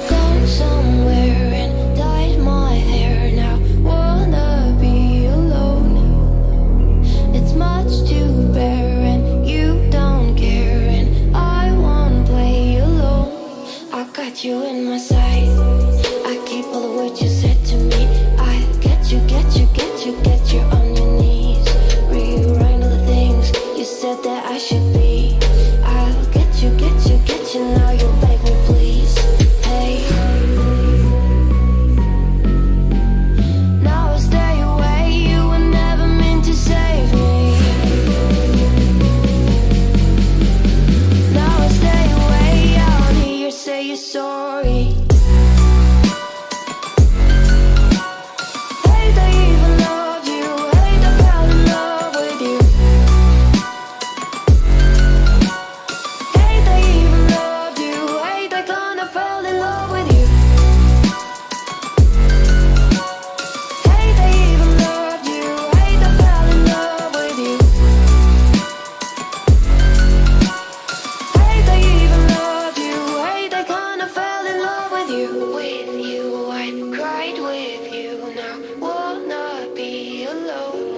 Gone somewhere and dyed my hair now. Wanna be alone. It's much to bear and you don't care, and I won't play alone. I got you in my sight. I keep all the words you said to me. I get you, get you, get you, get you on your knees. Rewrite all the things you said that I should be. I'll get you, get you, get you. Now you beg me please. Hey. Now I stay away. You were never meant to save me. Now I stay away. I don't hear you say you're sorry. Hate I even loved you. Hate I fell in love with you. Hate I even loved you. Hate I kinda fell in love with you. Hate I even loved you. Hate I fell in love with you. Hate I even loved you. Hate I kinda fell in love with you. With you, I cried with you. Now wanna be alone.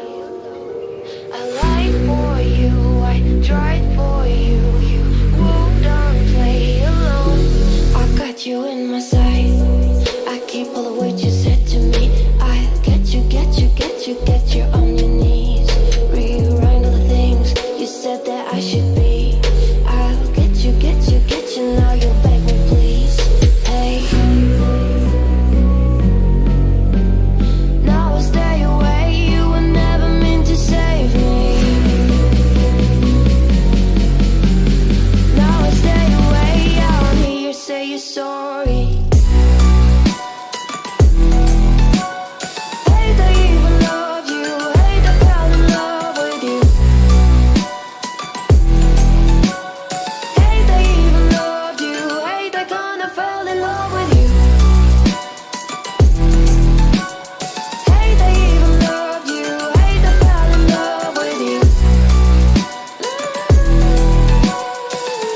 I lied for you, I tried for you. You wouldn't play alone. I got you in my sight. I keep all the words you said to me. I get you, get you, get you, get you on your knees. Rewrite all the things you said that I should be. I'll get you, get you, get you. Now you beg me please. Hey. Now I stay away. You were never meant to save me. Now I stay away. I don't hear you say you're sorry. Hate I even loved you. Hate I fell in love with you. Hate I even loved you. Hate I kinda fell in love with you. Hate I even loved you. Hate I fell in love with you.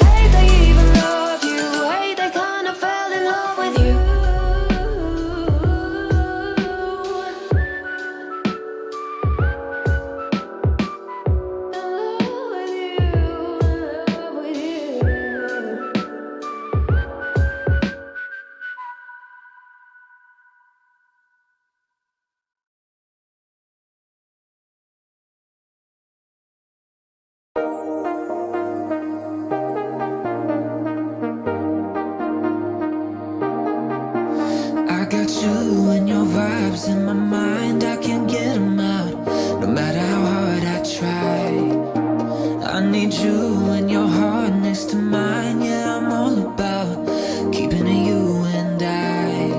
Hate I even loved you. Hate I kinda fell in love with you. I got you and your vibes in my mind. I can't get them out, no matter how hard I try. I need you and your heart next to mine. Yeah, I'm all about keeping it you and I.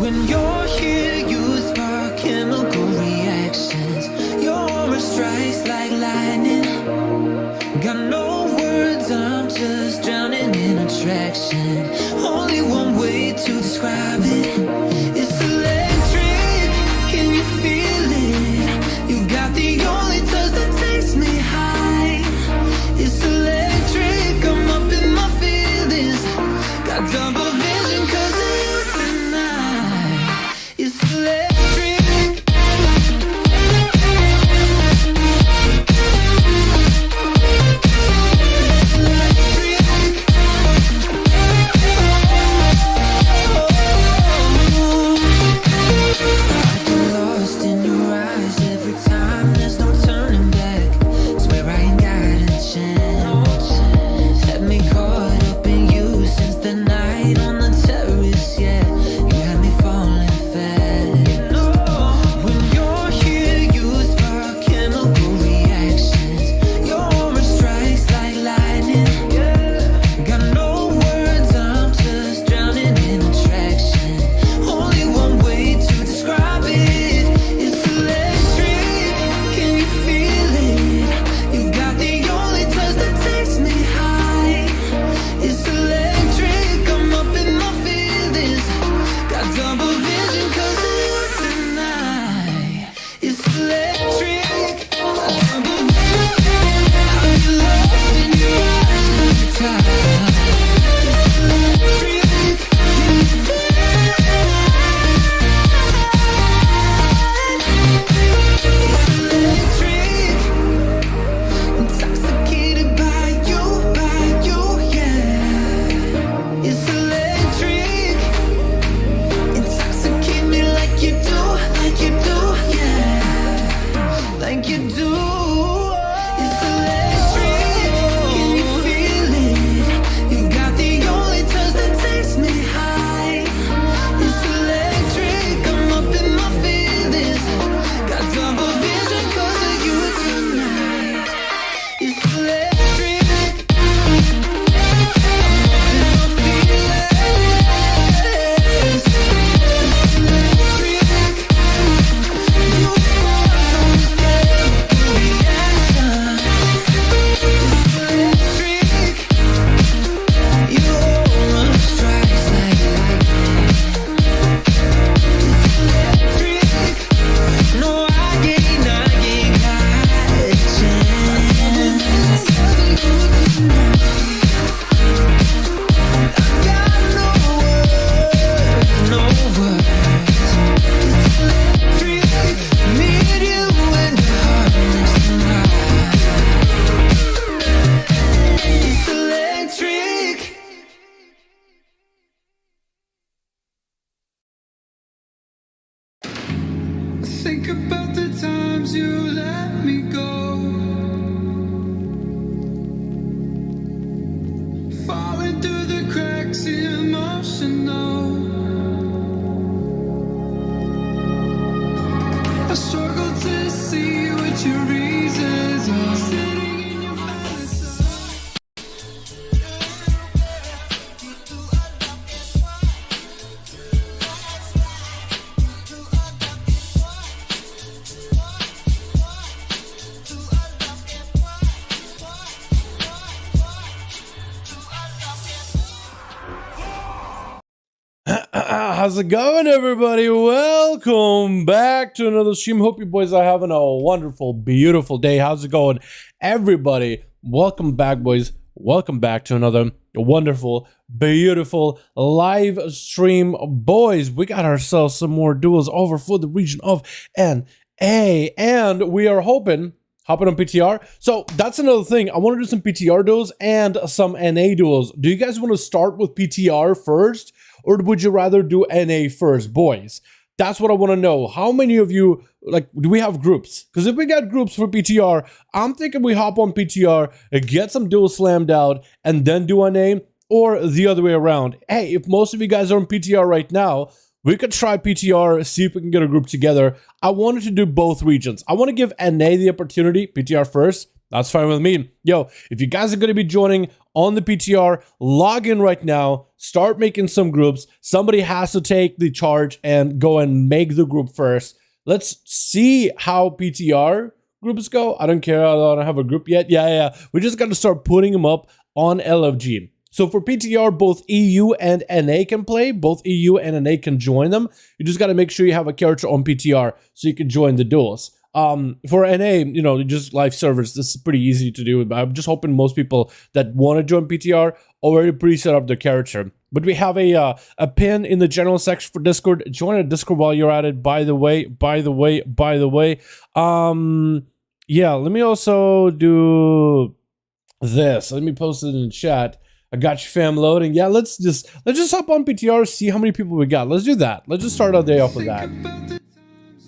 When you're here, you spark chemical reactions. Your aura strikes like lightning. Got no words, I'm just drowning in attraction. Only one way to describe it. It's electric, can you feel it? You got the only touch that takes me high. It's electric, I'm up in my feelings. Got double vision 'cause of you tonight. It's electric. It's electric. should know. I struggle to see what your reasons are. Sitting in your palace. How's it going, everybody? Welcome back to another stream. Hope you boys are having a wonderful, beautiful day. How's it going, everybody? Welcome back, boys. Welcome back to another wonderful, beautiful live stream. Boys, we got ourselves some more duels over for the region of NA, and we are hopping on PTR. So that's another thing. I want to do some PTR duels and some NA duels. Do you guys want to start with PTR first, or would you rather do NA first, boys? That's what I want to know. How many of you, like, do we have groups? Because if we got groups for PTR, I'm thinking we hop on PTR, get some duels slammed out, and then do NA, or the other way around. Hey, if most of you guys are on PTR right now, we could try PTR, see if we can get a group together. I wanted to do both regions. I want to give NA the opportunity, PTR first. That's fine with me. Yo, if you guys are going to be joining on the PTR, log in right now, start making some groups. Somebody has to take the charge and go and make the group first. Let's see how PTR groups go. I don't care. I don't have a group yet. Yeah. We just got to start putting them up on LFG. So for PTR, both EU and NA can play. Both EU and NA can join them. You just got to make sure you have a character on PTR so you can join the duels. For NA, you know, just live servers, this is pretty easy to do. I'm just hoping most people that want to join PTR already pre-set up their character. But we have a pin in the general section for Discord. Join a Discord while you're at it. By the way. Yeah, let me also do this. Let me post it in the chat. I got you, fam, loading. Yeah, let's just hop on PTR, see how many people we got. Let's do that. Let's just start our day off with that.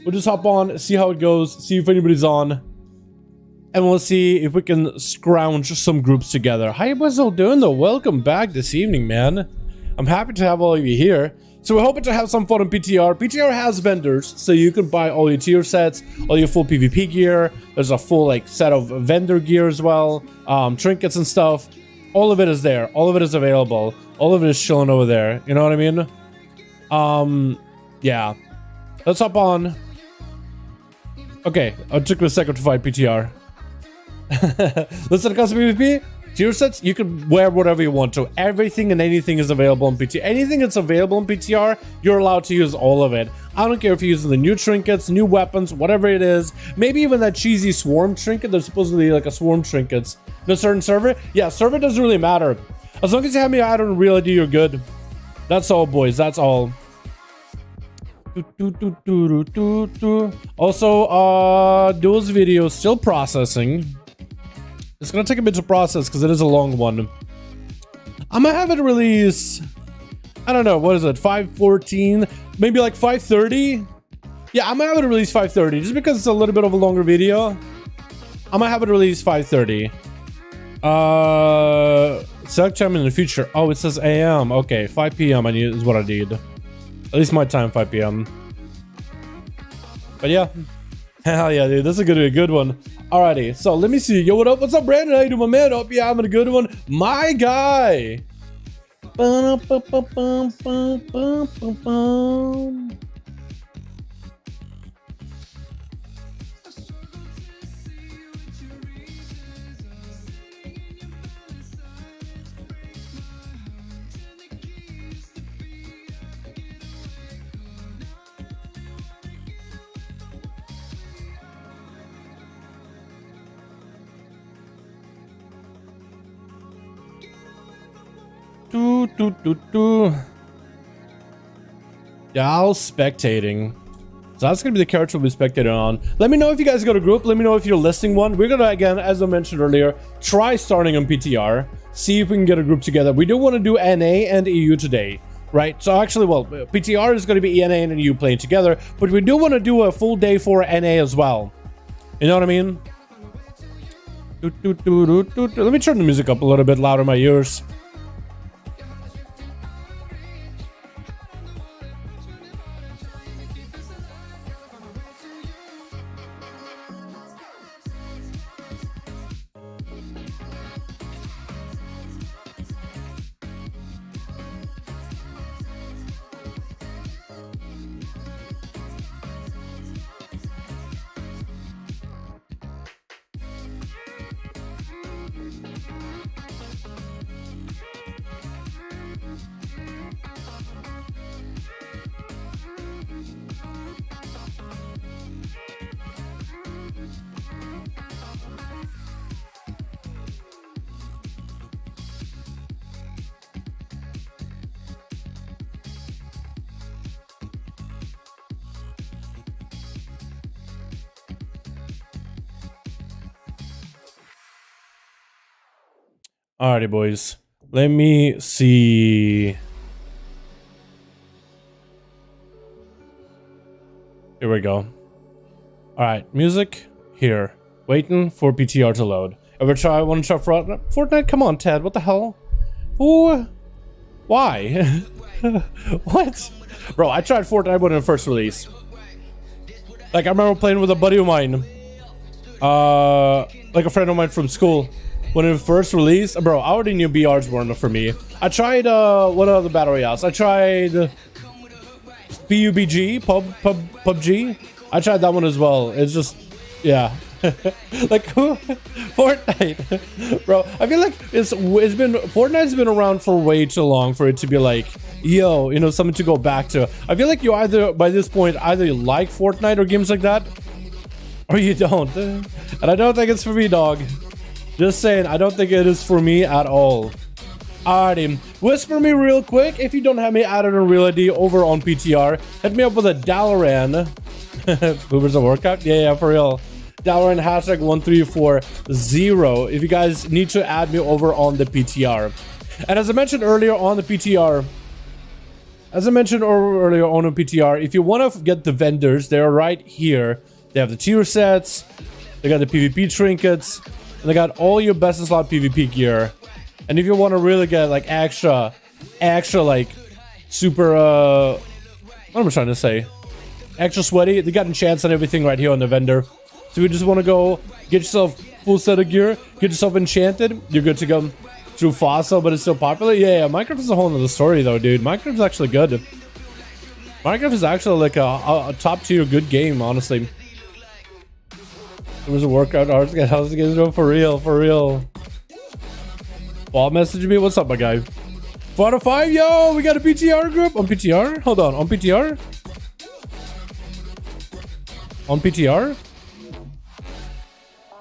We'll just hop on, see how it goes, see if anybody's on, and we'll see if we can scrounge some groups together. How you guys all doing, though? Welcome back this evening, man. I'm happy to have all of you here. So we're hoping to have some fun on PTR. PTR has vendors, so you can buy all your tier sets, all your full PvP gear. There's a full set of vendor gear as well, trinkets and stuff. All of it is there. All of it is available. All of it is chilling over there. You know what I mean? Yeah. Let's hop on. Okay, it took me a second to find PTR. Let's set custom PvP. Tier sets, you can wear whatever you want to. Everything and anything is available on PTR. Anything that's available on PTR, you're allowed to use all of it. I don't care if you're using the new trinkets, new weapons, whatever it is. Maybe even that cheesy swarm trinket. There's supposedly like a swarm trinkets in a certain server. Yeah, server doesn't really matter. As long as you have me out on real ID, you're good. That's all, boys. That's all. Also, Duels video still processing. It's gonna take a bit to process because it is a long one. I'm gonna have it release, I don't know, what is it, 5:14, maybe like 5:30. Yeah, I'm gonna have it release 5:30 just because it's a little bit of a longer video. I'm gonna have it release 5:30. Select time in the future. Oh, it says AM. Okay, 5 p.m. is what I need. At least my time, 5 p.m. But yeah, hell yeah, dude, this is gonna be a good one. Alrighty, so let me see. Yo, what up? What's up, Brandon? How you doing, my man? Hope you're having a good one. My guy. Yeah, I was spectating. So that's gonna be the character we'll be spectating on. Let me know if you guys got a group. Let me know if you're listing one. We're gonna, again, as I mentioned earlier, try starting on PTR. See if we can get a group together. We do want to do NA and EU today, right? So actually, well, PTR is gonna be NA and EU playing together, but we do want to do a full day for NA as well. You know what I mean? Let me turn the music up a little bit louder in my ears. Alrighty, boys. Let me see. Here we go. Alright, music here. Waiting for PTR to load. Ever try? Want to try Fortnite? Come on, Ted. What the hell? Ooh. Why? What? Bro, I tried Fortnite when it first released. Like, I remember playing with a buddy of mine. Like a friend of mine from school. When it first released, bro, I already knew BRs weren't for me. I tried, what other battle royales? I tried PUBG, PUBG. I tried that one as well. It's just, yeah. Like, Fortnite. Bro, I feel like Fortnite's been around for way too long for it to be like, yo, you know, something to go back to. I feel like you either, by this point, either you like Fortnite or games like that, or you don't. And I don't think it's for me, dog. Just saying, I don't think it is for me at all. Alrighty, whisper me real quick if you don't have me added in Real ID over on PTR. Hit me up with a Dalaran. Boomers of Warcraft? Yeah, for real. Dalaran hashtag 1340 if you guys need to add me over on the PTR. And as I mentioned earlier on the PTR, if you want to get the vendors, they're right here. They have the tier sets, they got the PvP trinkets, and they got all your best in slot PvP gear. And if you want to really get like extra like super what am I trying to say? Extra sweaty, they got enchants and everything right here on the vendor. So if you just want to go get yourself full set of gear, get yourself enchanted, you're good to go. True fossil, but it's still popular. Yeah, Minecraft is a whole nother story though, dude. Minecraft is actually good. Minecraft is actually like a top tier good game, honestly. It was a workout. How's it going? For real. Ball message me. What's up, my guy? 4 out of 5. Yo, we got a PTR group on PTR. Hold on, on PTR. On PTR.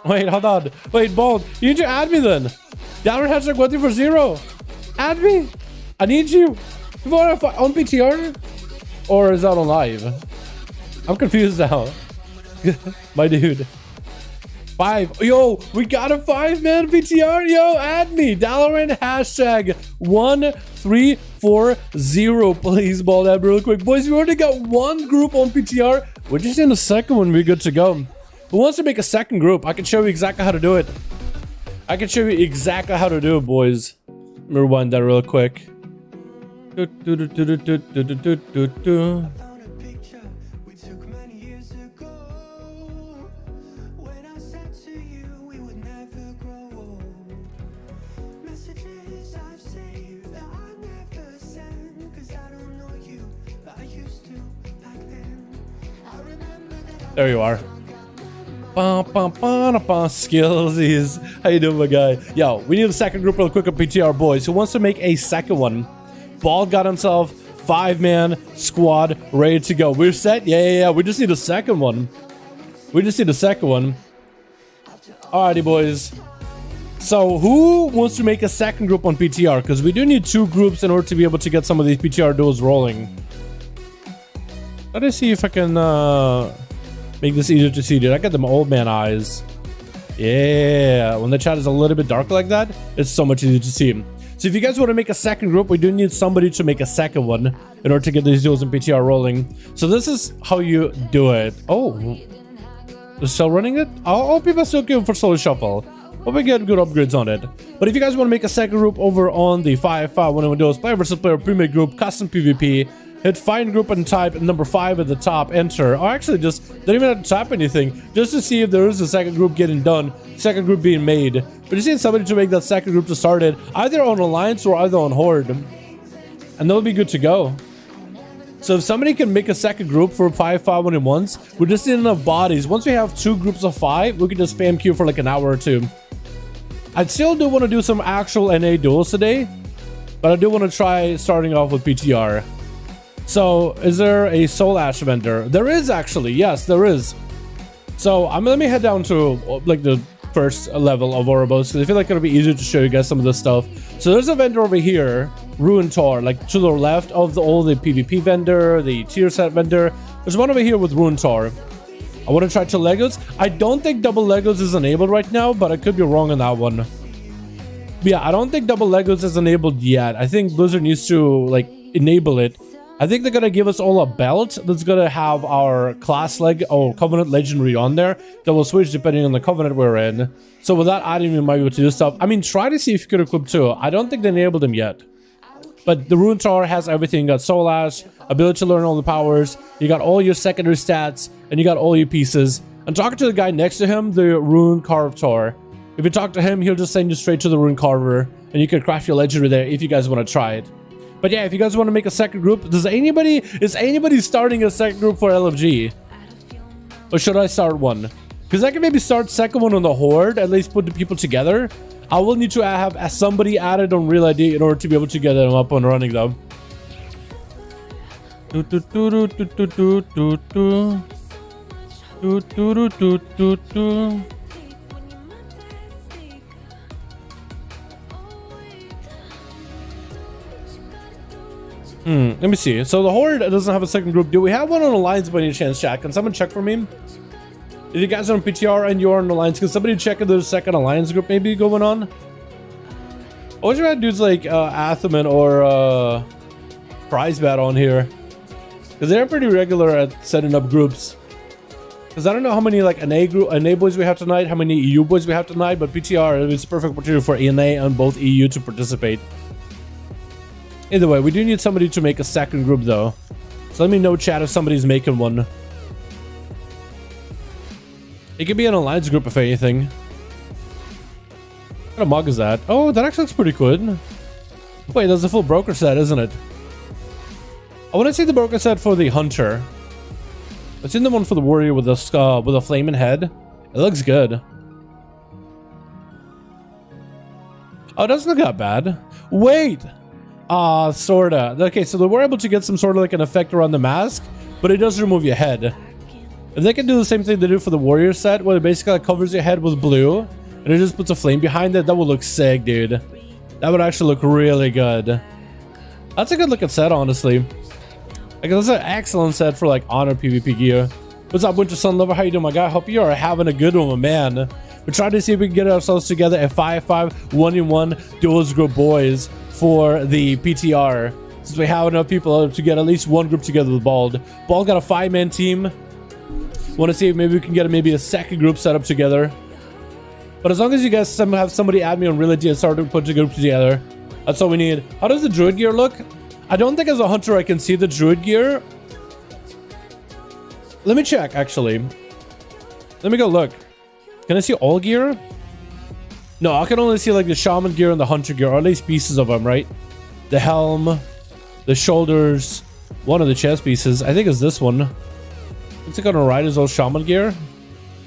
Wait, hold on. Wait, Bald. You need to add me then. Dalaran hashtag 1340. Add me. I need you. 4 out of 5 on PTR, or is that on live? I'm confused now. My dude. 5. Yo, we got a 5-man PTR. Yo, add me. Dalaran hashtag 1340. Please ball that real quick. Boys, we already got one group on PTR. We're just in the second one. We're good to go. Who wants to make a second group? I can show you exactly how to do it. Boys. Let me rewind that real quick. There you are. Skillsies. How you doing, my guy? Yo, we need a second group real quick of PTR boys. Who wants to make a second one? Bald got himself 5-man squad ready to go. We're set? Yeah. We just need a second one. Alrighty, boys. So who wants to make a second group on PTR? Because we do need 2 groups in order to be able to get some of these PTR duels rolling. Let us see if I can make this easier to see, dude. I got them old man eyes. Yeah, when the chat is a little bit darker like that, it's so much easier to see. So if you guys want to make a second group, we do need somebody to make a second one in order to get these duels in PTR rolling. So this is how you do it. Oh, they're still running it? Oh, people are still good for solo shuffle. Hope we get good upgrades on it. But if you guys want to make a second group over on the 5V5 1V1 DUELS player versus player pre-made group, custom PvP, hit find group and type number 5 at the top, enter. Or actually just don't even have to type anything, just to see if there is a second group getting done, second group being made. But you need somebody to make that second group to start it, either on Alliance or either on Horde. And they'll be good to go. So if somebody can make a second group for 5V5 1v1s, we just need enough bodies. Once we have 2 groups of 5, we can just spam queue for like an hour or 2. I still do want to do some actual NA duels today, but I do want to try starting off with PTR. So, is there a Soul Ash vendor? There is actually, yes, there is. So, let me head down to like the first level of Oribos, because I feel like it'll be easier to show you guys some of this stuff. So, there's a vendor over here, Ruined Tor, like to the left of all the PvP vendor, the tier set vendor. There's one over here with Ruined Tor. I want to try 2 Legos. I don't think double Legos is enabled right now, but I could be wrong on that one. But yeah, I don't think double Legos is enabled yet. I think Blizzard needs to like enable it. I think they're gonna give us all a belt that's gonna have our class Covenant Legendary on there that will switch depending on the Covenant we're in. So with that item, you might be able to do stuff. I mean, try to see if you could equip two. I don't think they enabled them yet. But the Rune Tower has everything. You got Soul Ash, ability to learn all the powers, you got all your secondary stats, and you got all your pieces. And talking to the guy next to him, the Rune Carve Tower. If you talk to him, he'll just send you straight to the Rune Carver, and you can craft your legendary there if you guys want to try it. But yeah, if you guys want to make a second group, is anybody starting a second group for LFG? Or should I start one? Because I can maybe start second one on the Horde, at least put the people together. I will need to have somebody added on Real ID in order to be able to get them up and running though. Let me see. So the Horde doesn't have a second group. Do we have one on Alliance by any chance, chat? Can someone check for me? If you guys are on PTR and you're on Alliance, can somebody check if there's a second Alliance group maybe going on? I wish we had dudes like Athaman or Prize Bat on here. Because they're pretty regular at setting up groups. Because I don't know how many like NA boys we have tonight, how many EU boys we have tonight, but PTR is a perfect opportunity for NA and both EU to participate. Either way, we do need somebody to make a second group though. So let me know, chat, if somebody's making one. It could be an Alliance group if anything. What kind of mug is that? Oh, that actually looks pretty good. Wait, that's the full broker set, isn't it? I want to see the broker set for the Hunter. I've seen the one for the Warrior with a flaming head. It looks good. Oh, it doesn't look that bad. Wait! Sorta. Okay, so they were able to get some sort of like an effect around the mask, but it does remove your head. If they can do the same thing they do for the Warrior set, where it basically like covers your head with blue, and it just puts a flame behind it, that would look sick, dude. That would actually look really good. That's a good looking set, honestly. Like, that's an excellent set for like Honor PvP gear. What's up, Winter Sun Lover? How you doing, my guy? Hope you are having a good one, my man. We're trying to see if we can get ourselves together a 5v5 1v1 Duels group boys for the PTR, since we have enough people to get at least one group together with Bald. Bald got a 5-man team. Want to see if maybe we can get maybe a second group set up together. But as long as you guys have somebody add me on Reality and start to put the group together, that's all we need. How does the Druid gear look? I don't think as a Hunter I can see the Druid gear. Let me check, actually. Let me go look. Can I see all gear? No, I can only see like the Shaman gear and the Hunter gear, or at least pieces of them, right? The helm, the shoulders, one of the chest pieces. I think it's this one. Looks like on the right is all Shaman gear.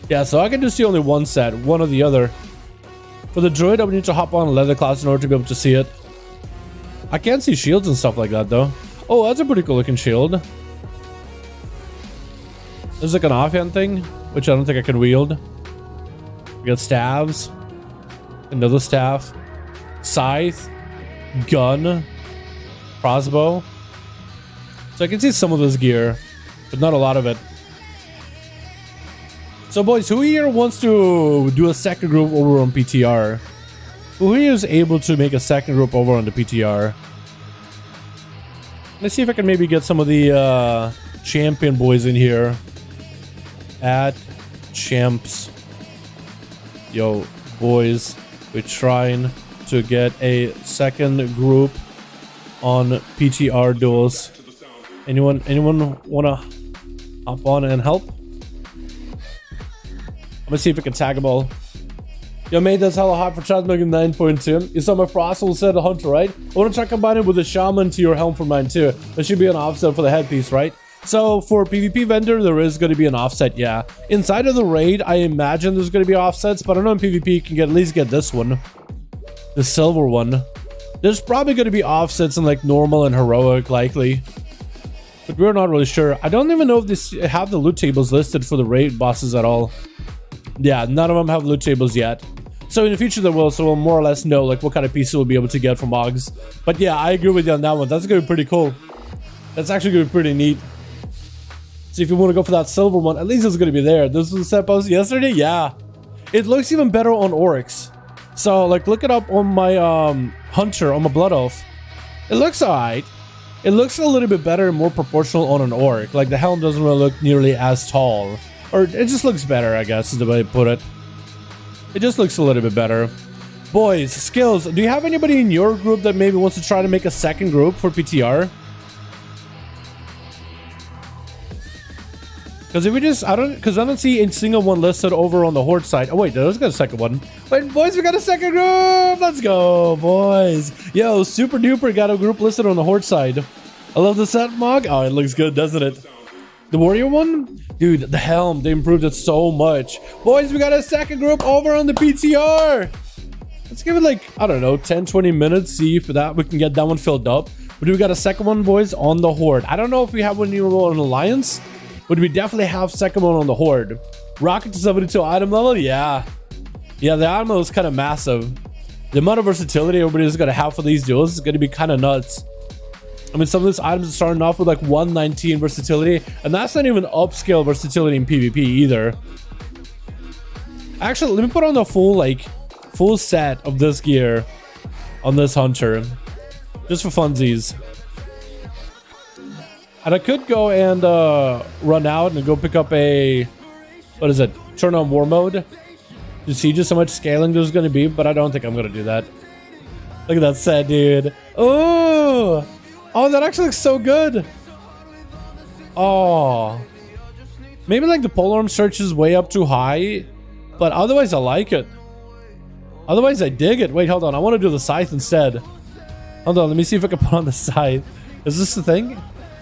Yeah, so I can just see only one set, one or the other. For the Druid, I would need to hop on a leather class in order to be able to see it. I can't see shields and stuff like that, though. Oh, that's a pretty cool looking shield. There's like an offhand thing, which I don't think I can wield. We got staves. Another staff. Scythe. Gun. Crossbow. So I can see some of this gear, but not a lot of it. So boys, who here wants to do a second group over on PTR? Who here is able to make a second group over on the PTR? Let's see if I can maybe get some of the champion boys in here. At champs. Yo, boys, we're trying to get a second group on PTR duels. Anyone wanna hop on and help? I'm gonna see if I can tag them all. Yo, mate, that's hella hot for Transmog 9.2. You saw my Frostal set a Hunter, right? I want to try combining with a Shaman to your helm for mine too. There should be an offset for the headpiece, right? So for PvP vendor, there is going to be an offset, yeah. Inside of the raid, I imagine there's going to be offsets, but I know in PvP you can at least get this one. The silver one. There's probably going to be offsets in like normal and heroic, likely. But we're not really sure. I don't even know if they have the loot tables listed for the raid bosses at all. Yeah, none of them have loot tables yet. So in the future they will, so we'll more or less know like what kind of pieces we'll be able to get from Oggs. But yeah, I agree with you on that one. That's gonna be pretty cool. That's actually gonna be pretty neat. So if you want to go for that silver one, at least it's gonna be there. This was the set post yesterday. Yeah, it looks even better on Oryx. So like look it up on my Hunter, on my Blood Elf. It looks alright. It looks a little bit better and more proportional on an orc. Like the helm doesn't really look nearly as tall. Or it just looks better, I guess is the way to put it. It just looks a little bit better. Boys, skills, do you have anybody in your group that maybe wants to try to make a second group for PTR? Because if we just, I don't see a single one listed over on the Horde side. Oh wait, there's got a second one. Wait, boys, we got a second group. Let's go, boys. Yo, super duper got a group listed on the Horde side. I love the set mog. Oh, it looks good, doesn't it? The warrior one? Dude, the helm, they improved it so much. Boys, we got a second group over on the PTR. Let's give it like, I don't know, 10-20 minutes, see if that we can get that one filled up. But we got a second one, boys, on the Horde. I don't know if we have one new on Alliance, but we definitely have second one on the Horde. Rocket to 72 item level? Yeah. Yeah, the item level is kind of massive. The amount of versatility everybody's going to have for these duels is going to be kind of nuts. I mean, some of these items are starting off with like 119 versatility, and that's not even upscale versatility in PvP either. Actually, let me put on the full set of this gear on this Hunter, just for funsies. And I could go and run out and go pick up a, what is it, turn on war mode to see just how much scaling there's going to be, but I don't think I'm going to do that. Look at that set, dude. Oh, that actually looks so good. Oh, maybe like the polearm search is way up too high, but otherwise I like it. Otherwise I dig it. Wait, hold on, I want to do the scythe instead. Hold on, let me see if I can put on the scythe. Is this the thing?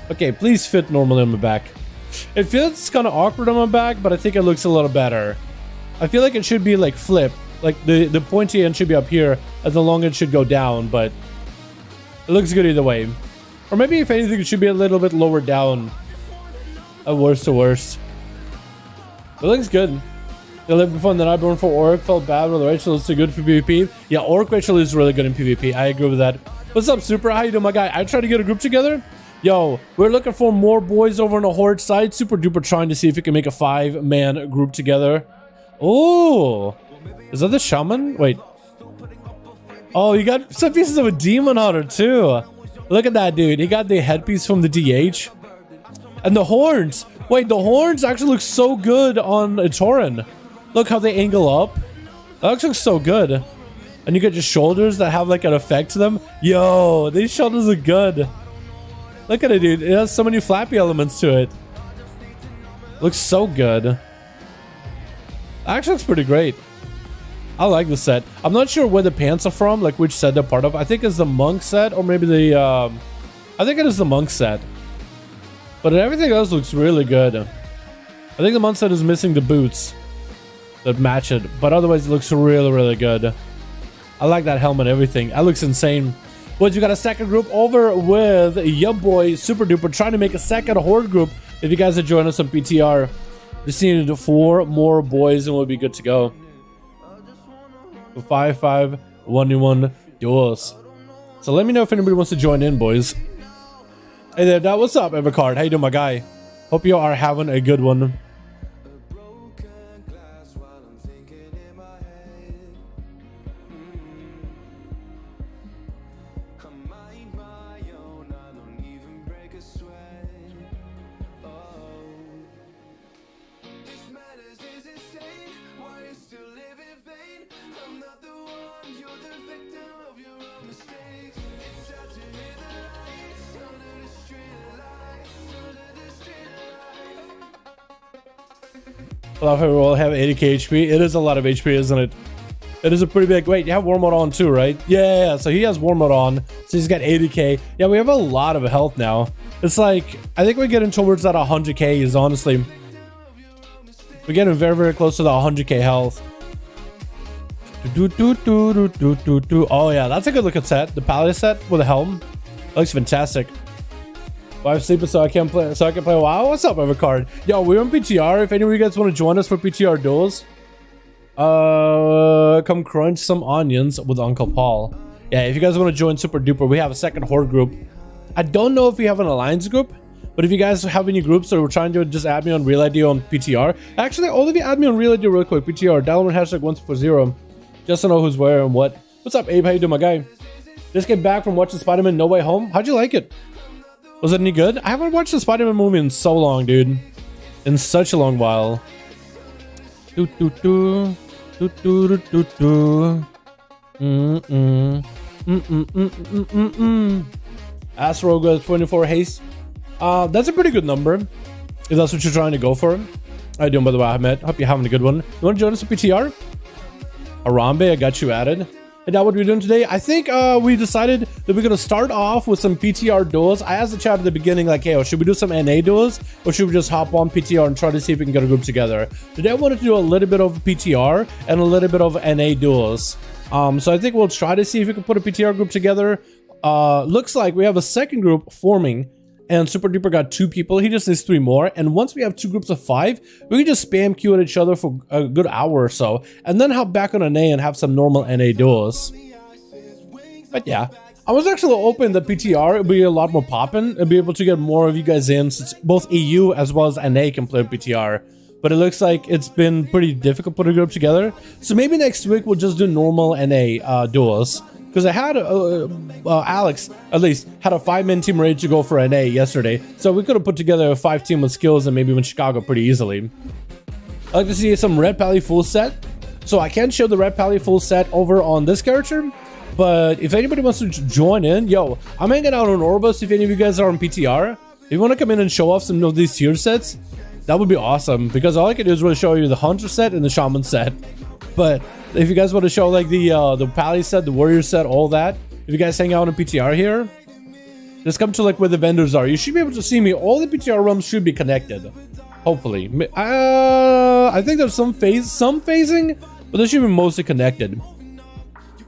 Okay, please fit normally on my back. It feels kind of awkward on my back, but I think it looks a little better. I feel like it should be like flip. Like the pointy end should be up here and the long end should go down, but it looks good either way. Or maybe if anything, it should be a little bit lower down. At worst to worst. It looks good. The lived before that I born for Orc felt bad with the Rachel is too good for PvP. Yeah, Orc Rachel is really good in PvP. I agree with that. What's up, Super? How you doing, my guy? I tried to get a group together. Yo, we're looking for more boys over on the Horde side. Super duper trying to see if we can make a 5-man group together. Oh, is that the shaman? Wait. Oh, you got some pieces of a demon hunter too. Look at that, dude. He got the headpiece from the DH. And the horns. Wait, the horns actually look so good on a Tauren. Look how they angle up. That actually looks so good. And you get your shoulders that have like an effect to them. Yo, these shoulders are good. Look at it, dude. It has so many flappy elements to it. Looks so good. Actually looks pretty great. I like the set. I'm not sure where the pants are from, like which set they're part of. I think it's the monk set, or maybe the I think it is the monk set. But everything else looks really good. I think the monk set is missing the boots that match it, but otherwise it looks really, really good. I like that helmet, everything. That looks insane. Boys, you got a second group over with your boy Super Duper trying to make a second Horde group. If you guys are joining us on PTR, just needed 4 more boys and we'll be good to go. 5v5 1v1 Duels. So let me know if anybody wants to join in, boys. Hey there, Dad. What's up, Evercard? How you doing, my guy? Hope you are having a good one. I love how we all have 80k HP. It is a lot of HP, isn't it? It is a pretty big... Wait, you have war mode on too, right? Yeah, so he has war mode on. So he's got 80k. Yeah, we have a lot of health now. It's like... I think we're getting towards that 100k is honestly... We're getting very, very close to the 100k health. Oh yeah, that's a good looking set. The Paladin set with a helm. That looks fantastic. Well, I'm sleeping so I can play WoW. What's up, Evercard? Yo, we're on PTR. If any of you guys want to join us for PTR duels, come crunch some onions with Uncle Paul. Yeah, if you guys want to join Super Duper, we have a second Horde group. I don't know if we have an Alliance group, but if you guys have any groups or we're trying to just add me on Real ID on PTR. Actually, all of you add me on Real ID real quick. PTR, Dalaran #140. just to know who's where and what. What's up, Abe? How you doing, my guy? Just came back from watching Spider-Man No Way Home. How'd you like it? Was it any good? I haven't watched the Spider-Man movie in so long, dude. In such a long while. Astro goes 24 haste. That's a pretty good number, if that's what you're trying to go for. How you doing, by the way, Ahmed? Hope you're having a good one. You want to join us at PTR? Arambe, I got you added. And now what we're doing today, I think we decided that we're going to start off with some PTR duels. I asked the chat at the beginning, like, hey, should we do some NA duels? Or should we just hop on PTR and try to see if we can get a group together? Today I wanted to do a little bit of PTR and a little bit of NA duels. So I think we'll try to see if we can put a PTR group together. Looks like we have a second group forming. And Super Duper got 2 people. He just needs 3 more. And once we have 2 groups of 5, we can just spam queue at each other for a good hour or so. And then hop back on NA and have some normal NA duels. But yeah, I was actually hoping that PTR would be a lot more poppin' and be able to get more of you guys in, since both EU as well as NA can play PTR. But it looks like it's been pretty difficult putting a group together. So maybe next week we'll just do normal NA duels. Because I had Alex, at least, had a 5-man team ready to go for NA yesterday. So we could have put together a 5 team with skills and maybe win Chicago pretty easily. I'd like to see some Red Pally full set. So I can't show the Red Pally full set over on this character. But if anybody wants to join in, yo, I'm hanging out on Orbis if any of you guys are on PTR. If you want to come in and show off some of these tier sets, that would be awesome. Because all I can do is really show you the Hunter set and the Shaman set. But if you guys want to show like the Pally set, the Warrior set, all that, if you guys hang out on PTR here, just come to like where the vendors are. You should be able to see me. All the PTR rooms should be connected. Hopefully. I think there's some phasing, but they should be mostly connected.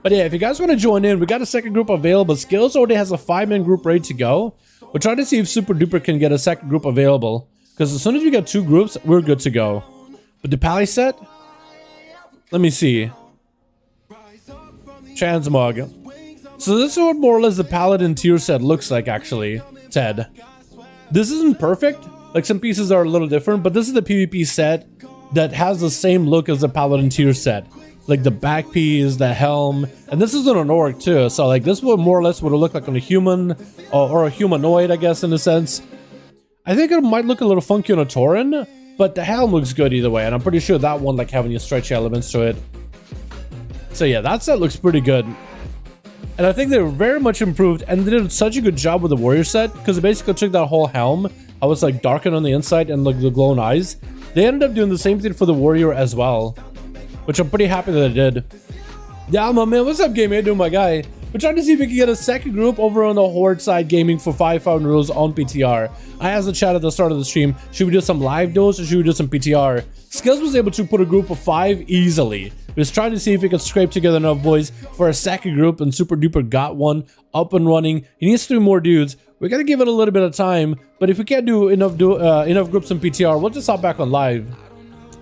But yeah, if you guys want to join in, we got a second group available. Skills already has a 5-man group ready to go. We're trying to see if Super Duper can get a second group available. Because as soon as we get 2 groups, we're good to go. But the Pally set? Let me see. Transmog. So this is what more or less the Paladin tier set looks like, actually, Ted. This isn't perfect. Like, some pieces are a little different, but this is the PvP set that has the same look as the Paladin tier set. Like the back piece, the helm, and this is on an orc too. So like this would more or less would look like on a human or a humanoid, I guess, in a sense. I think it might look a little funky on a Tauren, but the helm looks good either way, and I'm pretty sure that one like having your stretchy elements to it. So yeah, that set looks pretty good. And I think they were very much improved, and they did such a good job with the warrior set, because they basically took that whole helm, I was like darkened on the inside and like the glowing eyes. They ended up doing the same thing for the warrior as well, which I'm pretty happy that they did. Yeah, my man, what's up, game? How you doing, my guy? We're trying to see if we can get a second group over on the Horde side gaming for 5,000 rules on PTR. I asked the chat at the start of the stream, should we do some live duels or should we do some PTR? Skills was able to put a group of 5 easily. We was trying to see if we could scrape together enough boys for a second group, and Super Duper got one up and running. He needs 3 more dudes. We gotta give it a little bit of time, but if we can't do enough groups in PTR, we'll just hop back on live.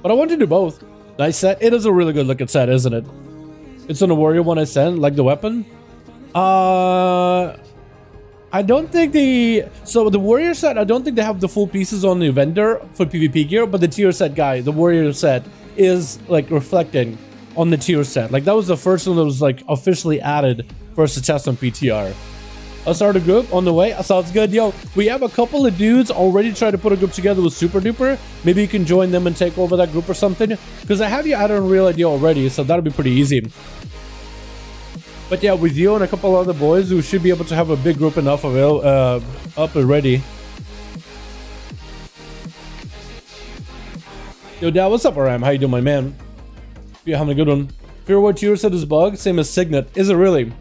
But I want to do both. Nice set. It is a really good looking set, isn't it? It's on the warrior one I sent, like the weapon. I don't think the warrior set, I don't think they have the full pieces on the vendor for PvP gear, but the tier set guy, the warrior set, is like reflecting on the tier set. Like that was the first one that was like officially added for us to test on PTR. I'll start a group on the way. Sounds good. Yo, we have a couple of dudes already trying to put a group together with Super Duper. Maybe you can join them and take over that group or something, because I have you added on Real ID already, so that'll be pretty easy. But yeah, with you and a couple other boys, we should be able to have a big group enough up and ready. Yo, Dad, what's up, RM? How you doing, my man? You having a good one? Fear what tier set is bug? Same as Signet. Is it really?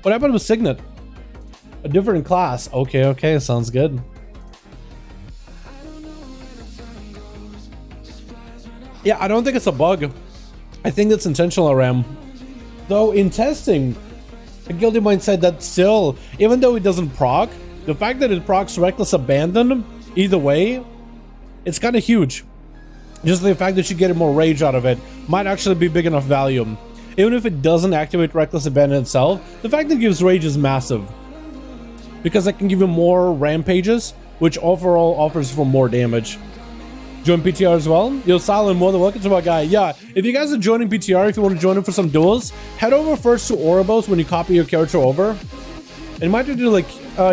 What happened with Signet? A different class. Okay, sounds good. Yeah, I don't think it's a bug. I think that's intentional, RM. Though in testing, a Guilty Mind said that still, even though it doesn't proc, the fact that it procs Reckless Abandon, either way, it's kind of huge. Just the fact that you get more rage out of it might actually be big enough value. Even if it doesn't activate Reckless Abandon itself, the fact that it gives rage is massive. Because it can give you more rampages, which overall offers for more damage. Join PTR as well. Yo, Silent, more than welcome to my guy. Yeah, if you guys are joining PTR, if you want to join in for some duels, head over first to Oribos when you copy your character over. And you might do like,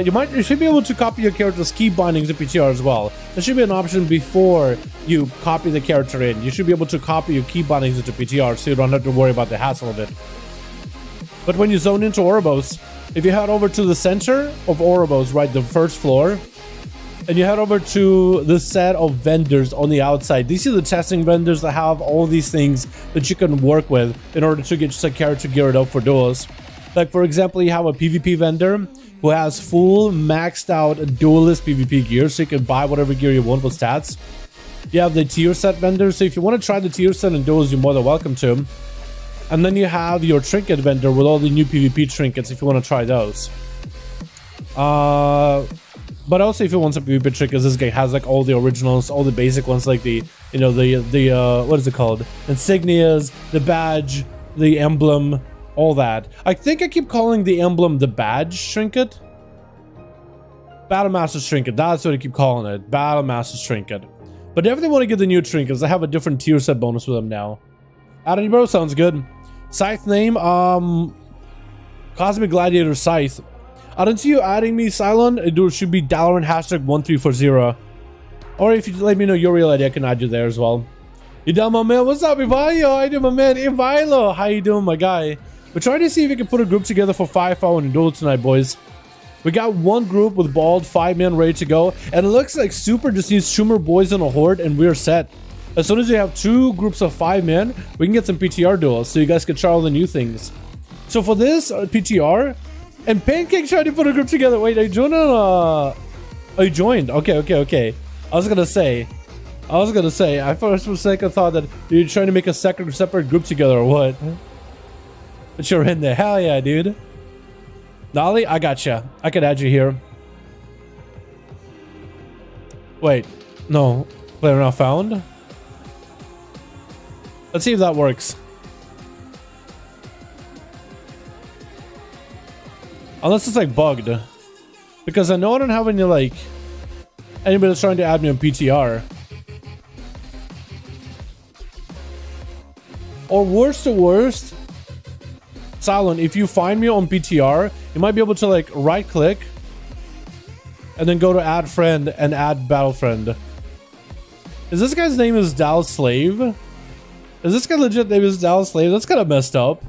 you should be able to copy your character's key bindings to PTR as well. There should be an option before you copy the character in. You should be able to copy your key bindings into PTR so you don't have to worry about the hassle of it. But when you zone into Oribos, if you head over to the center of Oribos, right, the first floor, and you head over to the set of vendors on the outside. These are the testing vendors that have all these things that you can work with in order to get your character geared up for duels. Like, for example, you have a PvP vendor who has full maxed out duelist PvP gear, so you can buy whatever gear you want with stats. You have the tier set vendor, so if you want to try the tier set in duels, you're more than welcome to. And then you have your trinket vendor with all the new PvP trinkets if you want to try those. But also, if you want some PvP trinkets, this guy has like all the originals, all the basic ones, like the, you know, the what is it called? Insignias, the badge, the emblem, all that. I think I keep calling the emblem the badge trinket. Battle Master's trinket, that's what I keep calling it. Battle Master's trinket. But if they want to get the new trinkets, they have a different tier set bonus with them now. Addon, bro, sounds good. Scythe name, Cosmic Gladiator Scythe. I don't see you adding me, Cylon. It should be Dalaran #1340. Or if you let me know your real ID, I can add you there as well. You done, my man? What's up, Ivailo? How you doing, my man? Ivailo, how you doing, my guy? We're trying to see if we can put a group together for 5v5 and duel tonight, boys. We got one group with bald 5-man ready to go, and it looks like Super just needs 2 more boys in a horde, and we're set. As soon as we have 2 groups of 5 men, we can get some PTR duels, so you guys can try all the new things. So for this PTR. And Pancake tried to put a group together. Wait, are you joining? Oh, you joined. Okay. I was gonna say. I for a second thought that you're trying to make a separate group together or what? But you're in there. Hell yeah, dude. Nolly, I gotcha. I can add you here. Wait, no. Player not found. Let's see if that works. Unless it's like bugged. Because I know I don't have any like anybody that's trying to add me on PTR. Or worst to worst, Silent, if you find me on PTR, you might be able to like right click and then go to add friend and add battle friend. Is this guy's name is Dal Slave? Is this guy legit name is Dal Slave? That's kind of messed up.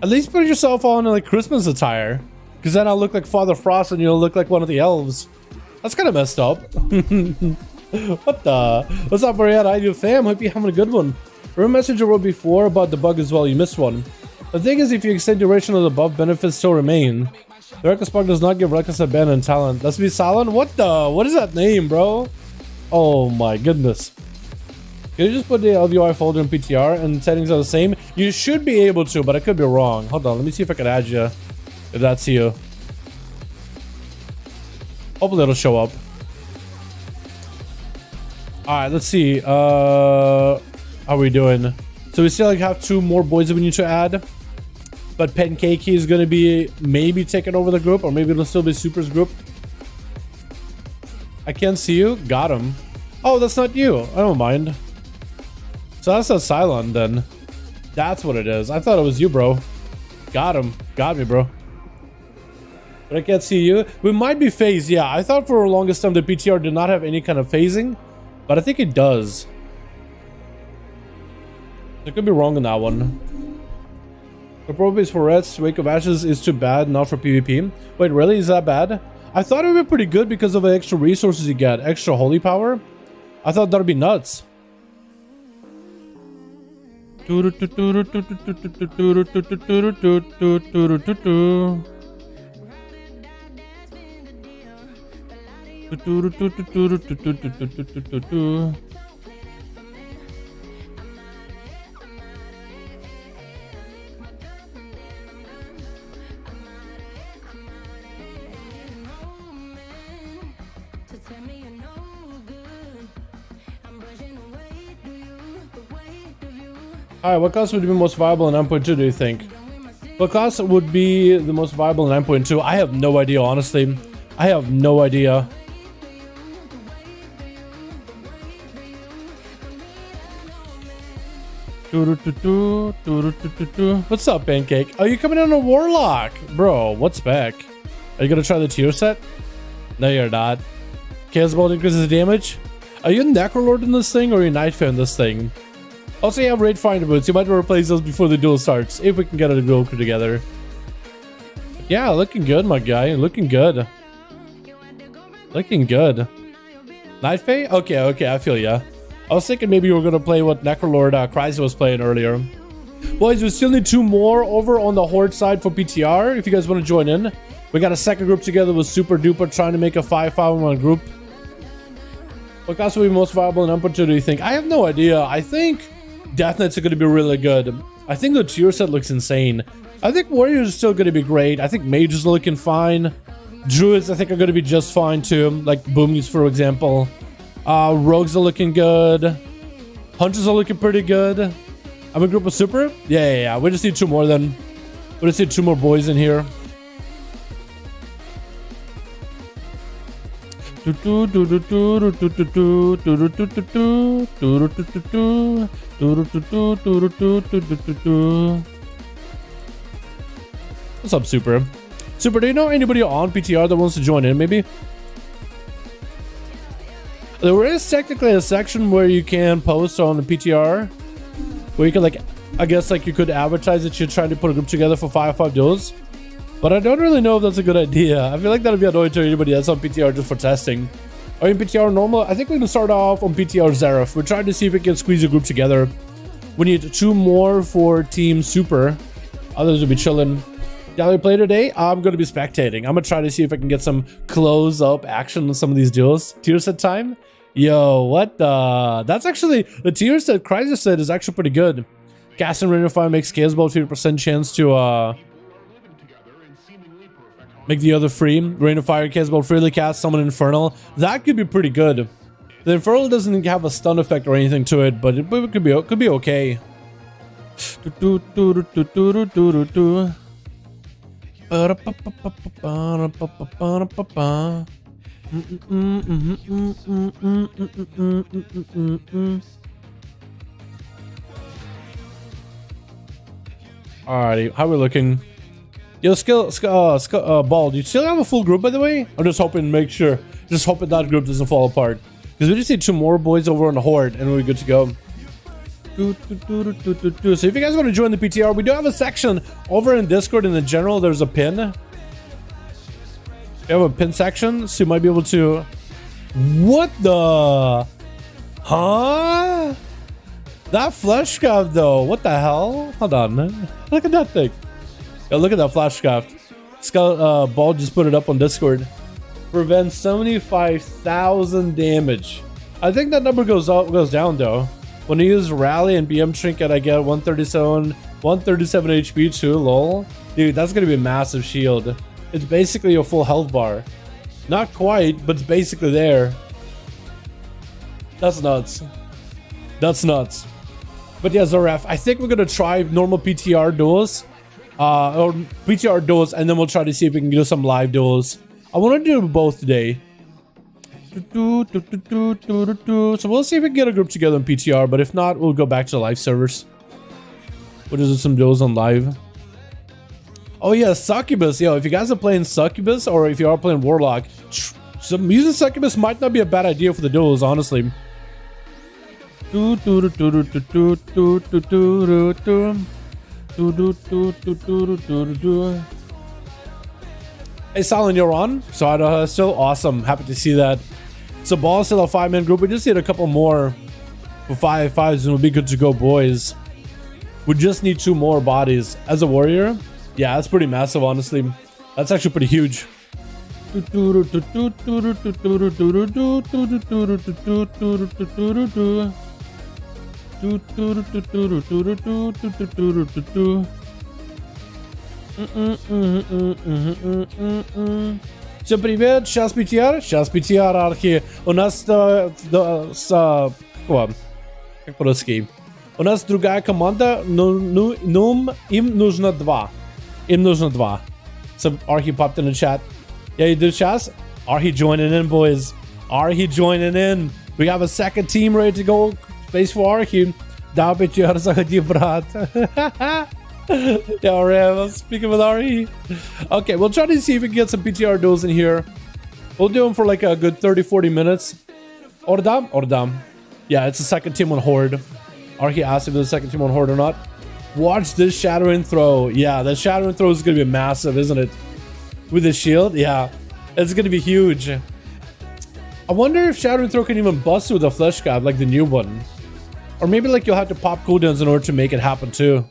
At least put yourself on like Christmas attire, because then I'll look like Father Frost and you'll look like one of the elves. That's kind of messed up. What the? What's up, Marietta? How you fam? Hope you're having a good one. Remember message I wrote before about the bug as well. You missed one. The thing is, if you extend duration of the buff, benefits still remain. The Reckless Spark does not give Reckless abandon talent. Let's be silent. What the? What is that name, bro? Oh my goodness. Can you just put the LVI folder in PTR and settings are the same? You should be able to, but I could be wrong. Hold on, let me see if I can add you. If that's you. Hopefully it'll show up. Alright, let's see. How are we doing? So we still like have 2 more boys that we need to add. But Pancake is gonna be maybe taking over the group, or maybe it'll still be Super's group. I can't see you. Got him. Oh, that's not you. I don't mind. So that's a Cylon then. That's what it is. I thought it was you, bro. Got him. Got me, bro. But I can't see you. We might be phased. Yeah, I thought for the longest time the PTR did not have any kind of phasing. But I think it does. I could be wrong on that one. The probabilities for Reds, Wake of Ashes is too bad, not for PvP. Wait, really? Is that bad? I thought it would be pretty good because of the extra resources you get. Extra holy power. I thought that would be nuts. Alright, what class would be most viable in 9.2, do you think? What class would be the most viable in 9.2? I have no idea, honestly. I have no idea. What's up, Pancake? Oh, you coming in a Warlock? Bro, what's back? Are you gonna try the tier set? No, you're not. Chaos Bolt increases damage? Are you a Necrolord in this thing or are you Night Fae in this thing? Also, you have Raid Finder boots. You might replace those before the duel starts, if we can get a duel crew together. Yeah, looking good, my guy. Looking good. Looking good. Night Fae? Okay, I feel ya. I was thinking maybe you were gonna play what Necrolord Chrysler was playing earlier. Boys, we still need 2 more over on the Horde side for PTR, if you guys want to join in. We got a second group together with Super Duper trying to make a 5-5-1 group. What class will be most viable in Emperor 2, do you think? I have no idea. I think Death Knights are going to be really good. I think the tier set looks insane. I think Warriors are still going to be great. I think Mages are looking fine. Druids, I think, are going to be just fine too. Like Boomies, for example. Rogues are looking good. Hunters are looking pretty good. I'm a group of Super? Yeah. We just need 2 more then. We just need 2 more boys in here. What's up, Super? Super, do you know anybody on PTR that wants to join in, maybe? There is technically a section where you can post on the PTR, where you can, like, I guess, like, you could advertise that you're trying to put a group together for 5v5 duels. But I don't really know if that's a good idea. I feel like that'd be annoying to anybody that's on PTR just for testing. Are you in PTR normal? I think we're gonna start off on PTR Zeref. We're trying to see if we can squeeze a group together. We need 2 more for Team Super. Others will be chilling. Yeah, we play today. I'm gonna be spectating. I'm gonna try to see if I can get some close-up action on some of these duels. Tier set time? Yo, what the? That's actually the tier set Chrysler said is actually pretty good. Cast and Rainify makes Chaos Bolt 50% chance to make the other free. Rain of Fire, Chaos Bolt freely cast, summon Infernal. That could be pretty good. The Infernal doesn't have a stun effect or anything to it, but it could be okay. Alrighty, how are we looking? Yo, Ball, do you still have a full group, by the way? I'm just hoping to make sure. Just hoping that group doesn't fall apart. Because we just need 2 more boys over on the Horde, and we're good to go. So if you guys want to join the PTR, we do have a section over in Discord. In the general, there's a pin. We have a pin section, so you might be able to... What the... Huh? That flesh scav, though. What the hell? Hold on, man. Look at that thing. Yo, look at that flash shaft. Ball just put it up on Discord. Prevents 75,000 damage. I think that number goes down though. When I use Rally and BM Trinket, I get 137 HP too. Lol, dude, that's gonna be a massive shield. It's basically a full health bar. Not quite, but it's basically there. That's nuts. That's nuts. But yeah, Zoref, I think we're gonna try normal PTR duels. Or PTR duels, and then we'll try to see if we can do some live duels. I want to do both today. So we'll see if we can get a group together in PTR, but if not, we'll go back to the live servers. We'll just do some duels on live. Oh yeah, Succubus. Yo, if you guys are playing Succubus, or if you are playing Warlock, using Succubus might not be a bad idea for the duels, honestly. Hey Silent, you're on? So still awesome. Happy to see that. So Ball's still a 5-man group. We just need a couple more for 5v5s and we'll be good to go, boys. We just need 2 more bodies. As a warrior, yeah, that's pretty massive, honestly. That's actually pretty huge. Всем привет, сейчас PTR, архи. У нас как по-русски? У нас другая команда, но им нужно 2. Им нужно 2. So Archie popped in the chat. Yeah, you do chess? Archie joining in, boys. Archie joining in. We have a second team ready to go. Space for Archie. Да, PTR заходи, брат. Yeah, Rev, speaking with RE. Okay, we'll try to see if we can get some PTR duels in here. We'll do them for like a good 30-40 minutes. Ordam. Yeah, it's the second team on Horde. Archie asked if it was the second team on Horde or not. Watch this Shattering Throw. Yeah, the Shattering Throw is going to be massive, isn't it? With the shield? Yeah, it's going to be huge. I wonder if Shattering Throw can even bust with a Flesh Cab like the new one. Or maybe like you'll have to pop cooldowns in order to make it happen too.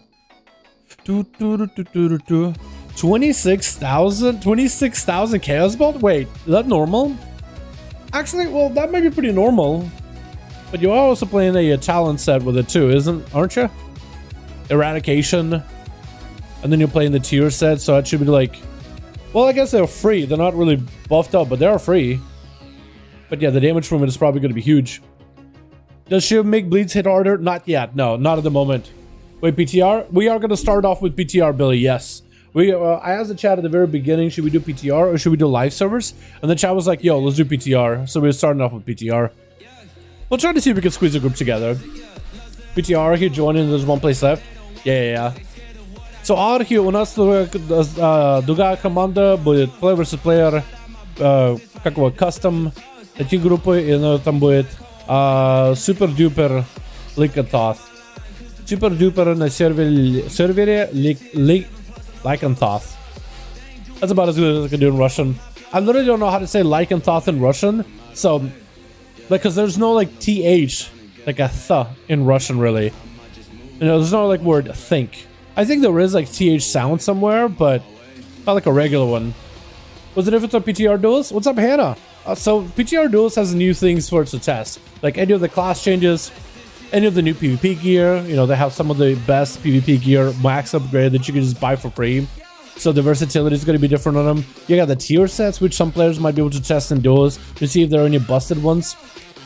26,000 Chaos Bolt? Wait, is that normal? Actually, well, that might be pretty normal. But you are also playing a talent set with it too, aren't you? Eradication. And then you're playing the tier set, so that should be like... Well, I guess they're free. They're not really buffed up, but they are free. But yeah, the damage from it is probably going to be huge. Does she make bleeds hit harder? Not yet. No, not at the moment. Wait, PTR? We are going to start off with PTR, Billy. Yes. I asked the chat at the very beginning, should we do PTR or should we do live servers? And the chat was like, yo, let's do PTR. So we're starting off with PTR. We'll try to see if we can squeeze a group together. PTR, here joining. There's one place left. Yeah. So, Архи, у нас другая команда будет player vs player, как его, custom, эти группы, и там будет Super Duper Lycanthroth. Super Duper на сервере Lycanthroth. That's about as good as I can do in Russian. I literally don't know how to say Lycanthroth in Russian, so, because there's no like TH, like a th in Russian really. You know, there's no like word think. I think there is like TH sound somewhere, but not like a regular one. What's the difference on PTR Duels? What's up, Hannah? So PTR Duels has new things for it to test. Like any of the class changes, any of the new PvP gear. You know, they have some of the best PvP gear max upgrade that you can just buy for free. So the versatility is going to be different on them. You got the tier sets, which some players might be able to test in duels to see if there are any busted ones.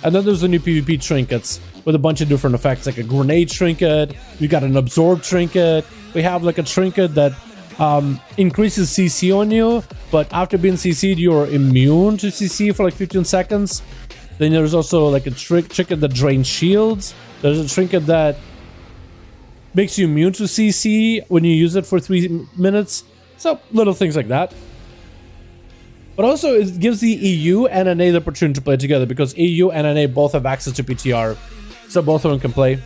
And then there's the new PvP trinkets with a bunch of different effects, like a grenade trinket. You got an absorb trinket. We have like a trinket that increases CC on you, but after being CC'd, you're immune to CC for like 15 seconds. Then there's also like a trinket that drains shields. There's a trinket that makes you immune to CC when you use it for 3 minutes. So little things like that. But also it gives the EU and NA the opportunity to play together, because EU and NA both have access to PTR. So both of them can play.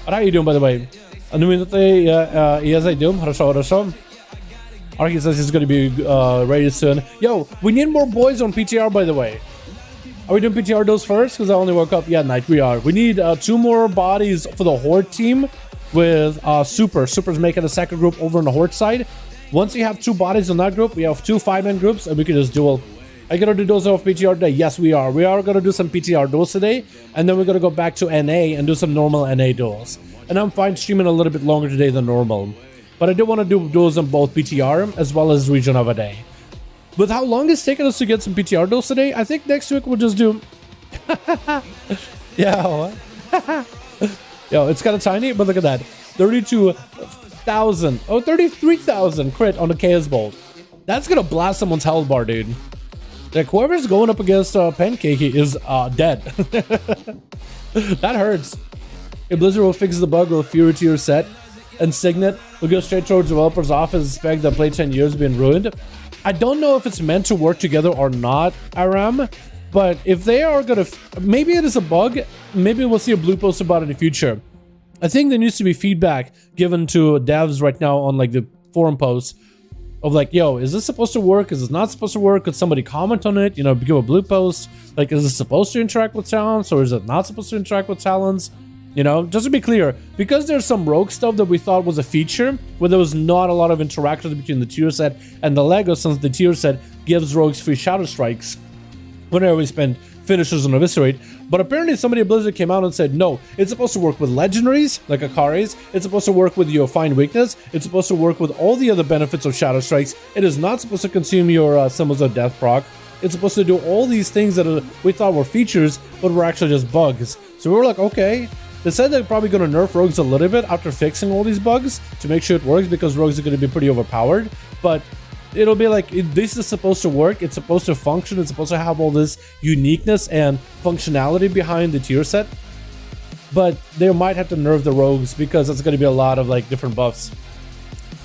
But how are you doing, by the way? Yes, I do. Хорошо. Arky says he's going to be ready soon. Yo, we need more boys on PTR, by the way. Are we doing PTR duels first? Because I only woke up. Yeah, night, we are. We need 2 more bodies for the Horde team with Super. Super's making a second group over on the Horde side. Once you have 2 bodies in that group, we have 2 5-man groups, and we can just duel. Are you going to do duels off PTR today? Yes, we are. We are going to do some PTR duels today, and then we're going to go back to NA and do some normal NA duels. And I'm fine streaming a little bit longer today than normal. But I do want to do duels on both PTR as well as Region of a Day. With how long it's taken us to get some PTR duels today, I think next week we'll just do... Yeah. Yo, it's kind of tiny, but look at that. 32,000. Oh, 33,000 crit on the Chaos Bolt. That's going to blast someone's health bar, dude. Like, whoever's going up against Pancake is dead. That hurts. If Blizzard will fix the bug with Fury tier set, and Signet will go straight towards developers' office spec that played 10 years being ruined. I don't know if it's meant to work together or not, RM, but if they are gonna, maybe it is a bug, maybe we'll see a blue post about it in the future. I think there needs to be feedback given to devs right now on like the forum posts of like, yo, is this supposed to work? Is this not supposed to work? Could somebody comment on it? You know, give a blue post. Like, is this supposed to interact with talents, or is it not supposed to interact with talents? You know, just to be clear, because there's some rogue stuff that we thought was a feature, where there was not a lot of interactions between the tier set and the Lego, since the tier set gives rogues free shadow strikes whenever we spend finishers on Eviscerate. But apparently somebody at Blizzard came out and said, no, it's supposed to work with legendaries, like Akari's. It's supposed to work with your Find Weakness. It's supposed to work with all the other benefits of shadow strikes. It is not supposed to consume your Symbols of Death proc. It's supposed to do all these things that we thought were features, but were actually just bugs. So we were like, okay. They said they're probably going to nerf rogues a little bit after fixing all these bugs to make sure it works, because rogues are going to be pretty overpowered. But it'll be like, this is supposed to work, it's supposed to function, it's supposed to have all this uniqueness and functionality behind the tier set. but they might have to nerf the rogues because it's going to be a lot of like different buffs.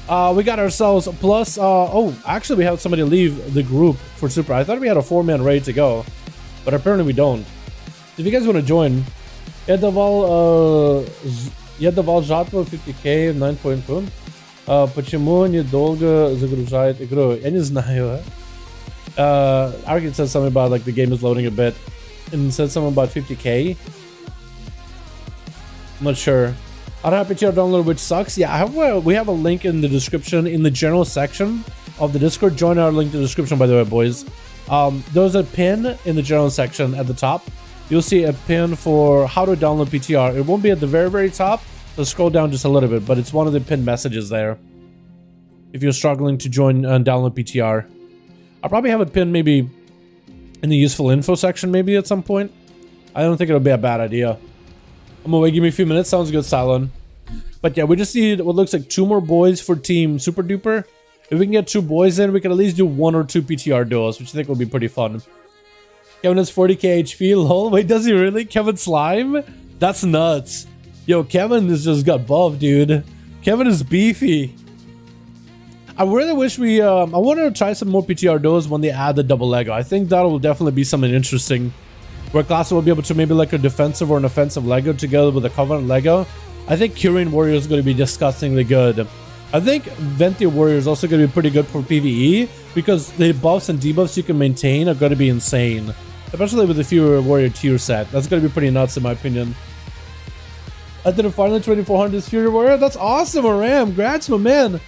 We got ourselves a plus. Oh, actually, we have somebody leave the group for super. I thought we had a 4-man ready to go, but apparently we don't. If you guys want to join, я давал жатву 50k 9.2. Почему недолго загружает игру? Я не знаю. Arkin said something about like the game is loading a bit, and said something about 50k. I'm not sure. I don't have PTR download, which sucks. Yeah, we have a link in the description in the general section of the Discord. Join our link in the description, by the way, boys. There's a pin in the general section at the top. You'll see a pin for how to download PTR. It won't be at the very, very top. So scroll down just a little bit, but it's one of the pinned messages there. If you're struggling to join and download PTR, I'll probably have it pinned maybe in the useful info section, maybe at some point. I don't think it'll be a bad idea. I'm gonna wait, give me a few minutes. Sounds good, Cylon. But yeah, we just need what looks like 2 more boys for Team Super Duper. If we can get 2 boys in, we can at least do 1 or 2 PTR duels, which I think will be pretty fun. Kevin has 40k HP, lol. Wait, does he really? Kevin Slime? That's nuts. Yo, Kevin has just got buffed, dude. Kevin is beefy. I really wish we, I want to try some more PTR duels when they add the double Lego. I think that will definitely be something interesting. Where Classic will be able to maybe like a defensive or an offensive Lego together with a Covenant Lego. I think Kyrian Warrior is going to be disgustingly good. I think Venti Warrior is also going to be pretty good for PvE because the buffs and debuffs you can maintain are going to be insane. Especially with the fewer Warrior tier set. That's going to be pretty nuts in my opinion. I did a finally 2400 Fury Warrior. That's awesome, Aram. Congrats, my man.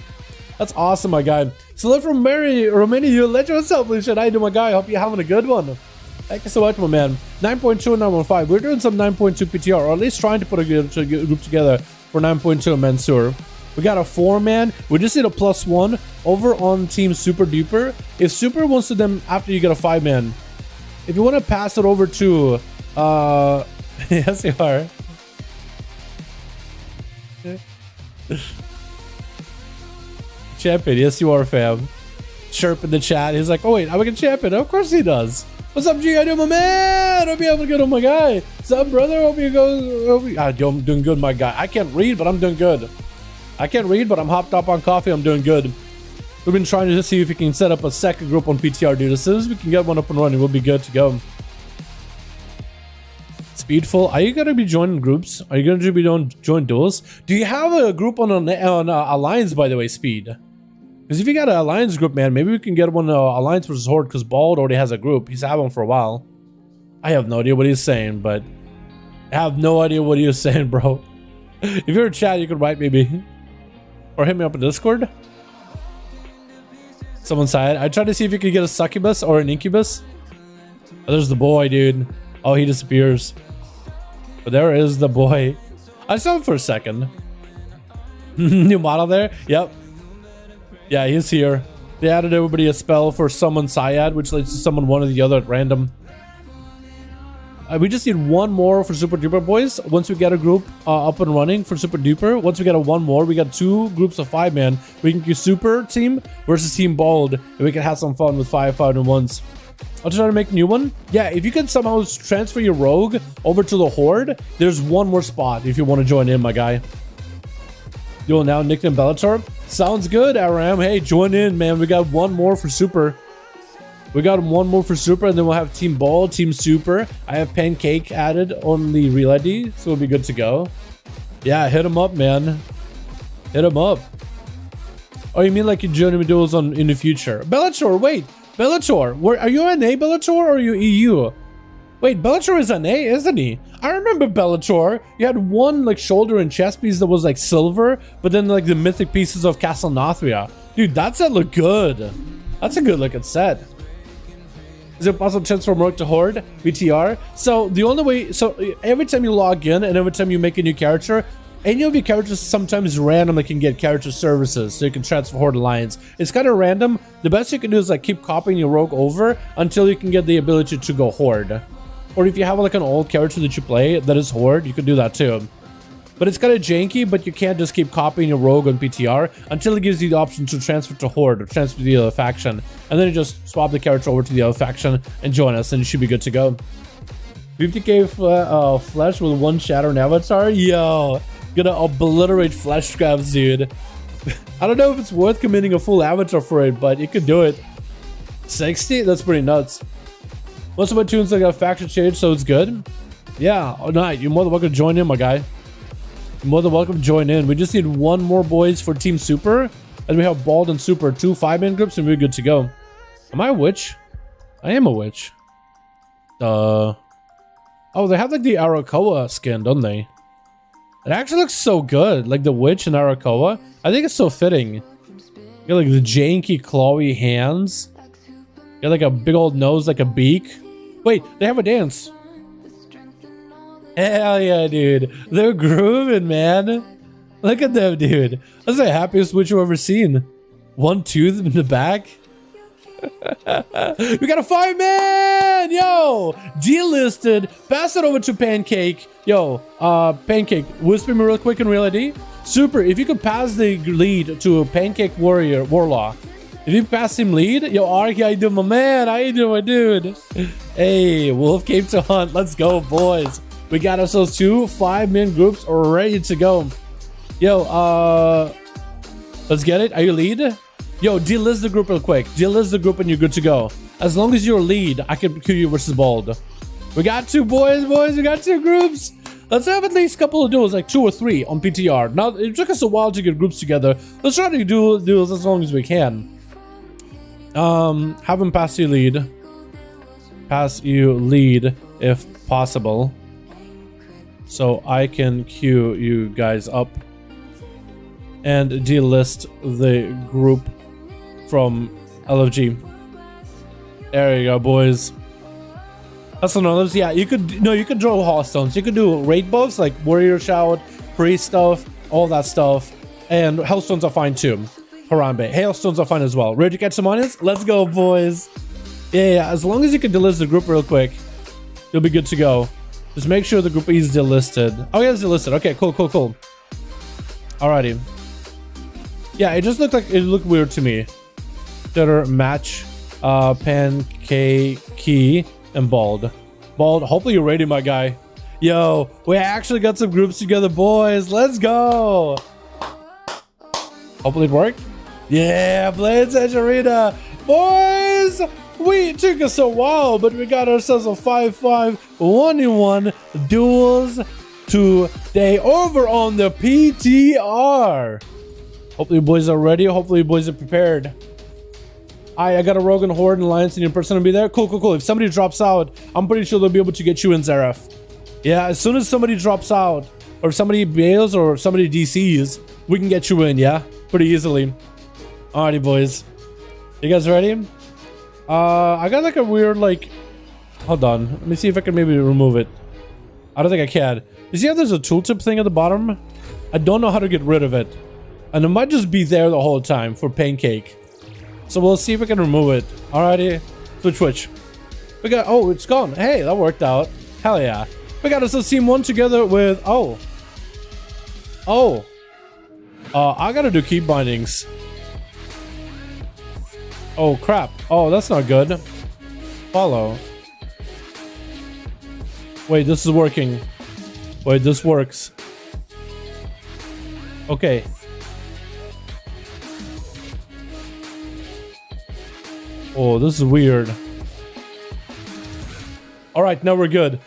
That's awesome, my guy. Salute from Romania. You let yourself, Lucian. How you doing, my guy? Hope you're having a good one. Thank you so much, my man. 9.2 and 9.5. We're doing some 9.2 PTR, or at least trying to put a group together for 9.2 Mansoor. We got a 4-man. We just need a +1 over on Team Super Duper. If Super wants to them after you get a 5-man. If you want to pass it over to yes you are. Champion, yes you are, fam. Chirp in the chat. He's like, oh wait, I'm a champion. Of course he does. What's up, G? I do, my man. Hope you having a good one, my guy. What's up, brother? Hope you go. I'm doing good, my guy. I can't read, but I'm doing good. I can't read, but I'm hopped up on coffee. I'm doing good. We've been trying to see if we can set up a second group on PTR, dude. As soon as we can get one up and running, we'll be good to go. Speedful, are you going to be joining groups? Are you going to be join duels? Do you have a group on Alliance, by the way, Speed? Because if you got an Alliance group, man, maybe we can get one Alliance versus Horde, because Bald already has a group. He's had one for a while. I have no idea what he's saying, but I have no idea what he is saying, bro. If you're in chat, you can write maybe. Or hit me up in Discord. Someone said, I tried to see if you could get a succubus or an incubus. Oh, there's the boy, dude. Oh, he disappears. But there is the boy. I saw him for a second. New model there? Yep. Yeah, he's here. They added everybody a spell for summon Syad, which lets you summon one or the other at random. We just need 1 more for Super Duper, boys. Once we get a group up and running for Super Duper, once we get a 1 more, we got 2 groups of 5-man. We can do Super Team versus Team Bald, and we can have some fun with 5-5-1s. I'll try to make a new one. Yeah, if you can somehow transfer your rogue over to the Horde, there's 1 more spot if you want to join in, my guy. You'll now nickname Bellator. Sounds good, Aram. Hey, join in, man. We got 1 more for Super. We got 1 more for Super, and then we'll have Team Ball, Team Super. I have Pancake added on the Real ID, so we'll be good to go. Yeah, hit him up, man. Hit him up. Oh, you mean like you join me duels in the future? Bellator, wait. Bellator, are you NA Bellator or are you EU? Wait, Bellator is NA, isn't he? I remember Bellator. You had 1 like shoulder and chest piece that was like silver, but then like the mythic pieces of Castle Nathria. Dude, that set looked good. That's a good looking set. Is it possible to transfer from Rogue to Horde? BTR? So the only way, so every time you log in and every time you make a new character, any of your characters sometimes randomly can get character services, so you can transfer Horde Alliance. It's kind of random. The best you can do is like keep copying your rogue over until you can get the ability to go Horde. Or if you have like an old character that you play that is Horde, you can do that too. But it's kind of janky, but you can't just keep copying your rogue on PTR until it gives you the option to transfer to Horde or transfer to the other faction. And then you just swap the character over to the other faction and join us, and you should be good to go. 50k flesh with one shadow and avatar. Yo, gonna obliterate flesh grabs, dude. I don't know if it's worth committing a full avatar for it, but you could do it. 60? That's pretty nuts. Most of my tunes like a faction change, so it's good. Yeah, oh, nice. You're more than welcome to join in, my guy. You're more than welcome to join in. We just need one more, boys, for Team Super. And we have Bald and Super, 2 5-man groups, and we're good to go. Am I a witch? I am a witch. Oh, they have like the Arakoa skin, don't they? It actually looks so good, like the witch and Arakoa. I think it's so fitting. You got like the janky, clawy hands. You got like a big old nose, like a beak. Wait, they have a dance. Hell yeah, dude. They're grooving, man. Look at them, dude. That's the happiest witch I've ever seen. One tooth in the back. We got a 5-man! Yo! Delisted. Pass it over to Pancake. Yo, Pancake, whisper me real quick in Real ID. Super, if you could pass the lead to Pancake Warlock. If you pass him lead, yo, Arky, how you doing, my man? How you doing, my dude? Hey, Wolf came to hunt. Let's go, boys. We got ourselves 2 5-man groups ready to go. Yo, let's get it. Are you lead? Yo, delist the group real quick. Delist the group and you're good to go. As long as you're lead, I can kill you versus Bald. We got 2 boys. We got 2 groups. Let's have at least a couple of duels, like 2 or 3 on PTR. Now, it took us a while to get groups together. Let's try to do duels as long as we can. Have him pass you lead. Pass you lead if possible. So I can queue you guys up. And delist the group from LFG. There you go, boys. That's another. Yeah, you could draw hallstones. You could do raid buffs like warrior shout, priest stuff, all that stuff, and hellstones are fine too. Harambe, hailstones are fine as well. Ready to catch some onions? Let's go, boys. Yeah. As long as you can delist the group real quick, you'll be good to go. Just make sure the group is delisted. Oh yeah, it's delisted. Okay, cool. Alrighty. Yeah, it just looked like it looked weird to me. Better match, Pancake, Key, and Bald. Hopefully you're ready, my guy. Yo, we actually got some groups together, boys. Let's go. Hopefully it worked. Yeah, Blades Edge Arena. Boys, we took us a while, but we got ourselves a 5-5 1v1 duels today over on the PTR. Hopefully you boys are ready. Hopefully you boys are prepared. I got a Rogue and Horde and Alliance and your person will be there. Cool. If somebody drops out, I'm pretty sure they'll be able to get you in, Zareth. Yeah, as soon as somebody drops out, or if somebody bails, or if somebody DCs, we can get you in, yeah? Pretty easily. Alrighty, boys. You guys ready? I got like a weird, like... Hold on. Let me see if I can maybe remove it. I don't think I can. You see how there's a tooltip thing at the bottom? I don't know how to get rid of it. And it might just be there the whole time for Pancake. So we'll see if we can remove it. Alrighty. Switch. We got... Oh, it's gone. Hey, that worked out. Hell yeah. We got us a team 1 together with... I gotta do key bindings. Oh, crap. Oh, that's not good. Follow. Wait, this is working. Wait, this works. Okay. Oh, this is weird. All right, now we're good.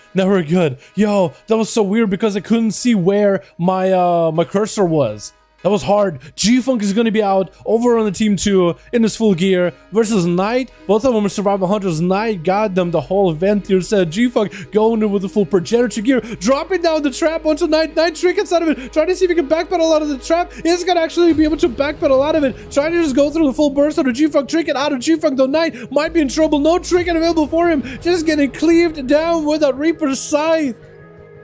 Yo, that was so weird because I couldn't see where my my cursor was. That was hard. G-Funk is going to be out over on the team 2 in his full gear versus Knight. Both of them are survival hunters. Knight got them the whole event here. Said G-Funk going in with the full progenitor gear, dropping down the trap onto Knight. Knight trickets out of it, trying to see if he can backpedal out of the trap. He's going to actually be able to backpedal out of it, trying to just go through the full burst of the G-Funk. Trinket out of G-Funk, though Knight might be in trouble. No trinket available for him. Just getting cleaved down with a Reaper's Scythe.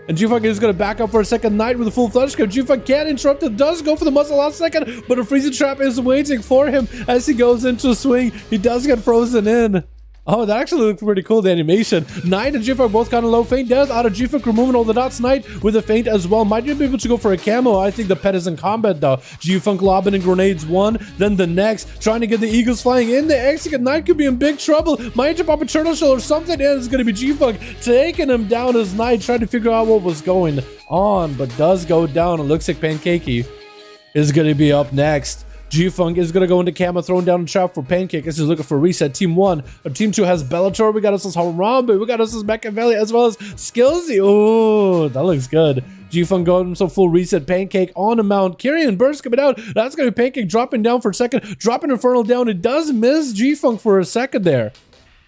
And G-Funk is going to back up for a second. Knight with a full flash grab. G-Funk can't interrupt it. Does go for the muzzle last second, but a freezing trap is waiting for him as he goes into a swing. He does get frozen in. Oh, that actually looked pretty cool, the animation. Knight and G-Funk both kind of low. Feint death out of G-Funk, removing all the dots. Knight with a feint as well. Might be able to go for a camo. I think the pet is in combat though. G-Funk lobbing in grenades one, then the next. Trying to get the Eagles flying in. The execute. Knight could be in big trouble. Might jump up a turtle shell or something. And it's going to be G-Funk taking him down as Knight, trying to figure out what was going on, but does go down. It looks like Pancakey is going to be up next. G-Funk is going to go into camo, throwing down a trap for Pancake. This is looking for reset. Team 1. Team 2 has Bellator. We got us Harambe. We got us Machiavelli as well as Skillsy. Oh, that looks good. G-Funk going so full reset. Pancake on a mount. Kyrian burst coming out. That's going to be Pancake dropping down for a second. Dropping Infernal down. It does miss G-Funk for a second there.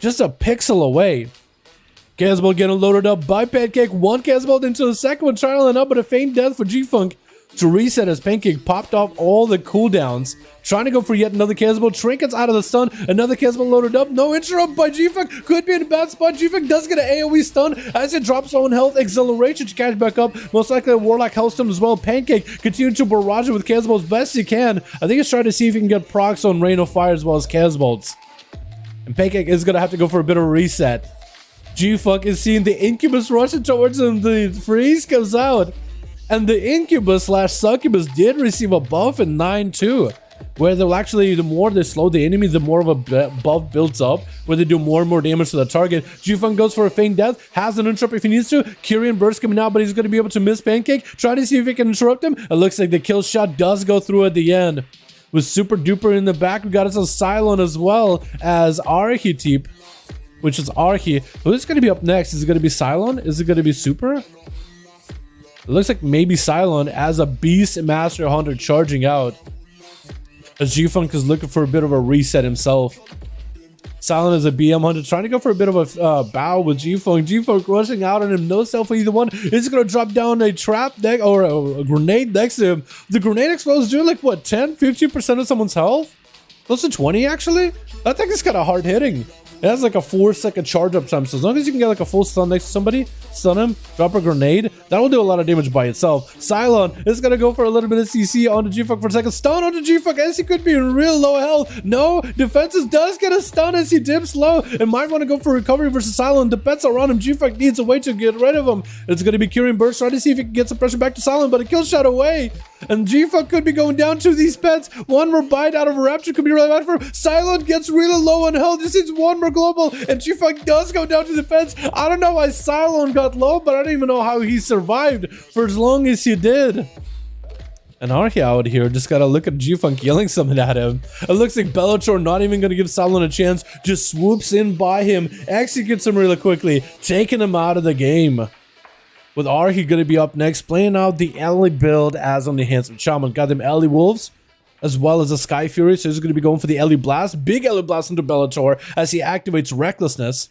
Just a pixel away. Casbolt getting loaded up by Pancake. One Casbolt into the second one. Trying to line up, but a feint death for G-Funk to reset as Pancake popped off all the cooldowns. Trying to go for yet another Casbolt. Trinkets out of the stun. Another Casbolt loaded up. No interrupt by G-Funk. Could be in a bad spot. G-Funk does get an AoE stun as it drops low in health. Acceleration to catch back up. Most likely a Warlock Hellstone as well. Pancake continue to barrage it with Casbolts best he can. I think he's trying to see if he can get procs on Rain of Fire as well as Casbolts. And Pancake is going to have to go for a bit of a reset. G-Funk is seeing the Incubus rushing towards him. The freeze comes out. And the Incubus / Succubus did receive a buff in 9-2. Where they'll actually, the more they slow the enemy, the more of a buff builds up. Where they do more and more damage to the target. G-Funk goes for a feint death. Has an interrupt if he needs to. Kyrian burst coming out, but he's going to be able to miss Pancake. Trying to see if he can interrupt him. It looks like the kill shot does go through at the end. With Super Duper in the back, we got us a Cylon as well as Archetype. Which is Archie. Who's going to be up next? Is it going to be Cylon? Is it going to be Super? It looks like maybe Cylon as a Beast Master Hunter charging out. As G-Funk is looking for a bit of a reset himself. Cylon is a BM Hunter trying to go for a bit of a bow with G-Funk. G-Funk rushing out on him. No self for either one. It's going to drop down a trap deck or a grenade next to him. The grenade explodes doing like what, 10-15% of someone's health? Close to 20 actually? That thing is kind of hard hitting. It has like a 4-second charge up time, so as long as you can get like a full stun next to somebody, stun him, drop a grenade, that will do a lot of damage by itself. Cylon is gonna go for a little bit of CC onto G-Funk for a second. Stun onto G-Funk as he could be in real low health. No, Defenses does get a stun as he dips low and might want to go for recovery versus Cylon. The pets around him. G-Funk needs a way to get rid of him. It's gonna be Kyrian burst, trying to see if he can get some pressure back to Cylon, but a kill shot away. And G-Funk could be going down to these pets. One more bite out of a Rapture could be really bad for him. Cylon gets really low on health. This is one more global, and G-Funk does go down to the fence. I don't know why Cylon got low, but I don't even know how he survived for as long as he did. And Archie out here just gotta look at G-Funk yelling something at him. It looks like Bellator not even gonna give Cylon a chance. Just swoops in by him, executes him really quickly, taking him out of the game. With Archie gonna be up next, playing out the Ellie build as on the Handsome Shaman. Got them Ellie Wolves, as well as a Sky Fury, so he's going to be going for the Ellie Blast. Big Ellie Blast into Bellator as he activates Recklessness.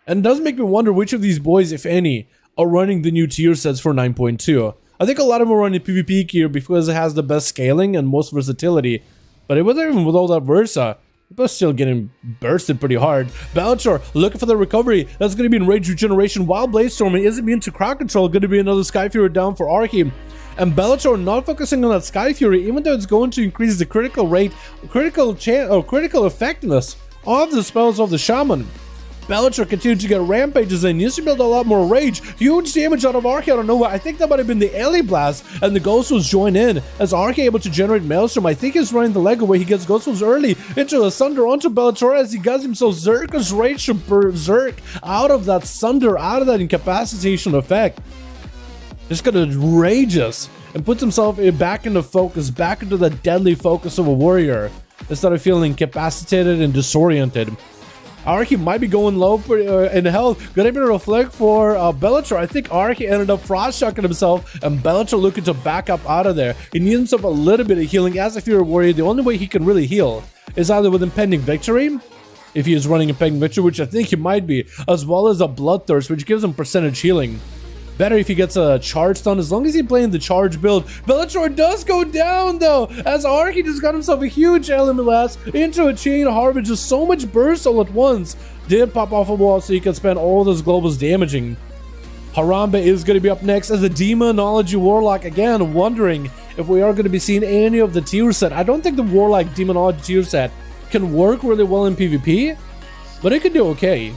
And it does make me wonder which of these boys, if any, are running the new tier sets for 9.2. I think a lot of them are running PvP gear because it has the best scaling and most versatility. But it wasn't even with all that Versa. But still getting bursted pretty hard. Bellator looking for the recovery. That's going to be in Rage Regeneration. While Bladestorming isn't being to crowd control. Going to be another Sky Fury down for Archie. And Bellator not focusing on that Sky Fury, even though it's going to increase the critical rate, critical effectiveness of the spells of the Shaman. Bellator continued to get rampages and used to build a lot more rage. Huge damage out of Archie out of nowhere. I think that might have been the Ellie Blast, and the Ghost was joined in as Archie able to generate Maelstrom. I think he's running the Lego where he gets Ghost Wolves early into the Sunder onto Bellator as he gets himself Zerka's Rage to berserk out of that Sunder, out of that incapacitation effect. Just gonna rage us and puts himself back into focus, back into the deadly focus of a warrior instead of feeling incapacitated and disoriented. Archie might be going low in health. Gonna be a reflect for Bellator. I think Archie ended up frost shocking himself, and Bellator looking to back up out of there. He needs himself a little bit of healing. As a Fury Warrior, the only way he can really heal is either with Impending Victory, if he is running Impending Victory, which I think he might be, as well as a Bloodthirst, which gives him percentage healing. Better if he gets a charge stun, as long as he's playing the charge build. Bellator does go down though, as Archie just got himself a huge element blast into a chain harvest. Just so much burst all at once. Did pop off a wall so he can spend all those globals damaging. Harambe is going to be up next as a Demonology Warlock. Again, wondering if we are going to be seeing any of the tier set. I don't think the Warlock Demonology tier set can work really well in PvP. but it could do okay.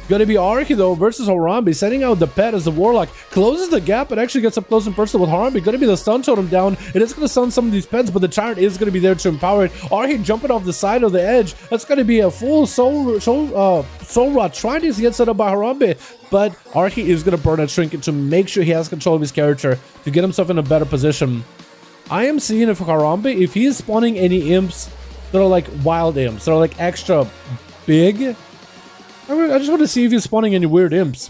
Gonna be Arki though versus Harambe, sending out the pet as the Warlock closes the gap and actually gets up close and personal with Harambe. Gonna be the stun totem down. It is gonna stun some of these pets, but the Tyrant is gonna be there to empower it. Arki jumping off the side of the edge. That's gonna be a full soul rod trying to get set up by Harambe, but Arki is gonna burn a trinket to make sure he has control of his character to get himself in a better position. I am seeing if Harambe, if he is spawning any imps that are like wild imps, that are like extra big. I just want to see if he's spawning any weird imps.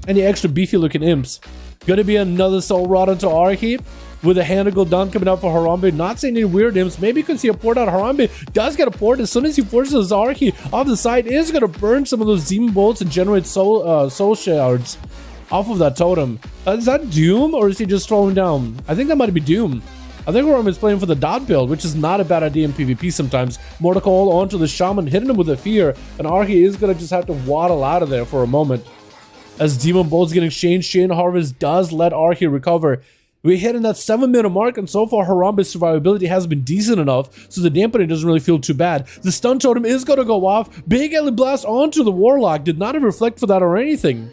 Any extra beefy looking imps. Gonna be another soul rod onto Arki with a Handigal done coming out for Harambe. Not seeing any weird imps. Maybe you can see a port out. Harambe does get a port. As soon as he forces Arki off the side, is gonna burn some of those demon bolts and generate soul shards off of that totem. Is that Doom or is he just throwing down? I think that might be Doom. I think Harambe is playing for the dot build, which is not a bad idea in PvP sometimes. Mordecai onto the Shaman, hitting him with a fear, and Arki is going to just have to waddle out of there for a moment. As Demon Bolts get exchanged, Chain Harvest does let Arki recover. We're hitting that 7-minute mark, and so far Harambe's survivability has been decent enough, so the dampening doesn't really feel too bad. The stun totem is going to go off. Big Ellie Blast onto the Warlock. Did not reflect for that or anything.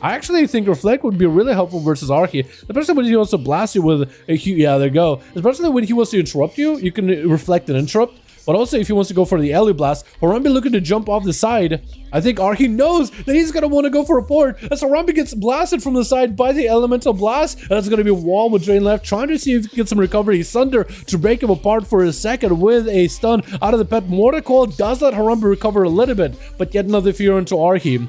I actually think Reflect would be really helpful versus Arki, especially when he wants to blast you with a huge, yeah, there you go. Especially when he wants to interrupt you, you can Reflect and interrupt. But also if he wants to go for the Ellie Blast, Harambe looking to jump off the side, I think Arki knows that he's going to want to go for a port. As Harambe gets blasted from the side by the Elemental Blast, and that's going to be a wall with Drain left, trying to see if he can get some recovery. Sunder to break him apart for a second with a stun out of the pet. Mordecai does let Harambe recover a little bit, but yet another fear into Arki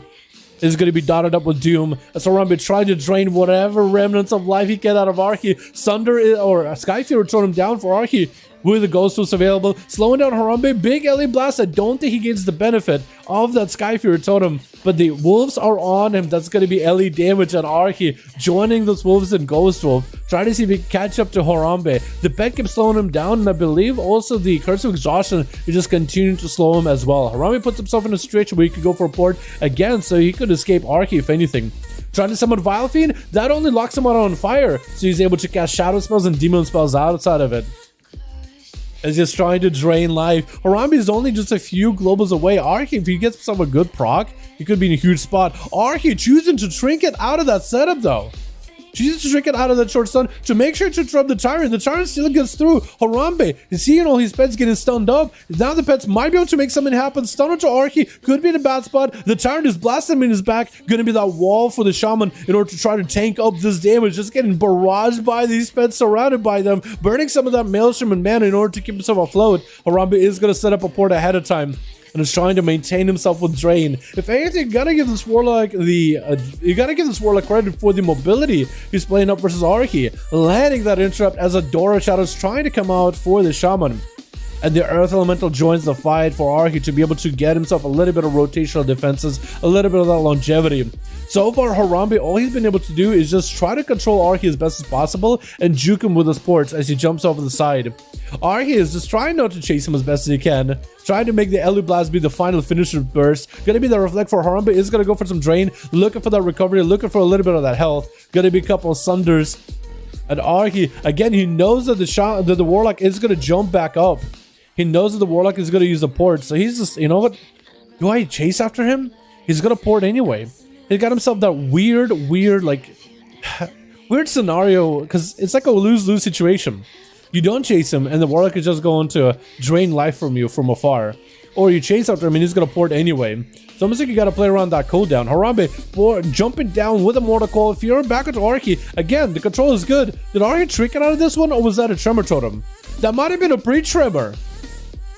is going to be dotted up with Doom as Harambe trying to drain whatever remnants of life he can out of Arki. Sunder or Skyfear throwing him down for Arki with the Ghost was available, slowing down Harambe. Big Ellie Blast. I don't think he gets the benefit of that Skyfear totem, but the wolves are on him. That's going to be Ellie damage on Arki, joining those wolves and Ghost Wolf, trying to see if he can catch up to Harambe. The pet keeps slowing him down, and I believe also the Curse of Exhaustion is just continuing to slow him as well. Harambe puts himself in a situation where he could go for a port again, so he could escape Arki if anything. Trying to summon Vile Fiend, that only locks him out on fire, so he's able to cast shadow spells and demon spells outside of it. As he's trying to drain life. Harambe is only just a few globals away. Arki, if he gets himself a good proc, he could be in a huge spot. Arki choosing to trinket out of that setup though. Chooses to trinket out of that short stun to make sure to interrupt the Tyrant. The Tyrant still gets through. Harambe is seeing all his pets getting stunned up. Now the pets might be able to make something happen. Stun to Arki, could be in a bad spot. The Tyrant is blasting him in his back. Gonna be that wall for the Shaman in order to try to tank up this damage. Just getting barraged by these pets, surrounded by them, burning some of that Maelstrom and mana in order to keep himself afloat. Harambe is gonna set up a port ahead of time and is trying to maintain himself with Drain. If anything, you gotta give this Warlock credit for the mobility he's playing up versus Arki, landing that interrupt as Adora Shadow's trying to come out for the Shaman. And the Earth Elemental joins the fight for Arki to be able to get himself a little bit of rotational defenses, a little bit of that longevity. So far, Harambe, all he's been able to do is just try to control Arki as best as possible and juke him with his ports as he jumps over the side. Arki is just trying not to chase him as best as he can, trying to make the Ellie Blast be the final finisher burst. Gonna be the Reflect for Harambe, is gonna go for some Drain, looking for that recovery, looking for a little bit of that health. Gonna be a couple of Sunders. And Arki, again, he knows that the Warlock is gonna jump back up. He knows that the Warlock is going to use the port, so he's just, you know what? Do I chase after him? He's going to port anyway. He got himself that weird, like, weird scenario, because it's like a lose-lose situation. You don't chase him, and the Warlock is just going to drain life from you from afar. Or you chase after him, and he's going to port anyway. So almost like you got to play around that cooldown. Harambe jumping down with a Mortal Call. If you're back into Arki, again, the control is good. Did Arki trick it out of this one, or was that a Tremor Totem? That might have been a pre-Tremor.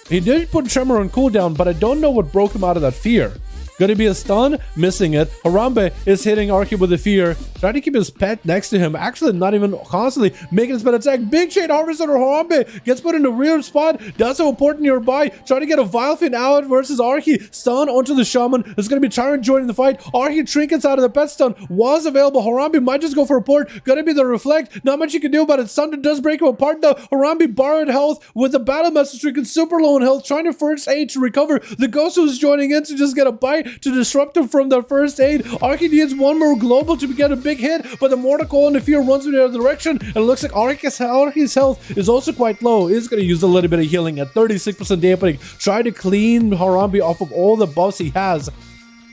He did put Tremor on cooldown, but I don't know what broke him out of that fear. Gonna be a stun, missing it. Harambe is hitting Arki with a fear, trying to keep his pet next to him, actually not even constantly making his pet attack. Big Chain Harvester Harambe gets put in a weird spot, does have a port nearby, trying to get a Vile Fiend out versus Arki. Stun onto the Shaman. There's gonna be Tyrant joining the fight. Arki trinkets out of the pet stun, was available. Harambe might just go for a port. Gonna be the Reflect, not much you can do about it. Thunder does break him apart though. Harambe borrowed health with the Battle Message trinket, super low in health, trying to first aid to recover. The Ghost was joining in to just get a bite. to disrupt him from the first aid. Arky needs one more global to get a big hit, but the Mortal Coil and the Fear runs in the other direction, and it looks like Arky's health is also quite low. He's going to use a little bit of healing at 36% dampening, try to clean Harambe off of all the buffs he has.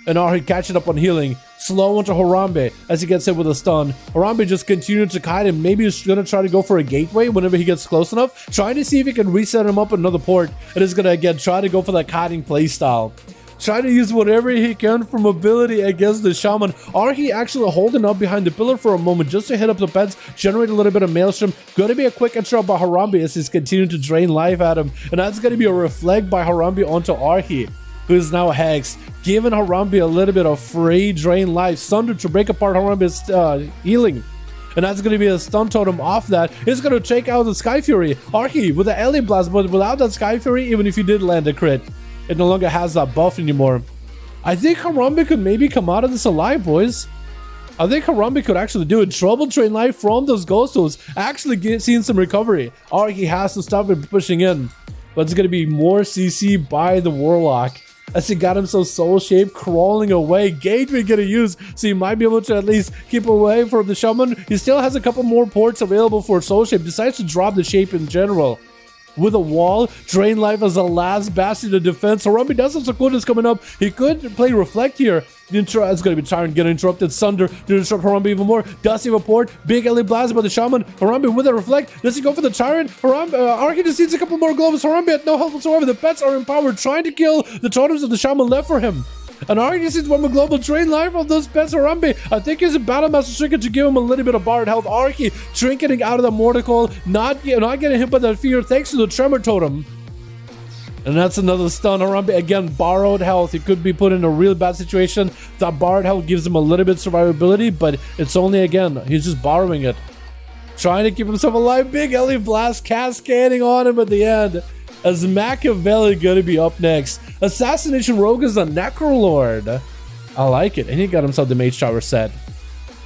And Arky catching up on healing. Slow onto Harambe as he gets hit with a stun. Harambe just continued to kite him. Maybe he's going to try to go for a gateway whenever he gets close enough. Trying to see if he can reset him up another port. And is going to again try to go for that kiting playstyle. Try to use whatever he can for mobility against the Shaman. Arky actually holding up behind the pillar for a moment just to hit up the pets, generate a little bit of Maelstrom. Going to be a quick interrupt by Harambe as he's continuing to drain life at him. And that's going to be a reflect by Harambe onto Arky, who is now hexed, giving Harambe a little bit of free drain life. Sunder to break apart Harambe's healing. And that's going to be a stun totem off that. It's going to take out the Sky Fury. Arky with the Alien Blast, but without that Sky Fury, even if you did land a crit, it no longer has that buff anymore. I think Harambe could maybe come out of this alive, boys. I think Harambe could actually do it. Trouble drain life from those ghost tools. Actually seeing some recovery. Arky has to stop it pushing in. But it's going to be more CC by the Warlock, as he got himself soul shape crawling away. Gateway gonna use, so he might be able to at least keep away from the Shaman. He still has a couple more ports available for soul shape. Decides to drop the shape in general. With a wall, drain life as the last bastion of defense. Harambe does have some coolness coming up. He could play reflect here. It's going to be Tyrant getting interrupted. Sunder to disrupt Harambe even more. Does he have a port? Big LA blast by the Shaman. Harambe with a reflect. Does he go for the Tyrant? Harambe, Arky just needs a couple more globes. Harambe had no help whatsoever. The pets are empowered, trying to kill the totems of the Shaman left for him. And Arky just needs one more global drain life of those pets. Harambe, I think he's a Battle Master Trinket to give him a little bit of borrowed health. Arky trinketing out of the Mortal Coil, not getting hit by that fear thanks to the Tremor Totem. And that's another stun. Harambe, again, borrowed health. He could be put in a real bad situation. That borrowed health gives him a little bit of survivability, but it's only, again, he's just borrowing it. Trying to keep himself alive. Big LE Blast cascading on him at the end. As Machiavelli gonna be up next. Assassination Rogue is a Necrolord. I like it. And he got himself the Mage Tower set.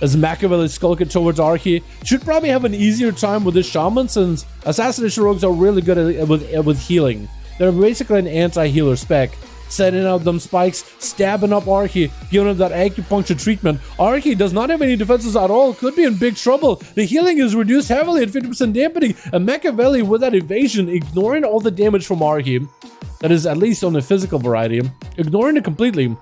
As Machiavelli skulking towards Arky. Should probably have an easier time with this Shaman, since Assassination Rogues are really good at with healing. They're basically an anti-healer spec. Setting out them spikes, stabbing up Arky, giving him that acupuncture treatment. Arky does not have any defenses at all, could be in big trouble. The healing is reduced heavily at 50% dampening, and Machiavelli with that evasion, ignoring all the damage from Arky. That is at least on the physical variety. Ignoring it completely.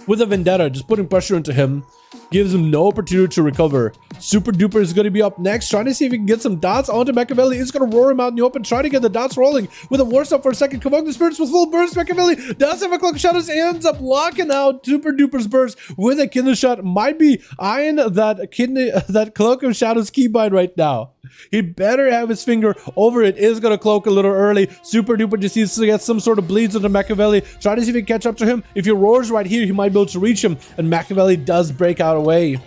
With a Vendetta, just putting pressure into him. Gives him no opportunity to recover. Super Duper is going to be up next, trying to see if he can get some dots onto Machiavelli. He's going to roar him out in the open, try to get the dots rolling with a War Stop for a second. Convoke the Spirits with full burst. Machiavelli does have a Cloak of Shadows, ends up locking out Super Duper's burst with a Kindle Shot. Might be eyeing that Cloak of Shadows keybind right now. He better have his finger over it. Is going to cloak a little early. Super Duper just needs to get some sort of bleeds into Machiavelli. Try to see if he can catch up to him. If he roars right here, he might be able to reach him. And Machiavelli does break out away.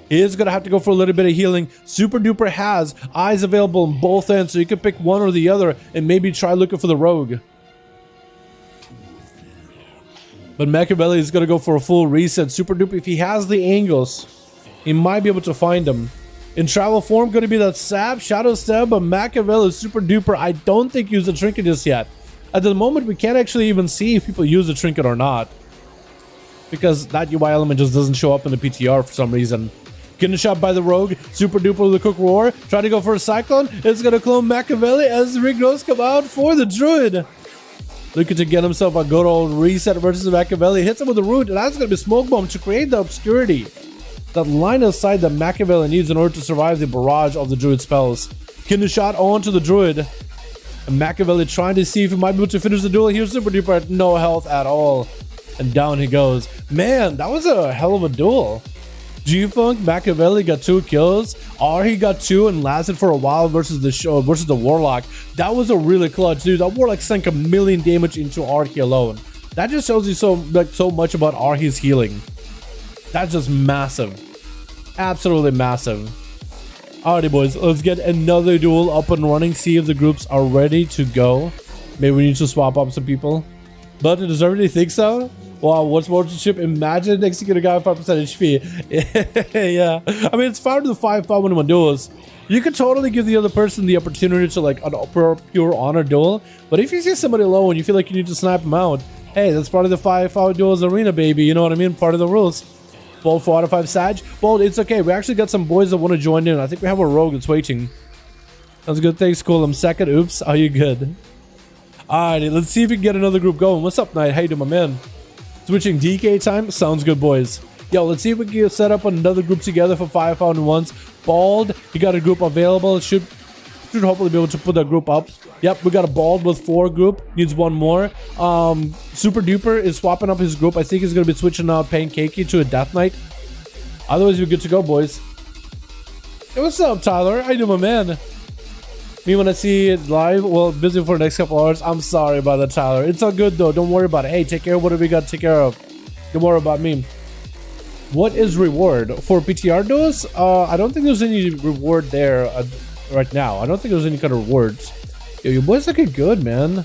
He is going to have to go for a little bit of healing. Super Duper has eyes available on both ends, so you can pick one or the other and maybe try looking for the rogue. But Machiavelli is going to go for a full reset. Super Duper, if he has the angles, he might be able to find them. In travel form, going to be that Sap, Shadow Stab, but Machiavelli, Super Duper, I don't think use the trinket just yet. At the moment, we can't actually even see if people use the trinket or not, because that UI element just doesn't show up in the PTR for some reason. Getting shot by the Rogue. Super Duper with the Cook Roar. Trying to go for a Cyclone. It's going to clone Machiavelli as the Rig Rose come out for the Druid. Looking to get himself a good old reset versus Machiavelli. Hits him with the Root, and that's going to be Smoke Bomb to create the obscurity. That line of sight that Machiavelli needs in order to survive the barrage of the Druid spells. Kindle Shot onto the Druid. And Machiavelli trying to see if he might be able to finish the duel. Here's Super Duper at no health at all. And down he goes. Man, that was a hell of a duel. G-Funk, Machiavelli got 2 kills. Arhy got 2 and lasted for a while versus the Warlock. That was a really clutch, dude. That Warlock sank 1 million damage into Arhy alone. That just shows you so much about Arhy's healing. That's just massive. Absolutely massive. Alrighty, boys. Let's get another duel up and running. See if the groups are ready to go. Maybe we need to swap up some people. But does everybody think so? Wow, what's more to ship? Imagine execute a guy with 5% HP. Yeah. I mean, it's fine to the 5V5 1v1 DUELS. You could totally give the other person the opportunity to like an pure honor duel. But if you see somebody low and you feel like you need to snipe them out, Hey, that's part of the 5v5 Duels arena, baby. You know what I mean? Part of the rules. Bold 4 out of 5 Sag. Bold, it's okay. We actually got some boys that want to join in. I think we have a rogue that's waiting. That's good. Thanks, cool. I'm second. Oops. Are you good? Alrighty, let's see if we can get another group going. What's up, Knight? How you doing, my man? Switching DK time? Sounds good, boys. Yo, let's see if we can get set up another group together for 5v5 Bald, you got a group available. Should hopefully be able to put that group up. Yep, we got a Bald with 4 group. Needs 1 more. Super Duper is swapping up his group. I think he's going to be switching out Pancakey to a Death Knight. Otherwise, we're good to go, boys. Hey, what's up, Tyler? How you doing, my man? Me when I see it live, well, busy for the next couple hours. I'm sorry about that, Tyler. It's all good, though. Don't worry about it. Hey, take care of what we got to take care of. Don't worry about me. What is reward? For PTR duels? I don't think there's any reward there right now. I don't think there's any kind of rewards. Yo, your boys looking good, man.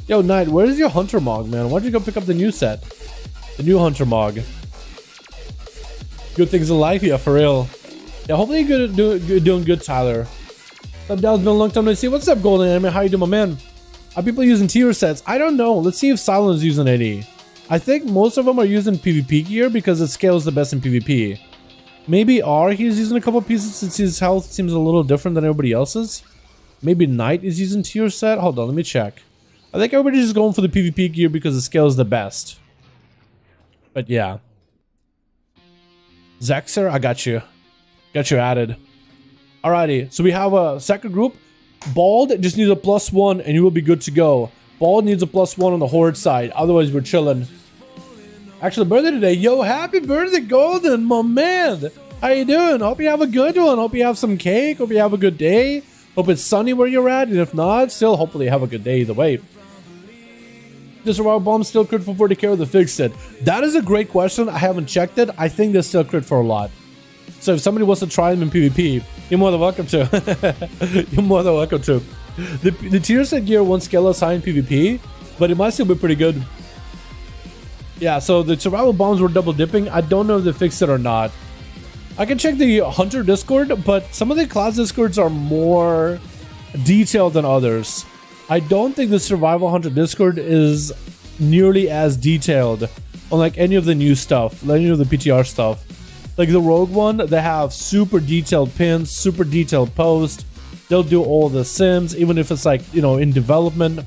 Yo, Knight, where's your Hunter Mog, man? Why'd you go pick up the new set? The new Hunter Mog. Good things in life, yeah, for real. Yeah, hopefully you're doing good, Tyler. It's been a long time to see. What's up, Golden Anime? How you doing, my man? Are people using tier sets? I don't know. Let's see if Silent's using any. I think most of them are using PvP gear because it scales the best in PvP. Maybe R, he's using a couple pieces since his health seems a little different than everybody else's. Maybe Knight is using tier set. Hold on, let me check. I think everybody's just going for the PvP gear because it scales the best. But yeah. Zexer, I got you. Got you added. Alrighty, so we have a second group. Bald just needs a +1 and you will be good to go. Bald needs a +1 on the Horde side. Otherwise, we're chilling. Actually, birthday today. Yo, happy birthday, Golden, my man. How you doing? Hope you have a good one. Hope you have some cake. Hope you have a good day. Hope it's sunny where you're at. And if not, still hopefully have a good day either way. The survival bomb still crit for 40k or the fixed it? That is a great question. I haven't checked it. I think they still crit for a lot. So if somebody wants to try them in PvP, you're more than welcome to. You're more than welcome to. The tier set gear won't scale as high in PvP, but it might still be pretty good. Yeah, so the survival bombs were double dipping. I don't know if they fixed it or not. I can check the Hunter Discord, but some of the class Discords are more detailed than others. I don't think the Survival Hunter Discord is nearly as detailed on like any of the new stuff, like any of the PTR stuff. Like the Rogue one, they have super detailed pins, super detailed posts. They'll do all the sims, even if it's like, you know, in development.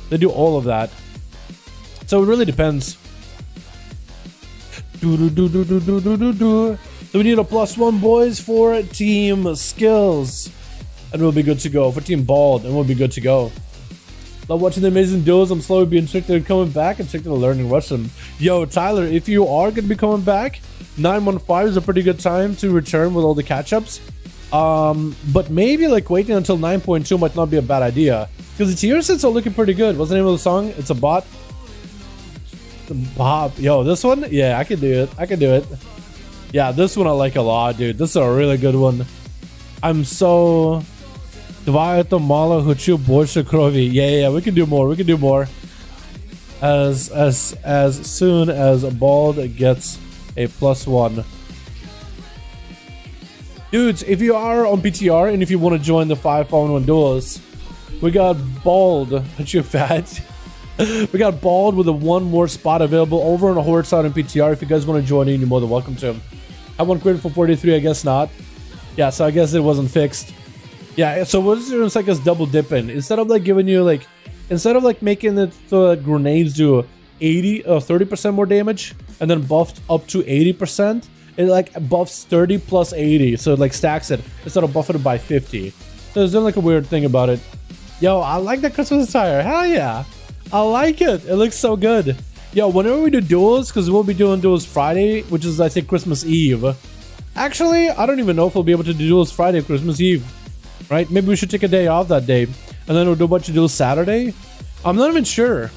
They do all of that. So it really depends. So we need a +1, boys, for team skills. And we'll be good to go. For team Bald, and we'll be good to go. Love watching the amazing duels. I'm slowly being tricked into coming back and tricked into learning Russian. Yo, Tyler, if you are going to be coming back, 915 is a pretty good time to return with all the catch-ups. But maybe like waiting until 9.2 might not be a bad idea. Because the tier sets are looking pretty good. What's the name of the song? It's a bot. Bob. Yo, this one? Yeah, I can do it. I can do it. Yeah, this one I like a lot, dude. This is a really good one. I'm so... Два это мало, хочу больше крови. Yeah, we can do more. We can do more. As soon as Bald gets a +1. Dudes, if you are on PTR and if you want to join the 5v5 duels, we got Bald. Aren't you fat? We got Bald with a 1 more spot available over on the Horde side on PTR. If you guys want to join in, you're more than welcome to. I want crit for 43, I guess not. Yeah, so I guess it wasn't fixed. Yeah, so what is it? It's like it's double dipping. Instead of like giving you like, instead of like making it so that grenades do 80 or 30% more damage and then buffed up to 80%, it like buffs 30 plus 80. So it like stacks it instead of buffing it by 50. So there's doing like a weird thing about it. Yo, I like that Christmas attire. Hell yeah. I like it. It looks so good. Yo, whenever we do duels, because we'll be doing duels Friday, which is I think Christmas Eve. Actually, I don't even know if we'll be able to do duels Friday or Christmas Eve. Right? Maybe we should take a day off that day. And then we'll do a bunch of duels Saturday. I'm not even sure.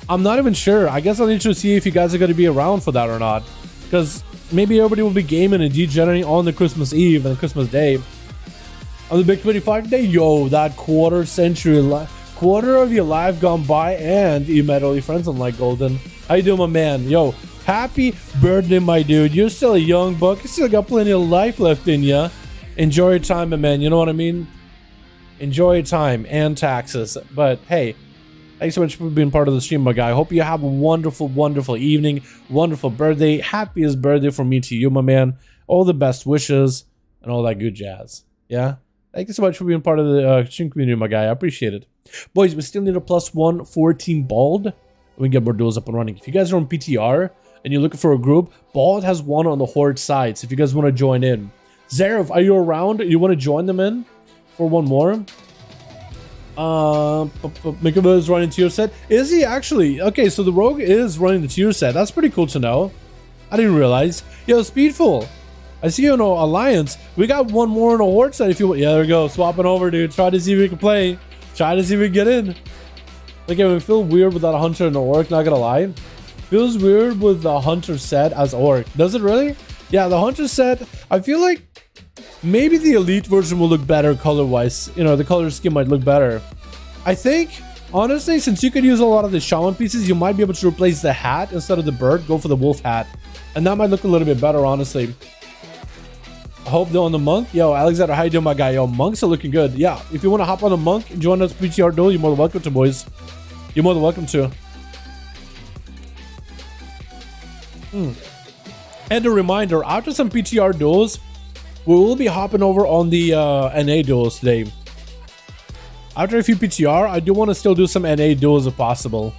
I guess I'll need to see if you guys are going to be around for that or not. Because maybe everybody will be gaming and degenerating on the Christmas Eve and Christmas Day. On the big 25 day, yo, that quarter of your life gone by, and you met all your friends on like Golden. How you doing, my man? Yo, happy birthday, my dude. You're still a young buck. You still got plenty of life left in ya. Enjoy your time, my man. You know what I mean? Enjoy your time and taxes. But hey, Thanks so much for being part of the stream, my guy. I hope you have a wonderful, wonderful evening, wonderful birthday. Happiest birthday from me to you, my man. All the best wishes and all that good jazz. Yeah? Thank you so much for being part of the stream community, my guy. I appreciate it. Boys, we still need a +1 14 Bald. We can get more duels up and running. If you guys are on PTR and you're looking for a group, Bald has one on the Horde side. So if you guys want to join in. Zareth, are you around? You want to join them in for one more? Mikabel is running tier set. Is he actually? Okay, so the Rogue is running the tier set. That's pretty cool to know. I didn't realize. Yo, Speedful. I see you in Alliance. We got one more in a Horde set if you want. Yeah, there we go. Swapping over, dude. Try to see if we can play. Try to see if we can get in. Like, I feel weird without a Hunter and an Orc, not gonna lie. Feels weird with the Hunter set as Orc. Does it really? Yeah, the Hunter set, I feel like maybe the Elite version will look better color-wise. You know, the color scheme might look better. I think, honestly, since you could use a lot of the Shaman pieces, you might be able to replace the hat instead of the bird. Go for the wolf hat. And that might look a little bit better, honestly. I hope they're on the monk. Yo, Alexander, how you doing, my guy? Yo, monks are looking good. Yeah, if you want to hop on a monk, join us PTR duel, you're more than welcome to, boys. You're more than welcome to. And a reminder, after some PTR duels, we will be hopping over on the NA duels today. After a few PTR, I do want to still do some NA duels if possible.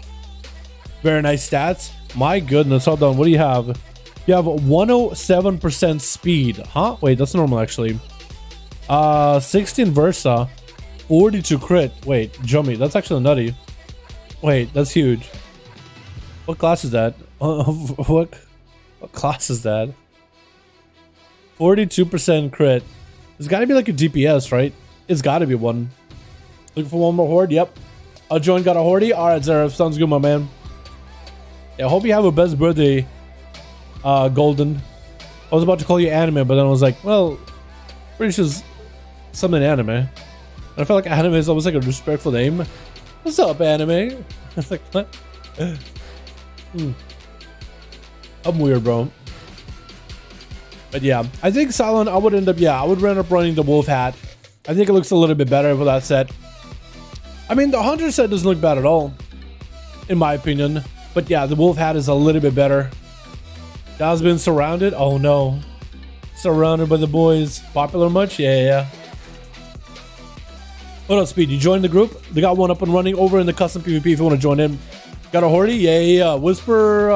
Very nice stats. My goodness, hold on. What do you have? You have 107% speed. Huh? Wait, that's normal actually. 16 Versa. 42 crit. Wait, Jummy, that's actually nutty. Wait, that's huge. What class is that? What class is that? 42% crit. There's got to be like a DPS, right? It's got to be one. Looking for one more Horde? Yep. I'll join. Got a Horde? Alright, Zareth. Sounds good, my man. Yeah, I hope you have a best birthday, Golden. I was about to call you anime, but then I was like, well, pretty sure it's something anime. And I felt like anime is almost like a respectful name. What's up, anime? I was like, what? I'm weird, bro. But yeah, I think Silent, I would end up running the wolf hat. I think it looks a little bit better for that set. I mean, the Hunter set doesn't look bad at all, in my opinion. But yeah, the wolf hat is a little bit better. Dal's been surrounded. Oh no. Surrounded by the boys. Popular much? Yeah. What up, Speed? You joined the group? They got one up and running over in the custom PvP if you want to join in. Got a Horde? Yeah. Whisper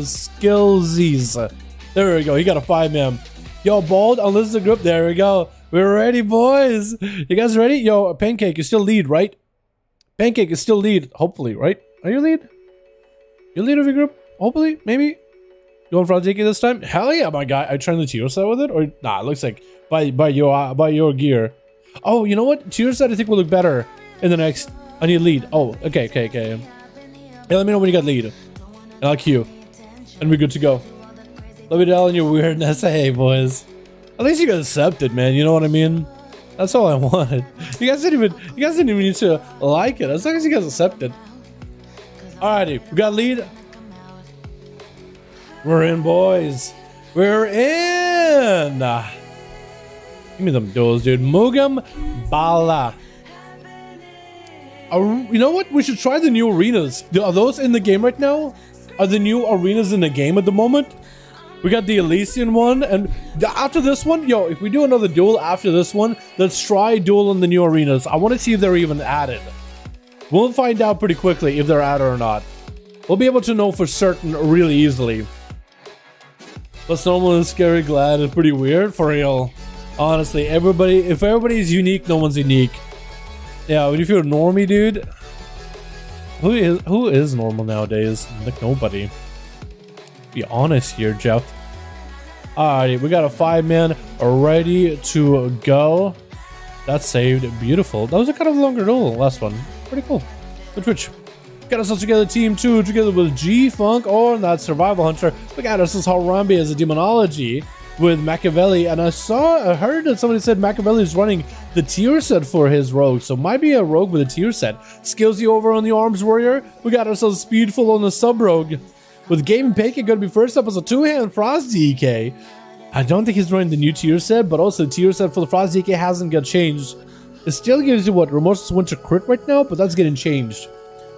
Skillsies. There we go. He got a 5-man. Yo, Bald, unlist the group. There we go. We're ready, boys. You guys ready? Yo, Pancake, you still lead, right? Pancake is still lead, hopefully, right? Are you lead? You lead of your group? Hopefully, maybe. You going for Frostzeeki this time? Hell yeah, my guy. I turned the tier set with it, or nah? It looks like by your gear. Oh, you know what? Tier set I think will look better in the next. I need lead. Oh, okay. Hey, let me know when you got lead, and I'll queue, and we're good to go. Let me know in your weirdness. Hey, boys. At least you got accepted, man. You know what I mean? That's all I wanted. You guys didn't even need to like it. As long as you guys accepted. Alrighty, we got lead. We're in, boys. We're in. Give me them duels, dude. Mugam Bala. You know what? We should try the new arenas. Are those in the game right now? Are the new arenas in the game at the moment? We got the Elysian one, and after this one, yo, if we do another duel after this one, let's try duel in the new arenas. I want to see if they're even added. We'll find out pretty quickly if they're added or not. We'll be able to know for certain really easily. But Snowman is scary glad is pretty weird, for real. Honestly, if everybody's unique, no one's unique. Yeah, but if you're a normie, dude, who is normal nowadays? Like nobody. Be honest here, Jeff. Alrighty, we got a 5-man ready to go. That's saved. Beautiful. That was a kind of longer duel, last one. Pretty cool. Good Twitch. Got ourselves together, team 2, together with G-Funk on that Survival Hunter. We got ourselves Harambe as a Demonology with Machiavelli. And I heard that somebody said Machiavelli is running the tier set for his rogue. So might be a rogue with a tier set. Skillsy over on the Arms Warrior. We got ourselves Speedful on the sub-rogue. With Game Pancake going to be first up as a 2-hand Frostzeeki. I don't think he's running the new tier set, but also the tier set for the Frostzeeki hasn't got changed. It still gives you what, Remorseless Winter crit right now, but that's getting changed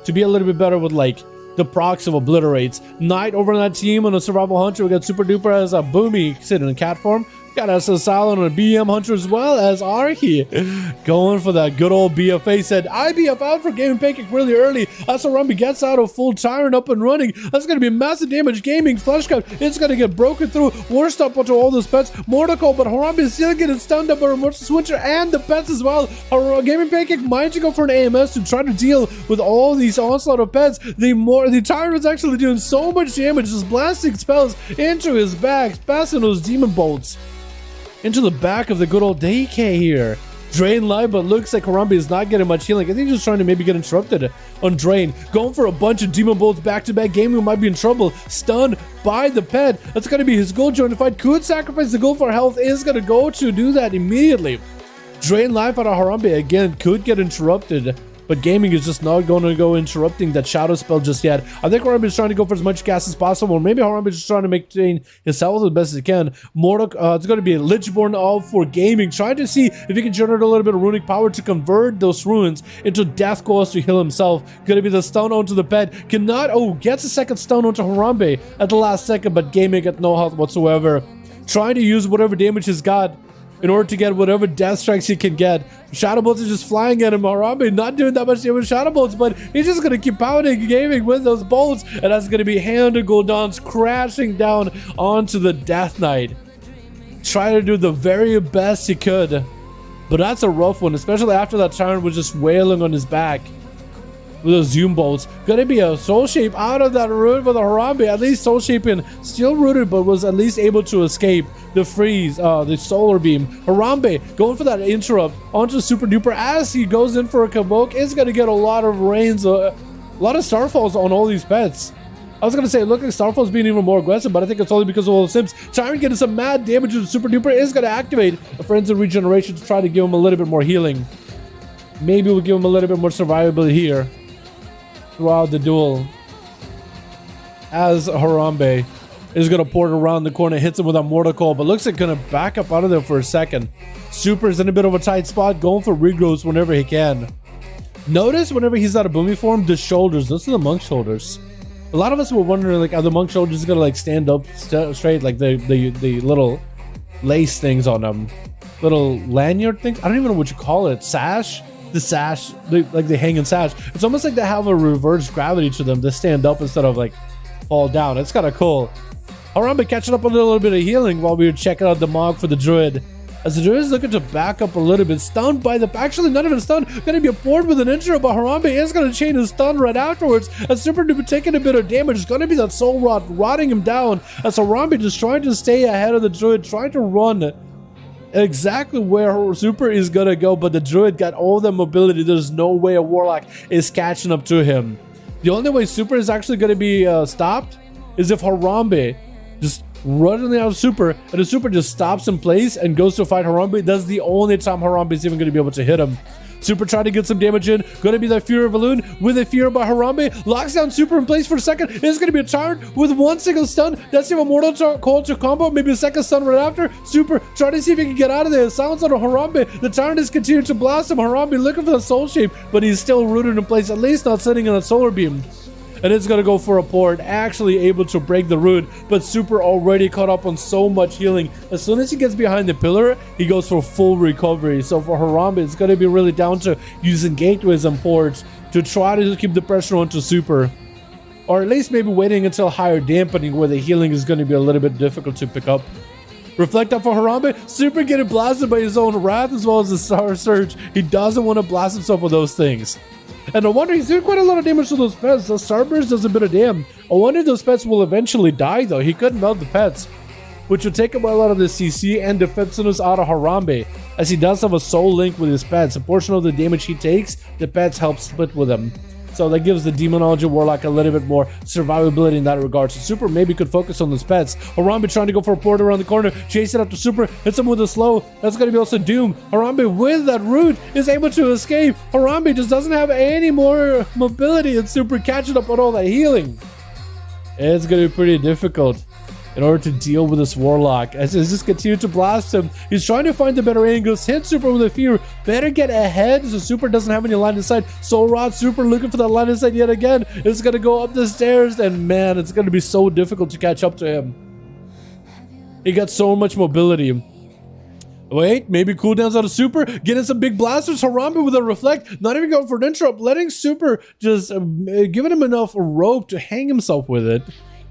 to be a little bit better with like the procs of obliterates. Knight over on that team on a survival hunter. We got Super Duper as a Boomy sitting in cat form. Got SS Silent on a BM hunter as well as Archie. Going for that good old BFA. Said, IBF out for Gaming Pancake really early. As RMP gets out of full Tyrant up and running. That's going to be massive damage. Gaming Flash Cut. It's going to get broken through. Worst up onto all those pets. Mortical, but RMP is still getting stunned up by Remote Switcher and the pets as well. Gaming Pancake might go for an AMS to try to deal with all these onslaught of pets. The Tyrant is actually doing so much damage. Just blasting spells into his back. Passing those demon bolts into the back of the good old DK here. Drain live, but looks like RMP is not getting much healing. I think he's just trying to maybe get interrupted on Drain. Going for a bunch of demon bolts back to back. Gaming might be in trouble. Stunned by the pet. That's going to be his goal join to fight. Could sacrifice the goal for health. Is going to go to do that immediately. Drain life out of RMP again. Could get interrupted. But Gaming is just not going to go interrupting that shadow spell just yet. I think RMP is trying to go for as much gas as possible. Or maybe RMP is just trying to maintain his health as best as he can. Mortal, it's going to be a Lichborn all for Gaming. Trying to see if he can generate a little bit of runic power to convert those runes into death coils to heal himself. Going to be the stun onto the pet. Cannot, gets a second stun onto RMP at the last second. But Gaming got no health whatsoever. Trying to use whatever damage he's got in order to get whatever death strikes he can get. Shadow bolts are just flying at him. RMP not doing that much damage with shadow bolts, but he's just gonna keep pounding Gaming with those bolts, and that's gonna be Hand of Goldons crashing down onto the Death Knight. Trying to do the very best he could, but that's a rough one, especially after that Tyrant was just wailing on his back with those zoom bolts. Gonna be a soul shape out of that rune for the RMP. At least soul shaping, still rooted, but was at least able to escape the freeze, the solar beam. RMP going for that interrupt onto Super Duper as he goes in for a Convoke. Is gonna get a lot of rains, a lot of Starfalls on all these pets. I was gonna say, look like Starfall's being even more aggressive, but I think it's only because of all the Sims. Tyrant getting some mad damage to Super Duper. Is gonna activate a Frenzy Regeneration to try to give him a little bit more healing. Maybe we'll give him a little bit more survivability here throughout the duel, as RMP is going to port around the corner, hits him with a Mortal Call, but looks like going to back up out of there for a second. Super is in a bit of a tight spot, going for regrowths whenever he can. Notice whenever he's out of Boomy form, the shoulders, those are the monk shoulders. A lot of us were wondering, like, are the monk shoulders going to like stand up straight, like the little lace things on them, little lanyard things? I don't even know what you call it. Sash? The sash, like the hanging sash. It's almost like they have a reverse gravity to them. They stand up instead of like fall down. It's kind of cool. RMP catching up a little bit of healing while we were checking out the Mog for the Druid. As the Druid is looking to back up a little bit. Stunned by the... Actually, not even stunned. Going to be a board with an intro, but RMP is going to chain his stun right afterwards. As Super Duper taking a bit of damage. It's going to be that Soul Rot rotting him down. As RMP just trying to stay ahead of the Druid. Trying to run exactly where Super is gonna go, but the Druid got all the mobility. There's no way a Warlock is catching up to him. The only way Super is actually gonna be stopped is if RMP just running out of Super, and the Super just stops in place and goes to fight RMP. That's the only time RMP is even gonna be able to hit him. Super trying to get some damage in. Gonna be that Fury of Elune with a Fear by RMP. Locks down Super in place for a second. It's gonna be a Tyrant with one single stun. That's even Mortal Call to combo. Maybe a second stun right after. Super trying to see if he can get out of there. Silence on RMP. The Tyrant is continuing to blast him. RMP looking for the soul shape, but he's still rooted in place. At least not sitting in a solar beam. And it's gonna go for a port, actually able to break the root, but Super already caught up on so much healing. As soon as he gets behind the pillar, he goes for full recovery. So for RMP, it's gonna be really down to using gateways and ports to try to keep the pressure onto Super, or at least maybe waiting until higher dampening where the healing is gonna be a little bit difficult to pick up. Reflect up for RMP. Super getting blasted by his own wrath as well as the Star Surge. He doesn't want to blast himself with those things. And I wonder, he's doing quite a lot of damage to those pets. The Starburst does a bit of damage. I wonder if those pets will eventually die, though. He could melt the pets, which would take a while out of the CC and defensiveness out of RMP, as he does have a soul link with his pets. A portion of the damage he takes, the pets help split with him. So that gives the Demonology Warlock a little bit more survivability in that regard. So Super maybe could focus on those pets. RMP trying to go for a port around the corner, chase it up to Super, hits him with a slow. That's going to be also Doom. RMP with that root is able to escape. RMP just doesn't have any more mobility, and Super catching up on all that healing. It's going to be pretty difficult. in order to deal with this Warlock. As he just continues to blast him, he's trying to find the better angles, hit Super with a fear, better get ahead so Super doesn't have any line of sight. Soul Rod Super looking for that line of sight yet again. It's gonna go up the stairs, and man, it's gonna be so difficult to catch up to him. He got so much mobility. Wait, maybe cooldowns out of Super, getting some big blasters. Harambe with a reflect, not even going for an interrupt, letting Super just giving him enough rope to hang himself with it.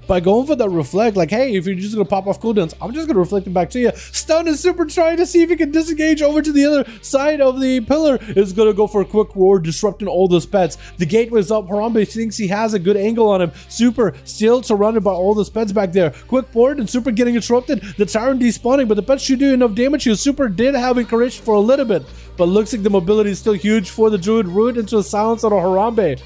By going for that reflect, like, hey, if you're just gonna pop off cooldowns, I'm just gonna reflect it back to you. Stun is Super trying to see if he can disengage over to the other side of the pillar. Is gonna go for a quick roar, disrupting all those pets. The gateway's up. Harambe thinks he has a good angle on him. Super still surrounded by all those pets back there. Quick board and Super getting interrupted. The Tyrant despawning, but the pets should do enough damage here. Super did have encouraged for a little bit, but looks like the mobility is still huge for the Druid. Root into the silence of Harambe.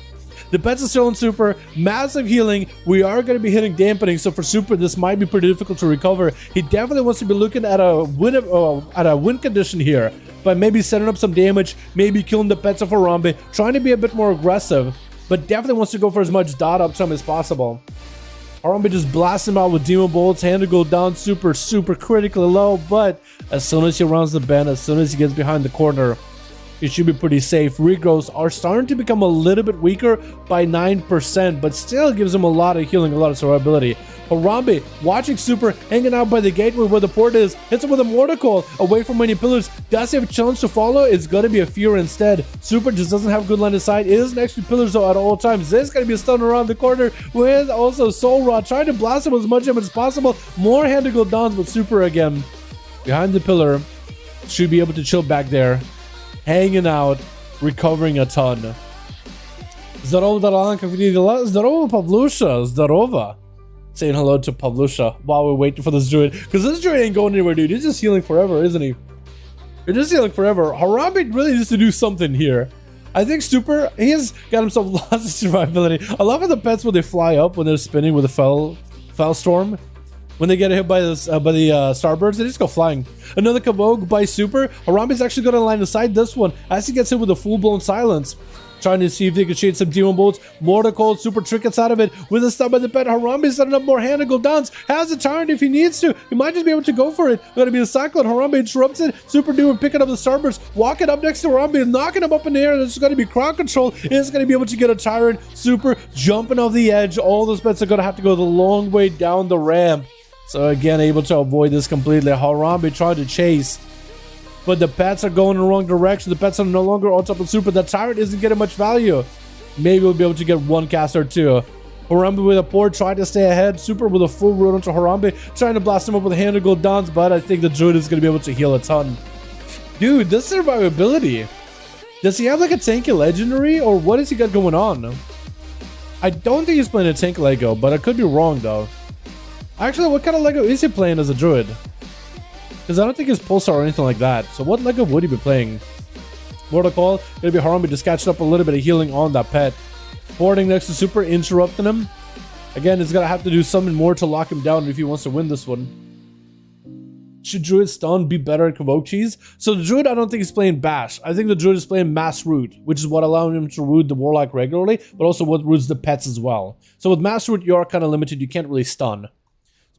The pets are still in Super, massive healing. We are going to be hitting dampening, so for Super, this might be pretty difficult to recover. He definitely wants to be looking at a win condition here, by maybe setting up some damage, maybe killing the pets of Harambe, trying to be a bit more aggressive, but definitely wants to go for as much dot uptime as possible. Harambe just blasts him out with Demon Bolts, hand to go down super critically low, but as soon as he rounds the bend, as soon as he gets behind the corner, it should be pretty safe. Regrowths are starting to become a little bit weaker by 9%, but still gives him a lot of healing, a lot of survivability. Harambe watching Super, hanging out by the gateway where the port is, hits him with a Mortar Coil, away from many pillars. Does he have a challenge to follow? It's going to be a fear instead. Super just doesn't have good line of sight. It is next to pillars though at all times. This going to be a stun around the corner with also Soul Rod, trying to blast him with as much damage as possible. More hand to go downs, but Super again behind the pillar should be able to chill back there, hanging out, recovering a ton. Здорово, Dalaran, как видите дела? Здорово, Pavlusha, здорово. Saying hello to Pavlusha while we're waiting for this Druid. Because this Druid ain't going anywhere, dude. He's just healing forever, isn't he? He's just healing forever. Harambe really needs to do something here. I think Super, he has got himself lots of survivability. I love how the pets, when they fly up, when they're spinning with a fell storm, when they get hit by the starbirds, they just go flying. Another Kavogue by Super. Harambe's actually going to line aside this one as he gets hit with a full-blown silence. Trying to see if they can shade some Demon Bolts. Mortar Coil, Super trick out of it with a stun by the pet. Harambe's setting up more hand and go downs. Has a Tyrant if he needs to. He might just be able to go for it. Going to be a Cyclone. Harambe interrupts it. Super doing picking up the starbirds. Walking up next to Harambe, knocking him up in the air. There's going to be crowd control. It's going to be able to get a Tyrant. Super jumping off the edge. All those pets are going to have to go the long way down the ramp. So again, able to avoid this completely. Harambe tried to chase, but the pets are going in the wrong direction. The pets are no longer on top of Super. The Tyrant isn't getting much value. Maybe we'll be able to get one cast or two. Harambe with a port, trying to stay ahead. Super with a full root onto Harambe, trying to blast him up with a hand to go downs, but I think the Druid is going to be able to heal a ton. Dude, this survivability. Does he have like a tanky legendary, or what has he got going on? I don't think he's playing a tank Lego, but I could be wrong though. Actually, what kind of Lego is he playing as a Druid? Because I don't think it's Pulsar or anything like that. So what Lego would he be playing? Mortar Coil, gonna be Harambe just catching up a little bit of healing on that pet. Boarding next to Super, interrupting him. Again, he's gonna have to do something more to lock him down if he wants to win this one. Should Druid stun be better at Kavoke Cheese? So the Druid, I don't think he's playing Bash. I think the Druid is playing Mass Root, which is what allowing him to root the Warlock regularly, but also what roots the pets as well. So with Mass Root, you are kind of limited. You can't really stun.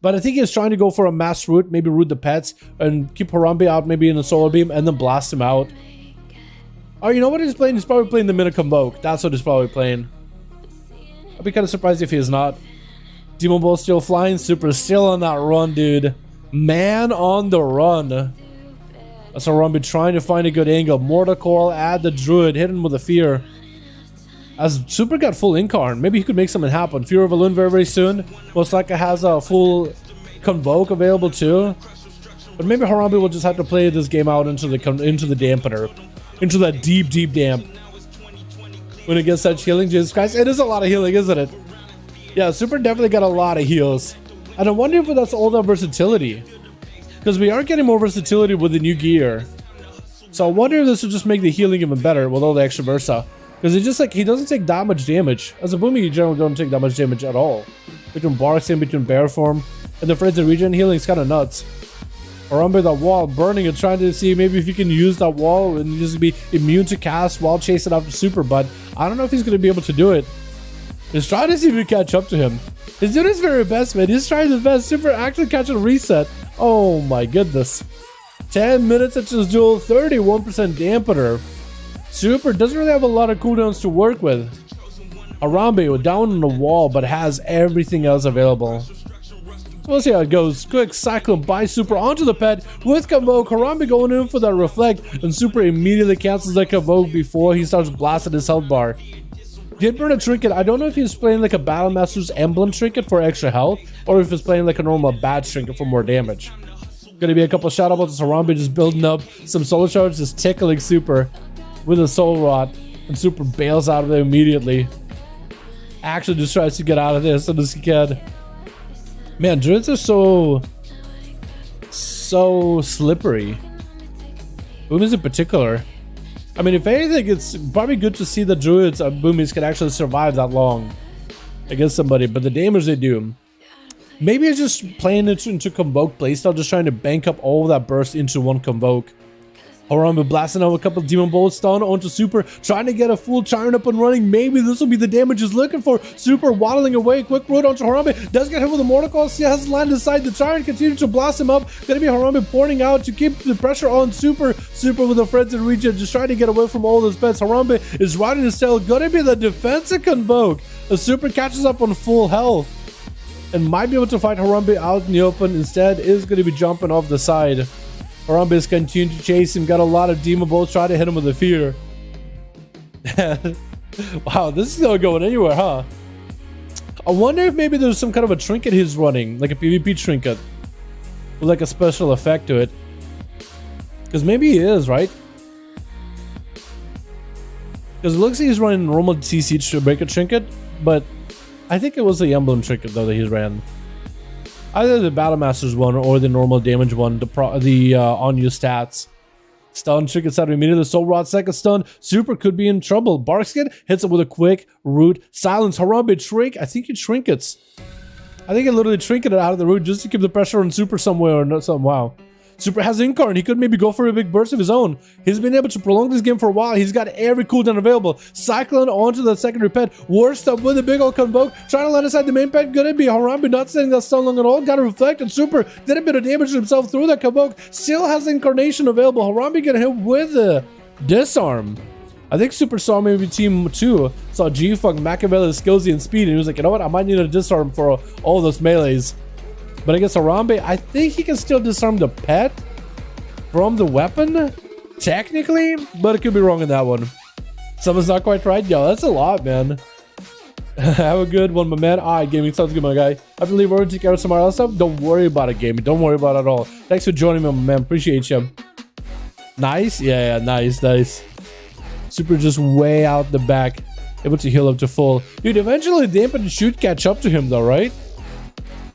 But I think he's trying to go for a mass root, maybe root the pets, and keep Harambe out maybe in a solar beam, and then blast him out. Oh, you know what he's playing? He's probably playing the Miniconvoke. That's what he's probably playing. I'd be kind of surprised if he is not. Demon Ball still flying. Super still on that run, dude. Man on the run. That's Harambe trying to find a good angle. Mortar Coil, add the Druid, hit him with a fear. As Super got full Incarn, maybe he could make something happen. Fear of Alun very soon. Most likely has a full Convoke available too. But maybe Harambe will just have to play this game out into the dampener. Into that deep damp. When it gets such healing, Jesus Christ. It is a lot of healing, isn't it? Yeah, Super definitely got a lot of heals. And I'm wondering if that's all that versatility. Because we are getting more versatility with the new gear. So I wonder if this will just make the healing even better with all the extra Versa. Because it's just like, he doesn't take that much damage. As a Boomy, you generally don't take that much damage at all. Between Barkskin, between Bear Form, and the Frenzy Regen healing is kind of nuts. Harambe that wall, burning and trying to see maybe if you can use that wall and just be immune to cast while chasing after Super, but I don't know if he's going to be able to do it. He's trying to see if we catch up to him. He's doing his very best, man. He's trying his best. Super actually catching a reset. Oh my goodness. 10 minutes into this duel, 31% dampener. Super doesn't really have a lot of cooldowns to work with. Harambe down on the wall, but has everything else available. So we'll see how it goes. Quick cyclone by Super onto the pet with Convoke. Harambe going in for that reflect, and Super immediately cancels that Convoke before he starts blasting his health bar. Did burn a trinket. I don't know if he's playing like a Battlemaster's emblem trinket for extra health, or if he's playing like a normal badge trinket for more damage. Gonna be a couple shout outs to Harambe just building up some solar charge, just tickling Super with a soul rot, and Super bails out of there immediately. Actually just tries to get out of this as soon as he can. Man, druids are so slippery. Boomies in particular. I mean, if anything, it's probably good to see the druids and boomies can actually survive that long against somebody, but the damage they do. Maybe it's just playing it into Convoke playstyle, just trying to bank up all that burst into one Convoke. Harambe blasting out a couple of Demon Bolts stun onto Super, trying to get a full Tyrant up and running. Maybe this will be the damage he's looking for. Super waddling away, quick root onto Harambe, does get hit with a Mortal Coil, he has landed inside the Tyrant, continues to blast him up. Gonna be Harambe pouring out to keep the pressure on Super. Super with a frenzied regen, just trying to get away from all those pets. Harambe is riding his tail, gonna be the defensive Convoke. The Super catches up on full health and might be able to fight Harambe out in the open. Instead is going to be jumping off the side. Harambe is continuing to chase him, got a lot of Demon Bolts, try to hit him with a fear. Wow, this is not going anywhere, huh? I wonder if maybe there's some kind of a trinket he's running, like a PvP trinket with like a special effect to it. Because maybe he is, right? Because it looks like he's running normal CC to break a trinket, but I think it was the emblem trinket though that he ran. Either the Battlemaster's one or the normal damage one, the on-you stats. Stun trinkets out immediately. The Soul Rod second stun. Super could be in trouble. Barkskin hits it with a quick root. Silence. Harambe Trink. I think he trinkets. I think he literally trinketed out of the root just to keep the pressure on Super somewhere or not something. Wow. Super has Incarn. He could maybe go for a big burst of his own. He's been able to prolong this game for a while. He's got every cooldown available. Cyclone onto the secondary pet. Worst up with a big old Convoke. Trying to land inside the main pet. Gonna be Harambe not setting that stun long at all. Got to reflect, and Super did a bit of damage to himself through that Convoke. Still has Incarnation available. Harambe getting hit with a disarm. I think Super saw maybe team 2. Saw G-Funk, Machiavelli, Skillsy, and Speed. And he was like, you know what? I might need a disarm for all those melees. But I guess Harambe, I think he can still disarm the pet from the weapon, technically, but it could be wrong in that one. Something's not quite right. Yo, that's a lot, man. Have a good one, my man. Alright, gaming, sounds good, my guy. I have to leave over to take care of some other stuff. Don't worry about it, gaming. Don't worry about it at all. Thanks for joining me, my man. Appreciate you. Nice? Yeah, nice. Super just way out the back, able to heal up to full. Dude, eventually Dampen should catch up to him, though, right?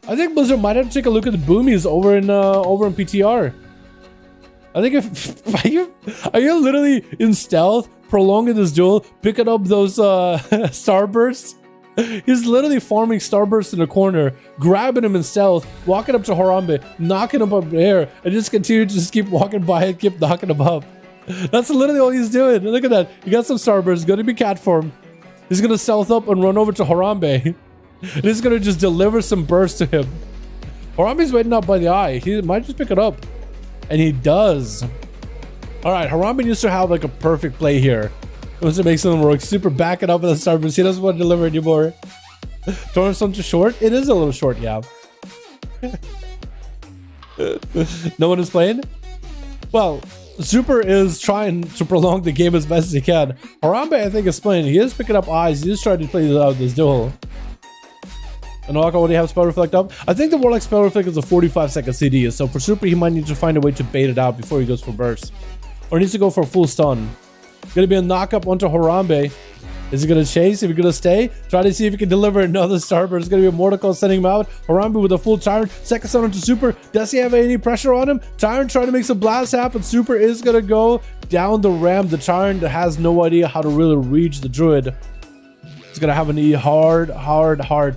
I think Blizzard might have to take a look at the boomies over in PTR. I think if are you literally in stealth, prolonging this duel, picking up those starbursts? He's literally farming starbursts in the corner, grabbing him in stealth, walking up to Harambe, knocking him up in the air, and just continue to just keep walking by and keep knocking him up. That's literally all he's doing. Look at that. He got some starbursts, gonna be cat form. He's gonna stealth up and run over to Harambe. And he's gonna just deliver some bursts to him. Harambe's waiting up by the eye. He might just pick it up. And he does. Alright, Harambe used to have like a perfect play here. It was to make something work. Super backing up with the starburst. He doesn't want to deliver anymore. Tornstone too short? It is a little short, yeah. No one is playing? Well, Super is trying to prolong the game as best as he can. Harambe, I think, is playing. He is picking up eyes. He is trying to play out this duel. And Aka already have Spell Reflect up. I think the Warlock Spell Reflect is a 45-second CD, so for Super, he might need to find a way to bait it out before he goes for burst. Or needs to go for a full stun. Gonna be a knock-up onto Harambe. Is he gonna chase? Is he gonna stay? Try to see if he can deliver another starburst. It's gonna be a Mortal Coil sending him out. Harambe with a full Tyrant. Second stun onto Super. Does he have any pressure on him? Tyrant trying to make some blast happen. Super is gonna go down the ramp. The Tyrant has no idea how to really reach the Druid. He's gonna have a hard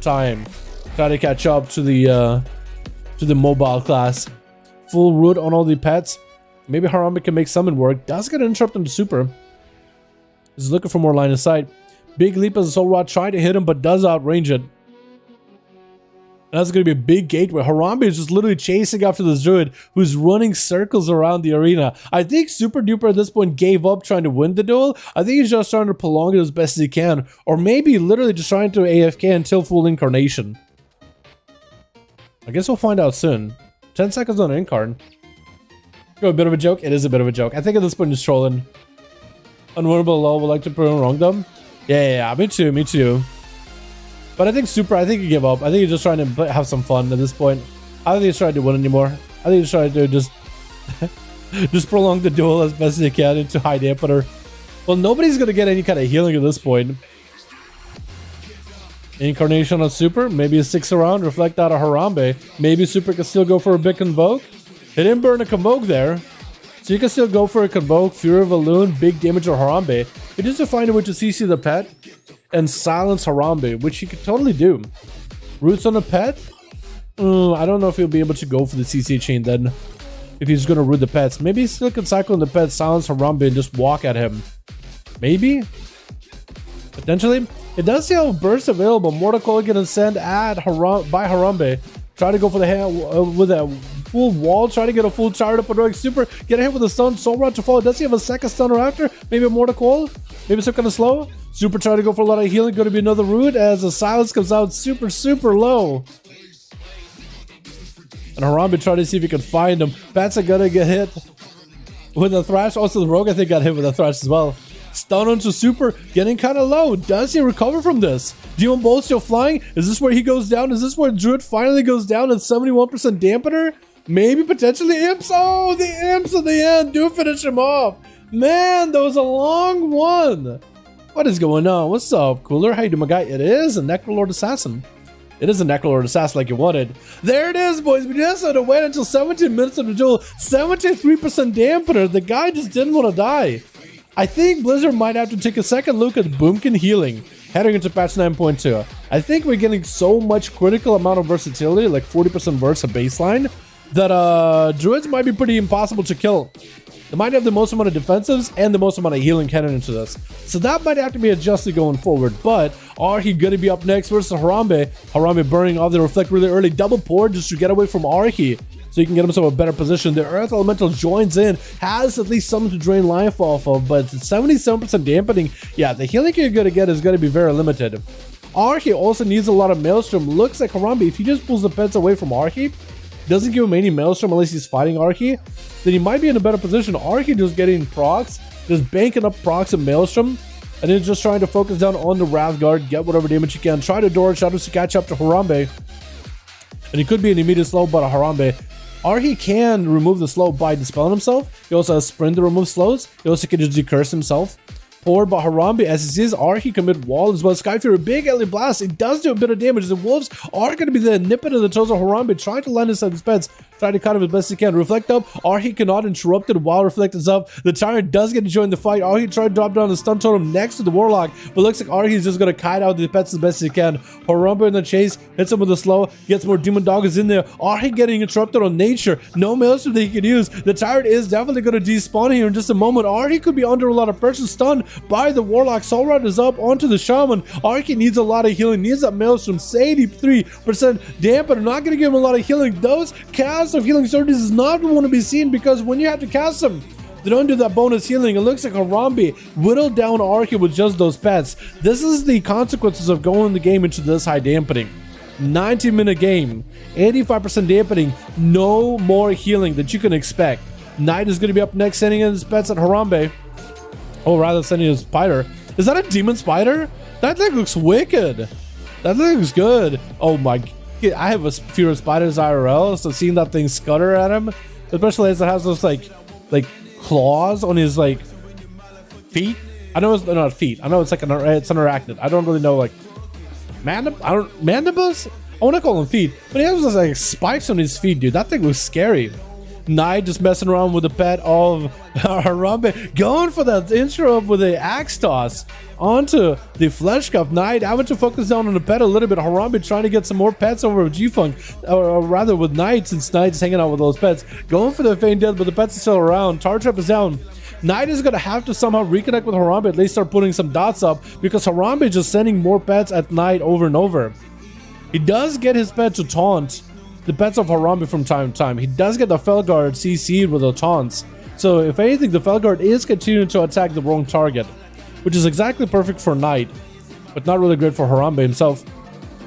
time trying to catch up to the mobile class. Full root on all the pets. Maybe Harambe can make summon work. Does get an interrupt into Super. He's looking for more line of sight. Big leap as a Soul Rod, trying to hit him, but does outrange it. That's going to be a big gateway. Harambe is just literally chasing after this druid who's running circles around the arena. I think Super Duper at this point gave up trying to win the duel. I think he's just trying to prolong it as best as he can. Or maybe literally just trying to AFK until full incarnation. I guess we'll find out soon. 10 seconds on incarn. A bit of a joke? It is a bit of a joke. I think at this point he's trolling. Unwinnable low, would like to prove wrong them. Yeah, me too. But I think I think he gave up. I think he's just trying to have some fun at this point. I don't think he's trying to win anymore. I think he's trying to just just prolong the duel as best as he can into high dampener. Well, nobody's gonna get any kind of healing at this point. Incarnation on Super, maybe a 6 around, reflect out of Harambe. Maybe Super can still go for a big convoke. He didn't burn a convoke there. So you can still go for a convoke, Fury of a Loon, big damage on Harambe. He needs to find a way to CC the pet and silence Harambe, which he could totally do. Roots on the pet? I don't know if he'll be able to go for the CC chain then. If he's going to root the pets. Maybe he still can cycle in the pet, silence Harambe, and just walk at him. Maybe? Potentially? It does say how bursts available. Mortal Coil can send by Harambe. Try to go for the hand with a full wall. Try to get a full charge up heroic super. Get a hit with a stun. Soul Rod to follow. Does he have a second stunner after? Maybe a Mortal Coil? Maybe some kind of slow? Super try to go for a lot of healing. Going to be another root as the silence comes out super low. And Harambe try to see if he can find him. Pets are gonna get hit with a thrash. Also the rogue I think got hit with a thrash as well. Stun onto Super, getting kind of low. Does he recover from this? Demon Bolt still flying? Is this where he goes down? Is this where Druid finally goes down at 71% dampener? Maybe potentially Imps. Oh, the Imps at the end do finish him off. Man, that was a long one. What is going on? What's up, Cooler? How you doing, my guy? It is a Necrolord Assassin. It is a Necrolord Assassin like you wanted. There it is, boys. We just had to wait until 17 minutes of the duel. 73% dampener. The guy just didn't want to die. I think Blizzard might have to take a second look at Boomkin healing heading into patch 9.2. I think we're getting so much critical amount of versatility, like 40% versa baseline, that Druids might be pretty impossible to kill. They might have the most amount of defensives and the most amount of healing heading into this. So that might have to be adjusted going forward. But are he going to be up next versus Harambe? Harambe burning off the Reflect really early. Double pour just to get away from Arhi, so you can get himself a better position. The Earth Elemental joins in, has at least something to drain life off of, but 77% dampening. Yeah, the healing you're going to get is going to be very limited. Arhi also needs a lot of Maelstrom. Looks like Harambe, if he just pulls the pets away from Arhi, doesn't give him any Maelstrom unless he's fighting Arhi, then he might be in a better position. Arhi just getting procs, just banking up procs and Maelstrom, and then just trying to focus down on the Wrathguard, get whatever damage you can. Try to door Shadows to catch up to Harambe. And he could be an immediate slow, but a Harambe. Arhi can remove the slow by dispelling himself. He also has sprint to remove slows. He also can just decurse himself. Poor but Harambe, as he sees Arhi commit wall as well. Sky Fury, big early blast. It does do a bit of damage. The wolves are going to be the nipping in the toes of Harambe, trying to land inside his pets, trying to cut him as best he can. Reflect up. Arhi cannot interrupt it while Reflect is up. The Tyrant does get to join the fight. Arhi tried to drop down the stun totem next to the Warlock, but looks like Arhi is just going to kite out the pets as best he can. Harambe in the chase, hits him with a slow, gets more Demon Doggers in there. Arhi getting interrupted on nature. No Maelstrom that he can use. The Tyrant is definitely going to despawn here in just a moment. Arhi could be under a lot of pressure, stunned by the Warlock. Soul Rod is up onto the Shaman. Arhi needs a lot of healing, needs that Maelstrom. 83% dampen. Not going to give him a lot of healing. Those casts of healing surges is not want to be seen, because when you have to cast them, they don't do that bonus healing. It looks like Harambe whittled down Arhi with just those pets. This is the consequences of going the game into this high dampening. 90-minute game, 85% dampening, no more healing that you can expect. Knight is going to be up next, sending in his pets at Harambe. Oh, rather sending his spider. Is that a demon spider? That thing looks wicked. That looks good. Oh my, I have a fear of spiders IRL, so seeing that thing scutter at him, especially as it has those like claws on his like feet. I know it's not feet. I know it's like it's an arachnid. I don't really know, like mandibles. I want to call them feet, but he has those like spikes on his feet, dude. That thing looks scary. Knight just messing around with the pet of Harambe, going for that intro up with the axe toss onto the flesh cup. Knight having to focus down on the pet a little bit. Harambe trying to get some more pets over with G-Funk, or rather with Knight, since Knight's hanging out with those pets. Going for the feign death, but the pets are still around. Tar Trap is down. Knight is going to have to somehow reconnect with Harambe, at least start putting some dots up, because Harambe is just sending more pets at Knight over and over. He does get his pet to taunt the pets of Harambe from time to time. He does get the Felguard CC'd with the taunts. So if anything, the Felguard is continuing to attack the wrong target, which is exactly perfect for Knight, but not really good for Harambe himself.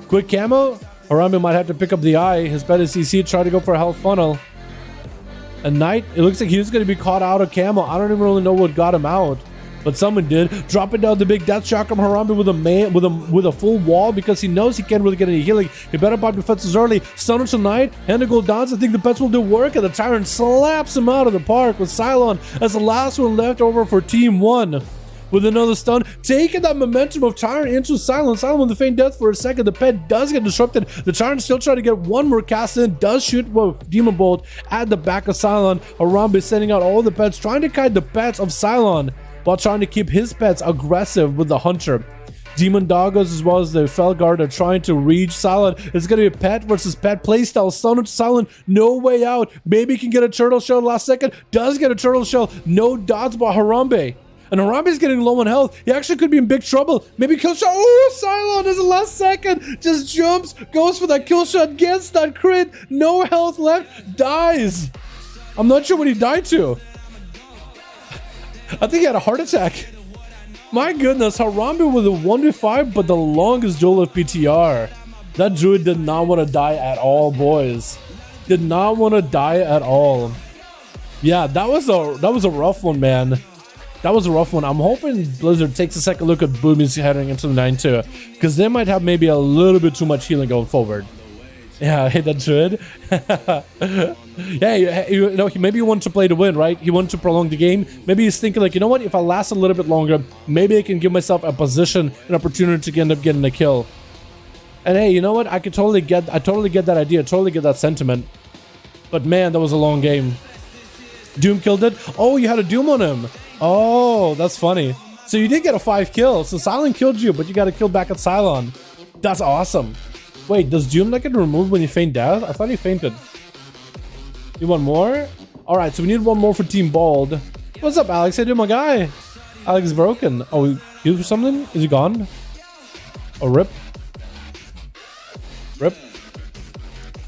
Quick camo, Harambe might have to pick up the eye. His pet is CC, try to go for a health funnel. And Knight, it looks like he's going to be caught out of camo. I don't even really know what got him out, but someone did. Dropping down the big death shock from Harambe with a full wall because he knows he can't really get any healing. He better pop defenses early. Stunner to Knight, hand to gold dance. I think the pets will do work, and the Tyrant slaps him out of the park with Cylon as the last one left over for Team 1. With another stun, taking that momentum of Tyrant into Cylon. Cylon with the feign death for a second. The pet does get disrupted. The Tyrant still trying to get one more cast in. Does shoot with Demon Bolt at the back of Cylon. Harambe sending out all the pets, trying to kite the pets of Cylon while trying to keep his pets aggressive with the Hunter. Demon Doggos as well as the Felguard are trying to reach Cylon. It's going to be pet versus pet playstyle. Stunner to Cylon, no way out. Maybe he can get a turtle shell last second. Does get a turtle shell. No dots by Harambe. And Harambe's getting low on health. He actually could be in big trouble. Maybe kill shot. Oh, Cylon is the last second. Just jumps, goes for that kill shot, gets that crit. No health left, dies. I'm not sure what he died to. I think he had a heart attack. My goodness, Harambe with a 1v5, but the longest duel of PTR. That druid did not want to die at all, boys. Did not want to die at all. Yeah, that was a rough one, man. That was a rough one. I'm hoping Blizzard takes a second look at Boomies heading into the 9-2, because they might have maybe a little bit too much healing going forward. Yeah, hit that druid. Yeah, you know, maybe he wanted to play to win, right? He wanted to prolong the game. Maybe he's thinking like, you know what? If I last a little bit longer, maybe I can give myself a position, an opportunity to end up getting a kill. And hey, you know what? I totally get that idea, totally get that sentiment. But man, that was a long game. Doom killed it. Oh, you had a Doom on him. Oh, that's funny. So you did get a 5 kill. So Cylon killed you, but you got a kill back at Cylon. That's awesome. Wait, does Doom not get removed when you feign death? I thought he fainted. You want more? Alright, so we need one more for Team Bald. What's up, Alex? Hey, dude, my guy. Alex is broken. Oh, you for something? Is he gone? Oh, rip. Rip.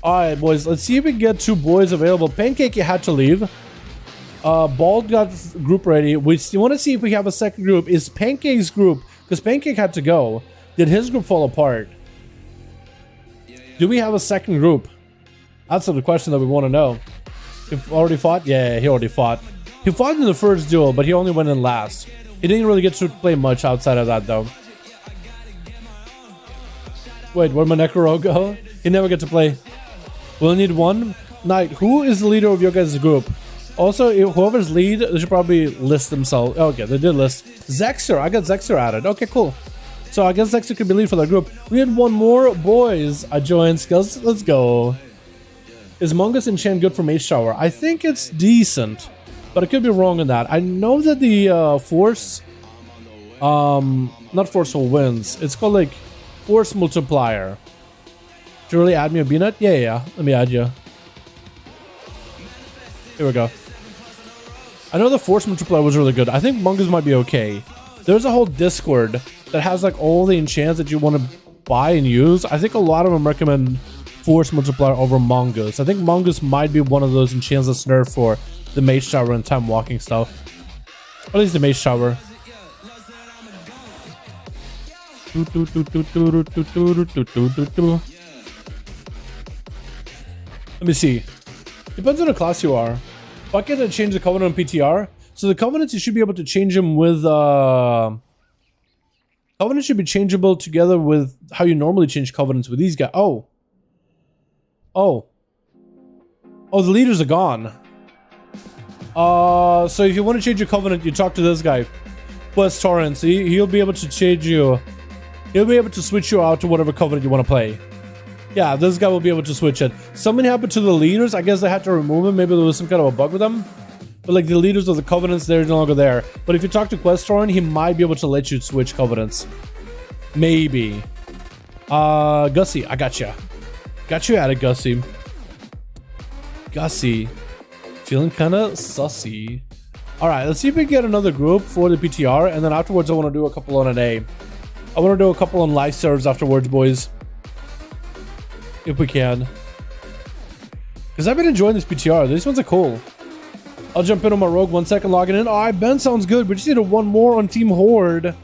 Alright, boys. Let's see if we can get 2 boys available. Pancake, you had to leave. Bald got group ready. We want to see if we have a second group. Is Pancake's group, because Pancake had to go, did his group fall apart? Do we have a second group? That's the question that we want to know. He already fought? Yeah, he already fought. He fought in the first duel, but he only went in last. He didn't really get to play much outside of that, though. Wait, where'd my Necro go? He never get to play. We'll need one. Knight, who is the leader of your guys' group? Also, whoever's lead, they should probably list themselves. Okay, they did list. Zexer, I got Zexer added. Okay, cool. So I guess Zexer could be lead for that group. We had one more, boys. I joined skills. Let's go. Is Mongoose Enchant good for Mage Shower? I think it's decent, but I could be wrong on that. I know that the Force, not Forceful Winds. It's called like Force Multiplier. Did you really add me a B-Nut? Yeah. Let me add you. Here we go. I know the Force Multiplier was really good. I think Mongoose might be okay. There's a whole Discord that has like all the enchants that you want to buy and use. I think a lot of them recommend Force Multiplier over Mongoose. I think Mongoose might be one of those enchants that's nerfed for the Mage Shower and Time Walking stuff. Or at least the Mage Shower. Let me see. Depends on the class you are. If I can change the Covenant on PTR, so the Covenants you should be able to change them with Covenants should be changeable together with how you normally change Covenants with these guys. Oh, the leaders are gone. So if you want to change your Covenant, you talk to this guy, West Torrance. He'll be able to change you. He'll be able to switch you out to whatever Covenant you want to play. Yeah, this guy will be able to switch it. Something happened to the leaders. I guess they had to remove him. Maybe there was some kind of a bug with them. But like the leaders of the Covenants, they're no longer there. But if you talk to Questoran, he might be able to let you switch Covenants. Maybe. Gussie, I got you. Got you added, Gussie. Gussie. Feeling kind of sussy. Alright, let's see if we can get another group for the PTR. And then afterwards, I want to do a couple on NA. I want to do a couple on live servers afterwards, boys. if we can. Because I've been enjoying this PTR. These ones are cool. I'll jump in on my Rogue 1 second, logging in. Alright, Ben sounds good. We just needed one more on Team Horde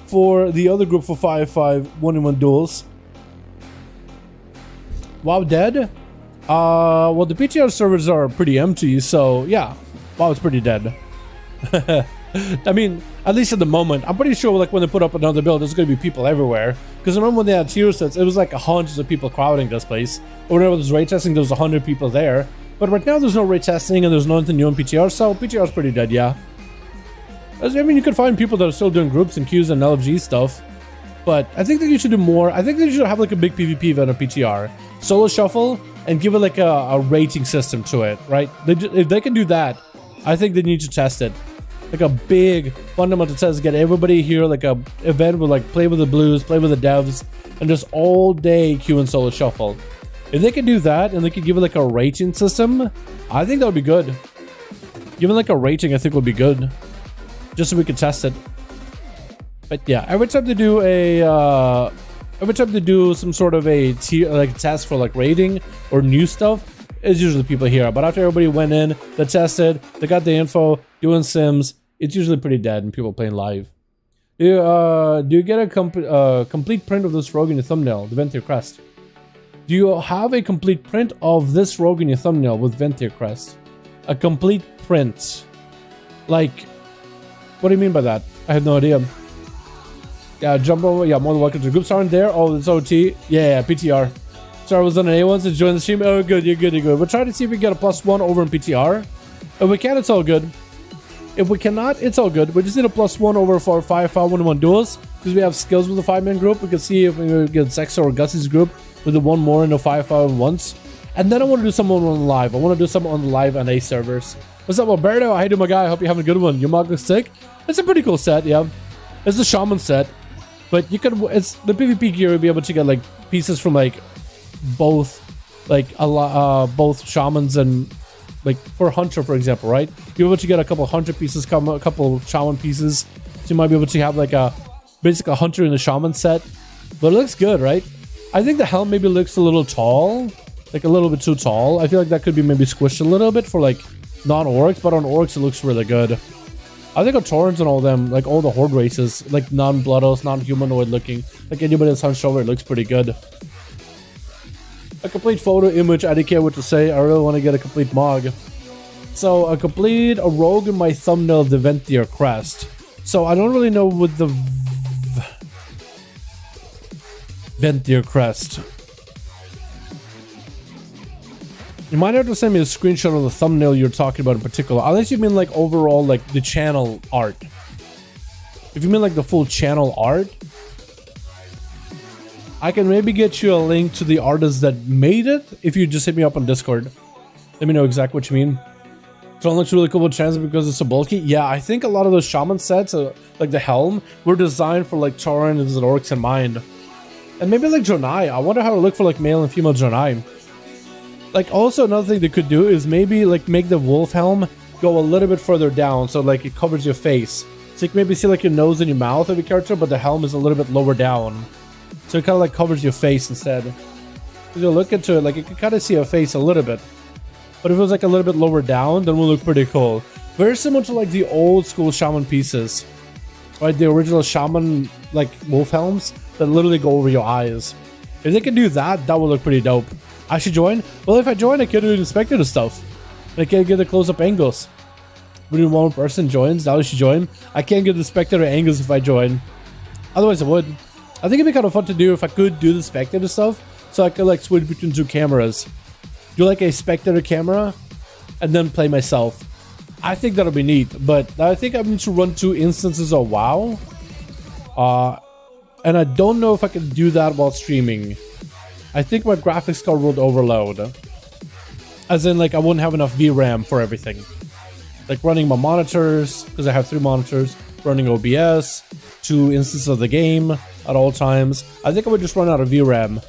for the other group for 5v5 1v1 Duels. WoW dead? Well, the PTR servers are pretty empty, so yeah. WoW is pretty dead. I mean, at least at the moment. I'm pretty sure like when they put up another build, there's going to be people everywhere. Because remember when they had tier sets, it was like hundreds of people crowding this place. Or whenever there's raid testing, there was 100 people there. But right now there's no raid testing and there's nothing new in PTR, so PTR is pretty dead, yeah. I mean, you could find people that are still doing groups and queues and LFG stuff. But I think that you should do more. I think that you should have like a big PvP event on PTR. Solo shuffle and give it like a rating system to it, right? If they can do that, I think they need to test it. Like a big fundamental test, get everybody here, like a event with like play with the blues, play with the devs, and just all day queue and solo shuffle. If they can do that and they can give it like a rating system, I think that would be good. Giving like a rating, I think would be good, just so we can test it. But yeah, every time they do some sort of a tier, like test for like rating or new stuff, it's usually people here. But after everybody went in, they tested, they got the info, doing sims, it's usually pretty dead and people playing live. Do you get a complete print of this rogue in your thumbnail, the Ventier crest? Do you have a complete print of this rogue in your thumbnail with Ventier crest? A complete print? Like, what do you mean by that? I have no idea. Yeah, jump over. Yeah, more than welcome to the groups aren't there. Oh, it's OT. Yeah, PTR. Sorry, I was on an A once to join the stream. Oh, good, you're good, you're good. We'll try to see if we get a +1 over in PTR. If we can, it's all good. If we cannot, it's all good. We just need a +1 over for 5v5 1v1 Duels because we have skills with the 5-man group. We can see if we get Zexa or Gussie's group with the one more in the 5v5 once. And then I want to do something on live. I want to do something on the live NA servers. What's up, Alberto? How you doing, my guy? I hope you're having a good one. Your mug looks sick. It's a pretty cool set, yeah. It's a shaman set. But you could, it's the PvP gear, you'll be able to get like pieces from like both, like both shamans and like for Hunter, for example, right? You're able to get a couple Hunter pieces, a couple shaman pieces. So you might be able to have like a basically a Hunter and a shaman set. But it looks good, right? I think the helm maybe looks a little tall, like a little bit too tall. I feel like that could be maybe squished a little bit for like non-orcs, but on orcs it looks really good. I think on Taurens and all them, like all the Horde races, like non-Bloodos, non-humanoid looking, like anybody that's hunched over, it looks pretty good. A complete photo image, I don't care what to say, I really want to get a complete mog. So a rogue in my thumbnail, the Ventier crest. So I don't really know what the Ventier crest. You might have to send me a screenshot of the thumbnail you're talking about in particular, unless you mean like overall like the channel art. If you mean like the full channel art, I can maybe get you a link to the artist that made it if you just hit me up on Discord. Let me know exactly what you mean. So it looks really cool with Chance because it's so bulky. Yeah, I think a lot of those shaman sets, like the helm, were designed for like Taurens and orcs in mind. And maybe like Jonai. I wonder how it look for like male and female Jonai. Like also another thing they could do is maybe like make the wolf helm go a little bit further down so like it covers your face. So you can maybe see like your nose and your mouth of your character, but the helm is a little bit lower down. So it kind of like covers your face instead. If you look into it, like you can kind of see your face a little bit. But if it was like a little bit lower down, then it will look pretty cool. Very similar to like the old school shaman pieces. Right, the original shaman like wolf helms that literally go over your eyes. If they can do that, that would look pretty dope. I should join? Well, if I join, I can do the spectator stuff. I can't get the close-up angles. When one person joins, now I should join. I can't get the spectator angles if I join. Otherwise, I would. I think it'd be kind of fun to do if I could do the spectator stuff. So I could like switch between two cameras. Do like a spectator camera and then play myself. I think that'll be neat. But I think I need to run 2 instances of WoW. And I don't know if I can do that while streaming. I think my graphics card would overload. As in, like, I wouldn't have enough VRAM for everything. Like, running my monitors, because I have 3 monitors, running OBS, 2 instances of the game at all times. I think I would just run out of VRAM.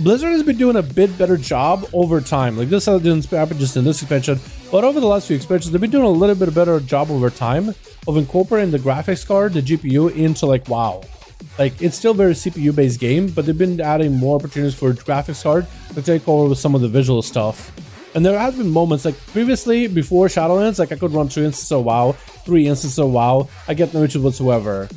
Blizzard has been doing a bit better job over time. Like, this didn't happen just in this expansion, but over the last few expansions, they've been doing a little bit better job over time of incorporating the graphics card, the GPU, into, like, WoW. Like, it's still very CPU based game, but they've been adding more opportunities for graphics card to take over with some of the visual stuff. And there have been moments, like previously, before Shadowlands, like I could run 2 instances of WoW, 3 instances of WoW, I get no issues whatsoever.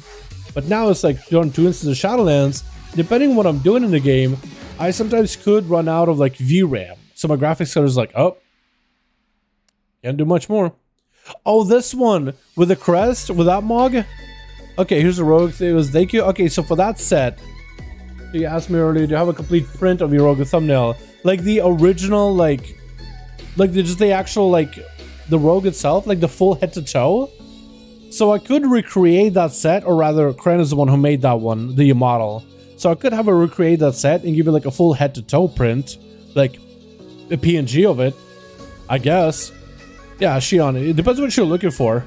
But now it's like run 2 instances of Shadowlands, depending on what I'm doing in the game, I sometimes could run out of like VRAM. So my graphics card is like, oh, can't do much more. Oh, this one with the crest, with that mog. Okay, here's the rogue thing. It was thank you. Okay, so for that set, you asked me earlier, do you have a complete print of your rogue thumbnail? Like the original, like just the actual, like the rogue itself, like the full head to toe. So I could recreate that set, or rather, Kren is the one who made that one, the model. So I could have a recreate that set and give it like a full head to toe print, like a PNG of it, I guess. Yeah, Shion, it depends what you're looking for.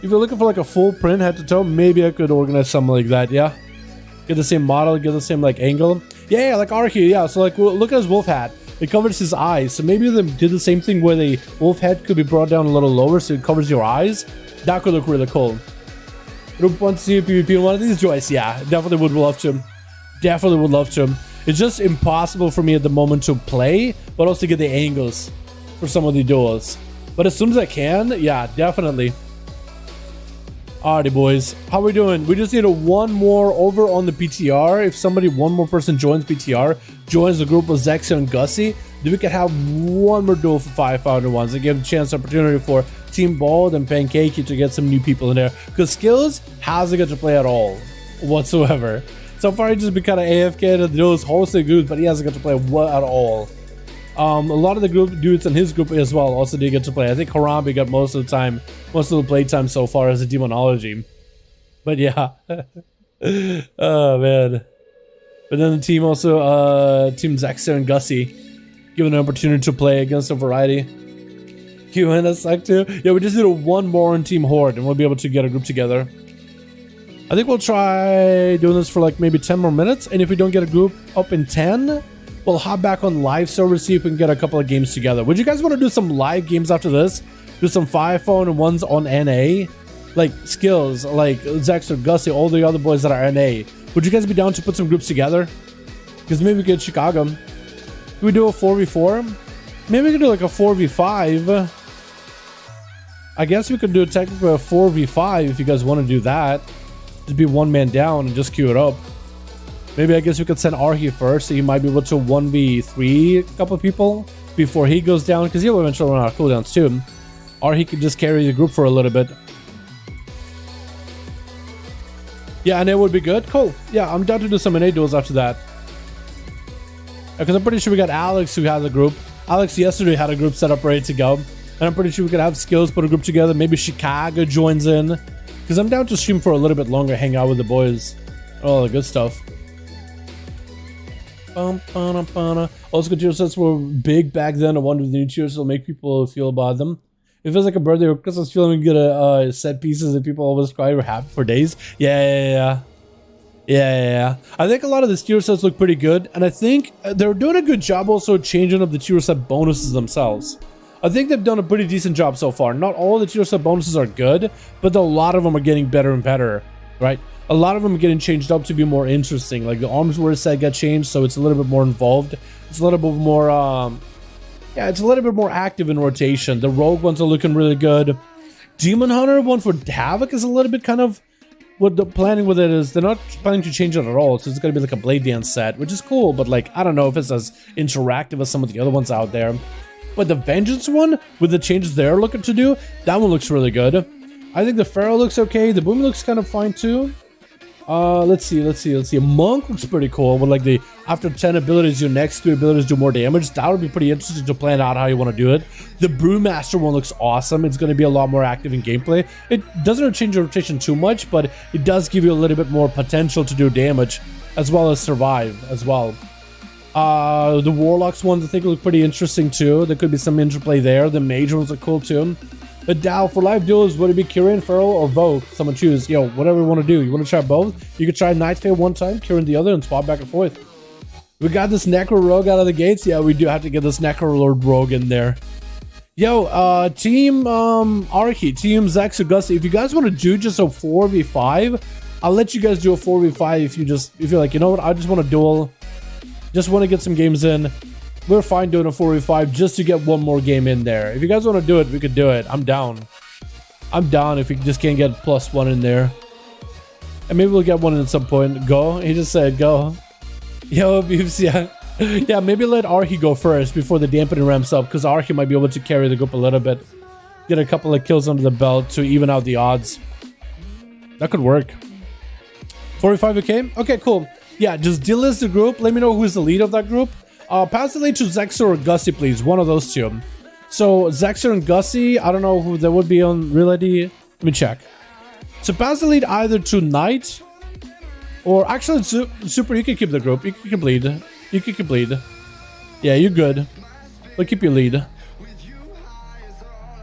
If you're looking for like a full print head to toe, maybe I could organize something like that, yeah? Get the same model, get the same like angle. Yeah, like Archie, yeah, so like look at his wolf hat. It covers his eyes, so maybe they did the same thing where the wolf head could be brought down a little lower so it covers your eyes. That could look really cool. Group want to see a PvP in one of these, Joyce? Yeah, definitely would love to. Definitely would love to. It's just impossible for me at the moment to play, but also get the angles for some of the duels. But as soon as I can, yeah, definitely. Alrighty, boys. How we doing? We just need one more over on the PTR. If somebody, one more person joins PTR, joins the group of Zexia and Gussie, then we can have one more duel for 5v5 1s and give a chance, opportunity for Team Bald and Pancakey to get some new people in there. Because Skills hasn't got to play at all, whatsoever. So far, he's just been kind of AFK to the duels, hosting good, but he hasn't got to play at all. A lot of the group dudes in his group as well also did get to play. I think Harambe got most of the time, most of the play time so far as a demonology. But yeah. Oh man. But then the team also, Team Zexia and Gussie, given an opportunity to play against a variety. QN suck too. Yeah, we just need one more on Team Horde and we'll be able to get a group together. I think we'll try doing this for like maybe 10 more minutes, and if we don't get a group up in 10, we'll hop back on live server, see if we can get a couple of games together. Would you guys want to do some live games after this? Do some 5v5 and 1s on NA? Like Skills, like Zex or Gussie, all the other boys that are NA. Would you guys be down to put some groups together? Because maybe we could Chicago. Can we do a 4v4? Maybe we could do like a 4v5. I guess we could do technically a 4v5 if you guys want to do that. Just be one man down and just queue it up. Maybe I guess we could send Arhi first, so he might be able to 1v3 a couple of people before he goes down, because he'll eventually run out of cooldowns too. Or he could just carry the group for a little bit. Yeah, and it would be good. Cool. Yeah, I'm down to do some NA duels after that. Because I'm pretty sure we got Alex who has a group. Alex yesterday had a group set up ready to go. And I'm pretty sure we could have Skills put a group together. Maybe Chicago joins in. Because I'm down to stream for a little bit longer, hang out with the boys. All the good stuff. Also, good tier sets were big back then. I wonder if the new tiers will make people feel about them. It feels like a birthday or Christmas feeling when you get a set pieces that people always cry or happy for days. Yeah. I think a lot of the tier sets look pretty good, and I think they're doing a good job also changing up the tier set bonuses themselves. I think they've done a pretty decent job so far. Not all the tier set bonuses are good, but a lot of them are getting better and better, right? A lot of them are getting changed up to be more interesting. Like the arms war set got changed, so it's a little bit more involved. It's a little bit more, yeah, it's a little bit more active in rotation. The rogue ones are looking really good. Demon Hunter one for Havoc is a little bit kind of, what the planning with it is, they're not planning to change it at all. So it's going to be like a Blade Dance set, which is cool, but like, I don't know if it's as interactive as some of the other ones out there. But the Vengeance one, with the changes they're looking to do, that one looks really good. I think the Pharaoh looks okay. The Boom looks kind of fine too. Let's see. Monk looks pretty cool. With like the after 10 abilities, your next 2 abilities do more damage. That would be pretty interesting to plan out how you want to do it. The Brewmaster one looks awesome. It's going to be a lot more active in gameplay. It doesn't change your rotation too much, but it does give you a little bit more potential to do damage, as well as survive as well. The Warlocks ones I think look pretty interesting too. There could be some interplay there. The Mage ones are cool too. But Dow, for live duels, would it be Kirin, Feral, or Vogue? Someone choose. Yo, whatever you want to do. You want to try both? You could try Nightfade one time, Kirin the other, and swap back and forth. We got this Necro Rogue out of the gates. Yeah, we do have to get this Necro Lord Rogue in there. Yo, Team Archie, Team Zex or Gussie, if you guys want to do just a 4v5, I'll let you guys do a 4v5 if you're like, you know what, I just want to duel, just want to get some games in. We're fine doing a 4v5 just to get one more game in there. If you guys want to do it, we could do it. I'm down. I'm down if we just can't get +1 in there. And maybe we'll get one at some point. Go. He just said go. Yo, Beeps, yeah. Yeah, maybe let Arhi go first before the dampening ramps up, because Arhi might be able to carry the group a little bit. Get a couple of kills under the belt to even out the odds. That could work. 45 okay? Okay, cool. Yeah, just delist the group. Let me know who's the lead of that group. Pass the lead to Zexer or Gussie, please. One of those two. So, Zexer and Gussie, I don't know who that would be on reality. Let me check. So, pass the lead either to Knight or actually, Super, you can keep the group. You can bleed. You can bleed. Yeah, you're good. We'll keep your lead.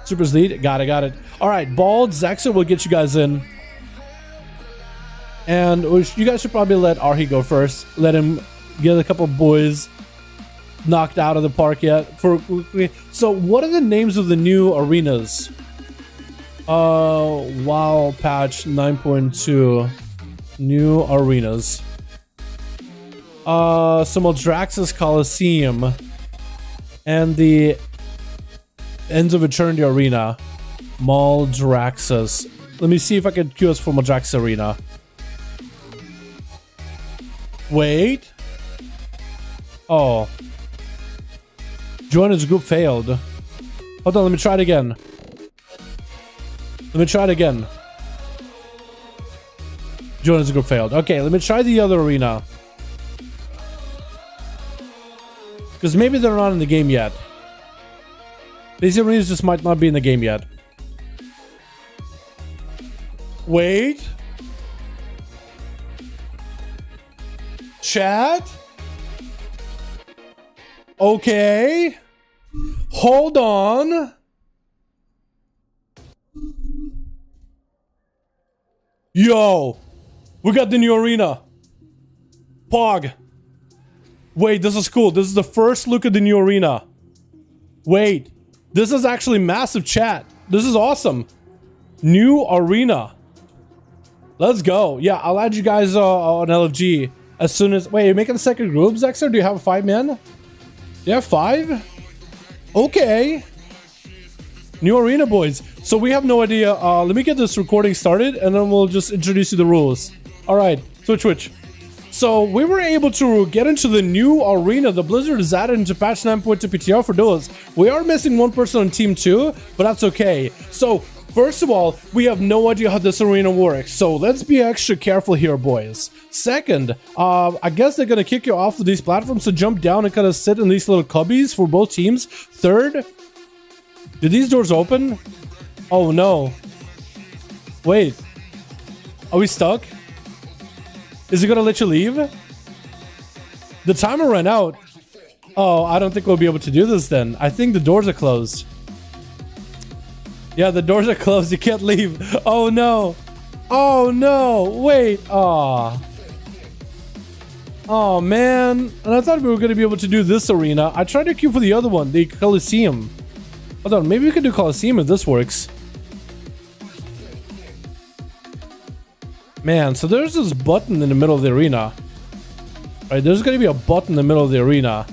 Super's lead. Got it. Alright, Bald, Zexer will get you guys in. And you guys should probably let Arhi go first. Let him get a couple boys knocked out of the park yet. So, what are the names of the new arenas? WoW patch 9.2. New arenas. Some Maldraxxus Coliseum. And the Ends of Eternity Arena. Maldraxxus. Let me see if I can queue us for Maldraxxus Arena. Wait. Oh. Join as group failed. Hold on, let me try it again. Join as a group failed. Okay, let me try the other arena. Because maybe they're not in the game yet. These arenas just might not be in the game yet. Wait. Chat? Okay. Hold on. Yo. We got the new arena. Pog. Wait, this is cool. This is the first look at the new arena. Wait. This is actually massive, chat. This is awesome. New arena. Let's go. Yeah, I'll add you guys on LFG as soon as... Wait, you're making a second group, Zexer? Do you have 5 men? You have 5? Okay. New arena, boys. So we have no idea. Let me get this recording started, and then we'll just introduce you the rules. All right, switch. So we were able to get into the new arena. The Blizzard is added into patch 9.2 PTR for duels. We are missing one person on team 2, but that's okay. So first of all, we have no idea how this arena works. So let's be extra careful here, boys. Second, I guess they're gonna kick you off of these platforms to jump down and kind of sit in these little cubbies for both teams. Third, did these doors open? Oh no. Wait. Are we stuck? Is it gonna let you leave? The timer ran out. Oh, I don't think we'll be able to do this then. I think the doors are closed. Yeah, the doors are closed. You can't leave. Oh no. Oh no. Wait. Aw. Oh man. And I thought we were gonna be able to do this arena. I tried to queue for the other one, the Coliseum. Hold on, maybe we can do Coliseum if this works. Man, so there's this button in the middle of the arena. Right, there's gonna be a button in the middle of the arena.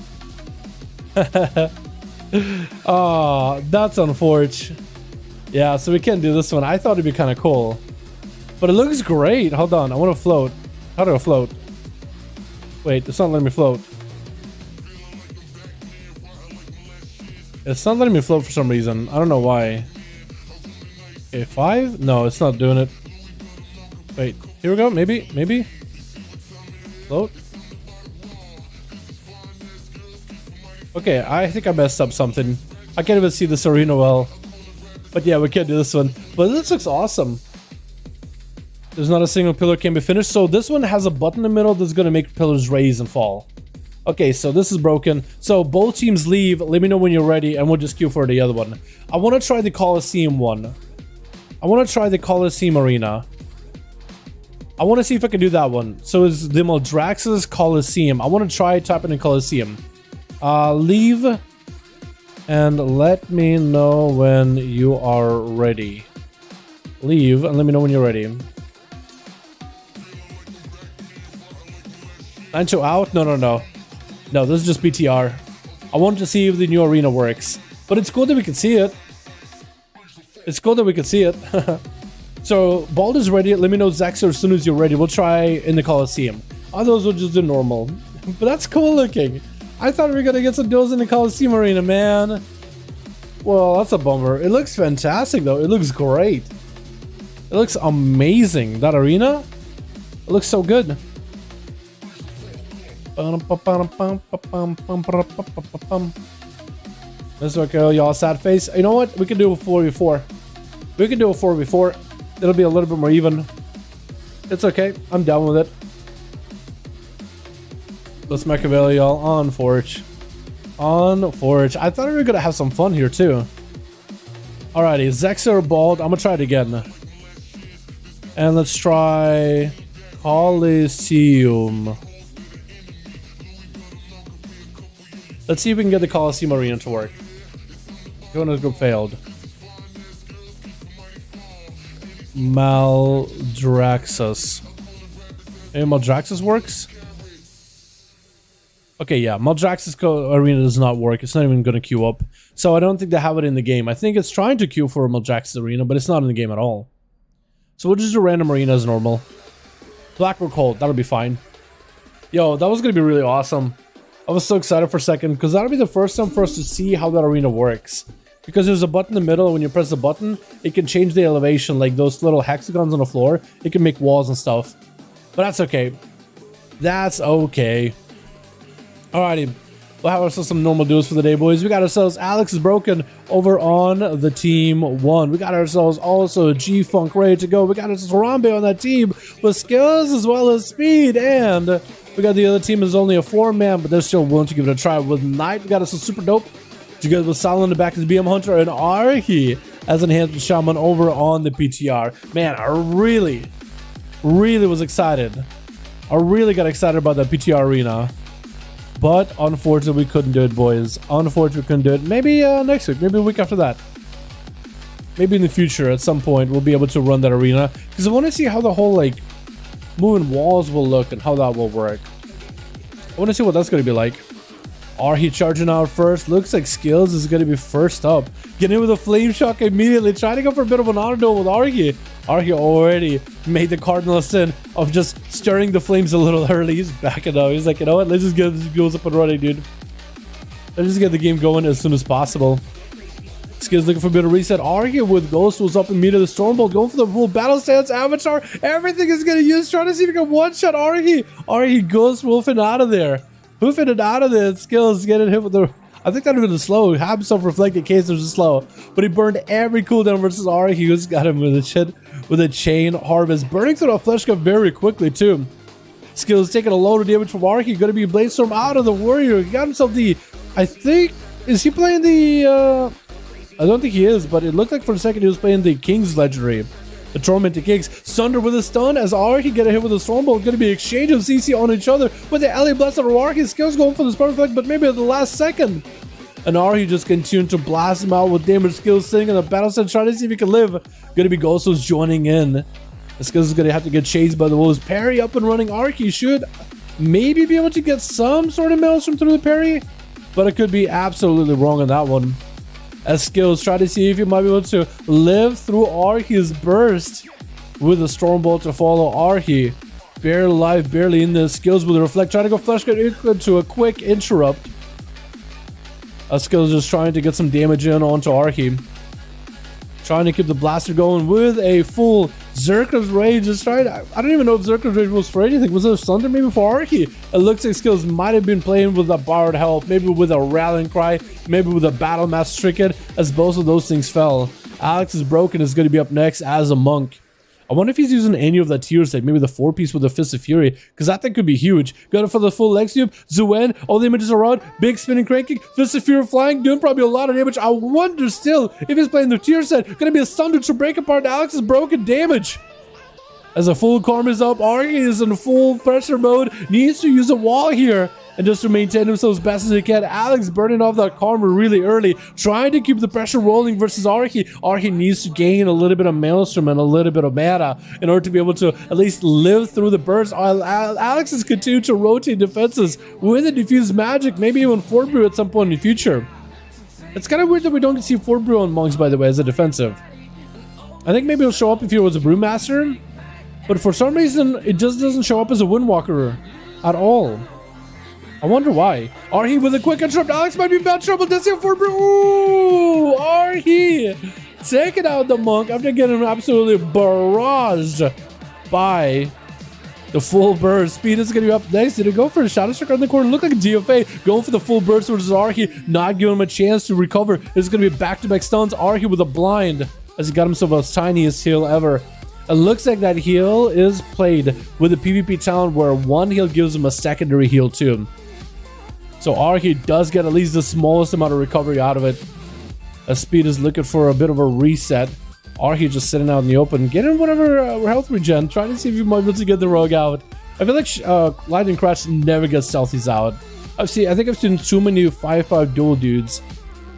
Oh, that's unfortunate. Yeah, so we can't do this one. I thought it'd be kind of cool. But it looks great. Hold on, I want to float. How do I float? Wait, it's not letting me float. It's not letting me float for some reason. I don't know why. Okay, 5? No, it's not doing it. Wait, here we go. Maybe. Float. Okay, I think I messed up something. I can't even see this arena well. But yeah, we can't do this one. But this looks awesome. There's not a single pillar can be finished. So this one has a button in the middle that's going to make pillars raise and fall. Okay, so this is broken. So both teams leave. Let me know when you're ready and we'll just queue for the other one. I want to try the Coliseum one. I want to try the Coliseum arena. I want to see if I can do that one. So it's the Maldraxxus Coliseum. I want to try typing in Coliseum. Leave and let me know when you are ready. Leave and let me know when you're ready. Ancho out? No, no, no. No, this is just PTR. I wanted to see if the new arena works. But it's cool that we can see it. It's cool that we can see it. So, Bald is ready. Let me know, Zexer, as soon as you're ready. We'll try in the Coliseum. Others will just do normal. But that's cool looking. I thought we were going to get some duels in the Coliseum arena, man. Well, that's a bummer. It looks fantastic, though. It looks great. It looks amazing. That arena? It looks so good. Let's look at y'all sad face. You know what? We can do a 4v4. We can do a 4v4. It'll be a little bit more even. It's okay. I'm down with it. Let's Machiavelli, y'all. On Forge. On Forge. I thought we were gonna have some fun here too. Alrighty, Zexer Bald. I'm gonna try it again. And let's try Coliseum. Let's see if we can get the Coliseum arena to work. Jonas group failed. Maldraxxus. Maybe Maldraxxus works? Okay, yeah, Maldraxxus arena does not work. It's not even going to queue up. So I don't think they have it in the game. I think it's trying to queue for Maldraxxus arena, but it's not in the game at all. So we'll just do random arena as normal. Blackrock Hold, that'll be fine. Yo, that was going to be really awesome. I was so excited for a second, because that'll be the first time for us to see how that arena works. Because there's a button in the middle, when you press the button, it can change the elevation, like those little hexagons on the floor. It can make walls and stuff. But that's okay. That's okay. Alrighty. We'll have ourselves some normal duels for the day, boys. We got ourselves Alex is broken over on the team 1. We got ourselves also G-Funk ready to go. We got ourselves Harambe on that team with skills as well as speed. And we got the other team is only a 4-man, but they're still willing to give it a try. With Knight, we got us a super dope. Together with Silent in the back is BM Hunter and Arhi as enhanced Shaman over on the PTR. Man, I really was excited. I really got excited about that PTR arena. But unfortunately, we couldn't do it, boys. Unfortunately, we couldn't do it. Maybe next week. Maybe a week after that. Maybe in the future, at some point, we'll be able to run that arena. Because I want to see how the whole, like, moving walls will look and how that will work. I want to see what that's going to be like. Arhi charging out first. Looks like Skills is going to be first up. Getting in with a Flame Shock immediately. Trying to go for a bit of an auto duel with Arhi. Arhi already made the cardinal sin of just stirring the flames a little early. He's backing up. He's like, you know what? Let's just get these goals up and running, dude. Let's just get the game going as soon as possible. Skills looking for a bit of reset. Arhi with Ghost was up immediately. Stormbolt going for the full battle stance. Avatar. Everything is going to use. Trying to see if he can one-shot Arhi. Arhi Ghost wolfing out of there. Hoofing it out of there. Skills getting hit with the... I think that would have been slow. He had himself reflect in case there's a slow. But he burned every cooldown versus Arhi. He just got him with a shit with a chain harvest. Burning through the flesh gun very quickly too. Skills taking a load of damage from Arhi. Going to be Bladestorm out of the warrior. He got himself the... I think... Is he playing the... I don't think he is, but it looked like for a second he was playing the King's Legendary. The Tormented Kings. Sunder with a stun as Arhi get a hit with a Stormbolt. Going to be exchange of CC on each other. With the LA Blast of Arhi. Skills going for the Spark Reflect, but maybe at the last second. And Arhi just continued to blast him out with damage. Skills sitting in the battle set, trying to see if he can live. Going to be Ghostos joining in. The Skills is going to have to get chased by the wolves. Parry up and running. Arhi should maybe be able to get some sort of maelstrom through the parry, but it could be absolutely wrong on that one. As Skills try to see if he might be able to live through Arhi's burst with a Stormbolt to follow Arhi. Barely alive, barely in the Skills with a Reflect. Trying to go Flash Gun into a quick interrupt. Skills just trying to get some damage in onto Arhi. Trying to keep the blaster going with a full Zerka's Rage. Just trying. I don't even know if Zerka's Rage was for anything. Was it a Thunder maybe for Arhi? It looks like Skills might have been playing with a borrowed help, maybe with a Rallying Cry, maybe with a Battle Mass Stricken, as both of those things fell. Alex is broken is going to be up next as a monk. I wonder if he's using any of that tier set, maybe the 4-piece with the Fist of Fury, because that thing could be huge. Got it for the full leg sweep. Zuen, all the images are on. Big spinning cranking. Fist of Fury flying, doing probably a lot of damage. I wonder still if he's playing the tier set. Gonna be a Thunder to break apart Alex's broken damage. As a full Karma is up, Arhi is in full pressure mode. Needs to use a wall here. And just to maintain himself as best as he can, Alex burning off that karma really early, trying to keep the pressure rolling versus Arhi. Arhi needs to gain a little bit of maelstrom and a little bit of mana in order to be able to at least live through the burst. Alex is continuing to rotate defenses with a diffused magic, maybe even Fort Brew at some point in the future. It's kind of weird that we don't see Fort Brew on monks, by the way, as a defensive. I think maybe it'll show up if he was a Brewmaster, but for some reason, it just doesn't show up as a Windwalker at all. I wonder why. Arhi with a quick interrupt. Alex might be in bad trouble. Does he have Fort Brew? Ooh, Arhi taking out the monk after getting absolutely barraged by the full burst. Speed is going to be up next. Did it go for a Shadow Strike on the corner? Look like a DFA going for the full burst versus Arhi, not giving him a chance to recover. It's going to be back-to-back stuns. Arhi with a blind as he got himself his tiniest heal ever. It looks like that heal is played with a PvP talent where one heal gives him a secondary heal too. So Arhi does get at least the smallest amount of recovery out of it. As Speed is looking for a bit of a reset. Arhi just sitting out in the open, getting whatever health regen, trying to see if he might be able to get the rogue out. I feel like Lightning Crash never gets stealthies out. I think I've seen too many 5v5 duel dudes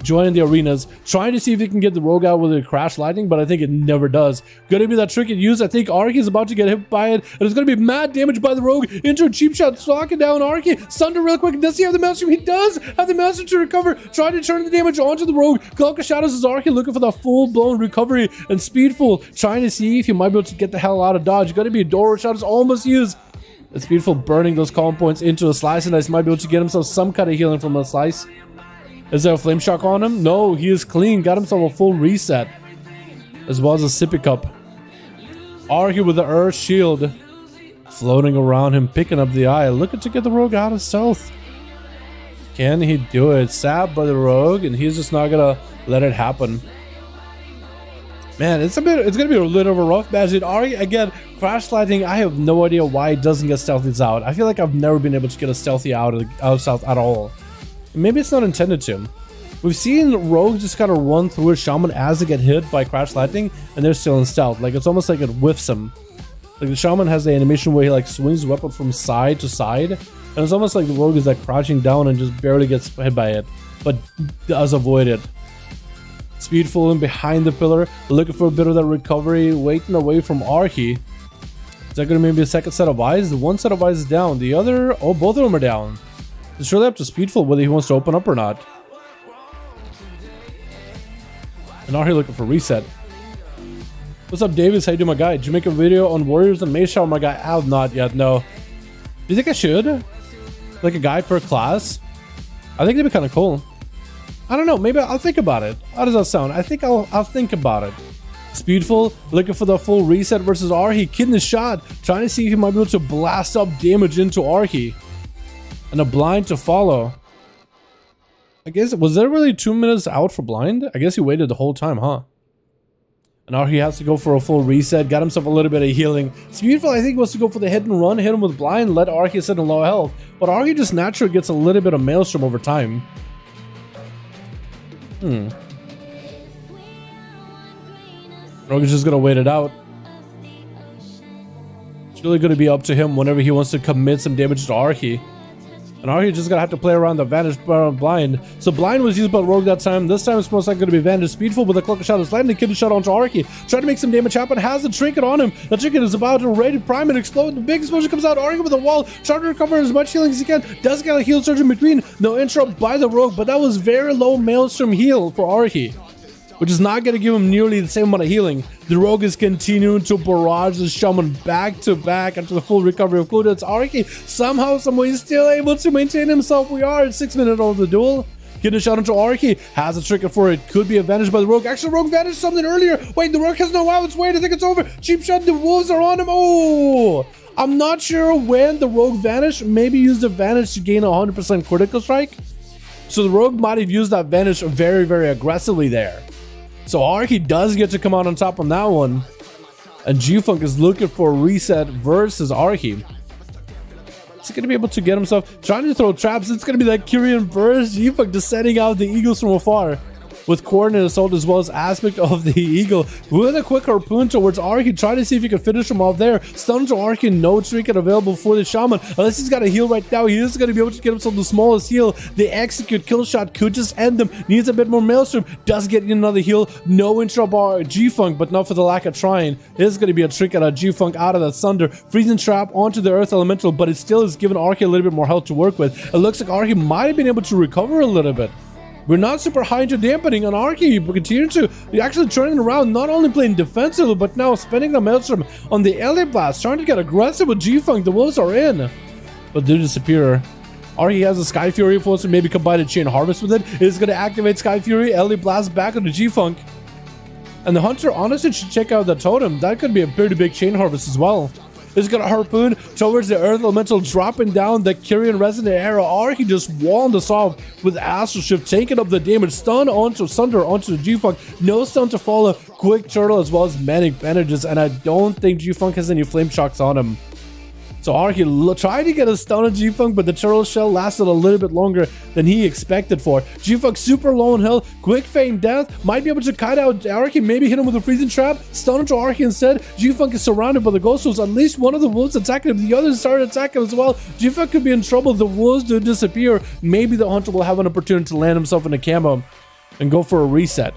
joining the arenas, trying to see if they can get the rogue out with a Crash Lightning, but I think it never does. Gonna be that trick it used. I think Arhi is about to get hit by it, and it's gonna be mad damage by the rogue into a cheap shot, slocking down Arhi. Sunder real quick. Does he have the maelstrom? He does have the maelstrom to recover. Trying to turn the damage onto the rogue. Cloak of Shadows is Arhi looking for the full-blown recovery, and Speedful trying to see if he might be able to get the hell out of dodge. Gonna be a door Shadows almost used. It's Speedful burning those calm points into a slice, and Dice might be able to get himself some kind of healing from a slice. Is there a flame shock on him? No, he is clean. Got himself a full reset. As well as a sippy cup. Arhi with the Earth Shield. Floating around him, picking up the eye. Looking to get the rogue out of stealth. Can he do it? Sapped by the rogue, and he's just not gonna let it happen. Man, it's gonna be a little of a rough match. Arhi, again, Crash Lightning, I have no idea why it doesn't get stealthies out. I feel like I've never been able to get a stealthy out of stealth at all. Maybe it's not intended to. We've seen rogues just kind of run through a shaman as they get hit by Crash Lightning, and they're still in stealth. Like, it's almost like it whiffs them. Like, the shaman has the animation where he like swings the weapon from side to side, and it's almost like the rogue is like crouching down and just barely gets hit by it, but does avoid it. Speedful in behind the pillar, looking for a bit of that recovery, waiting away from Arhi. Is that going to maybe a second set of eyes? The one set of eyes is down. The other, oh, both of them are down. It's really up to Speedful whether he wants to open up or not. And Arhi looking for reset. What's up, Davis? How you doing, my guy? Did you make a video on Warriors and Mage Shower, my guy? I have not yet, no. Do you think I should? Like a guide per class? I think that'd be kind of cool. I don't know, maybe I'll think about it. How does that sound? I think I'll think about it. Speedful looking for the full reset versus Arhi. Kidding the shot, trying to see if he might be able to blast up damage into Arhi. And a blind to follow. I guess, was there really 2 minutes out for blind? I guess he waited the whole time, huh? And now he has to go for a full reset. Got himself a little bit of healing. Speedful, I think, wants to go for the hit and run. Hit him with blind. Let Arhi sit in low health. But Arhi just naturally gets a little bit of maelstrom over time. Rogue is just going to wait it out. It's really going to be up to him whenever he wants to commit some damage to Arhi. And Arhi just gonna have to play around the Vanish blind. So blind was used by Rogue that time. This time it's most likely gonna be Vanish. Speedful with a Cloak of Shadows, landing the kidney shot onto Arhi. Trying to make some damage happen. Has the trinket on him. The trinket is about to ready to prime and explode. The big explosion comes out. Arhi with a wall. Trying to recover as much healing as he can. Does get a heal surge in between. No interrupt by the Rogue, but that was very low maelstrom heal for Arhi, which is not going to give him nearly the same amount of healing. The Rogue is continuing to barrage the Shaman back to back after the full recovery of cooldowns. Arhi somehow, someway is still able to maintain himself. We are at 6 minutes of the duel. Getting a shot into Arhi. Has a trigger for it. Could be advantaged by the Rogue. Actually, the Rogue vanished something earlier. Wait, the Rogue has no wow. It's wait. I think it's over. Cheap shot. The wolves are on him. Oh, I'm not sure when the Rogue vanished. Maybe used the Vanish to gain a 100% critical strike. So the Rogue might have used that Vanish very, very aggressively there. So Arhi does get to come out on top on that one. And G-Funk is looking for a reset versus Arhi. Is he going to be able to get himself trying to throw traps? It's going to be that Kyrian burst. G-Funk just setting out the Eagles from afar. with coordinated assault as well as aspect of the eagle with a quick harpoon towards Arky, trying to see if he can finish him off there. Stun to Arky, no trinket available for the shaman unless he's got a heal right now. He is going to be able to get himself the smallest heal. The execute kill shot could just end him. Needs a bit more maelstrom, does get another heal. No intro bar G-Funk, but not for the lack of trying. It is going to be a trinket on G-Funk out of that thunder. Freezing trap onto the earth elemental, but it still is giving Arky a little bit more health to work with. It looks like Arky might have been able to recover a little bit. We're not super high into dampening on Arky. We continue to actually turning around, not only playing defensively, but now spending the maelstrom on the LA blast, trying to get aggressive with G-Funk. The wolves are in, but they disappear. Arky has a Sky Fury force, and maybe combine a Chain Harvest with it. It's going to activate Sky Fury. LA blast back on the G-Funk. And the Hunter honestly should check out the totem. That could be a pretty big Chain Harvest as well. He's got a harpoon towards the earth elemental, dropping down the Kyrian resonant arrow. Arky just walled us off with Astral Shift, taking up the damage. Stun onto Sunder, onto the G-Funk. No stun to follow. Quick turtle as well as manic bandages. And I don't think G-Funk has any flame shocks on him. So Arky tried to get a stun on G-Funk, but the turtle shell lasted a little bit longer than he expected for. G-Funk super low on health, quick feign death, might be able to kite out Arky, maybe hit him with a freezing trap, stun into Arky instead. G-Funk is surrounded by the ghost wolves. At least one of the wolves attacking him, the others started attacking him as well. G-Funk could be in trouble. The wolves do disappear. Maybe the Hunter will have an opportunity to land himself in a camo and go for a reset.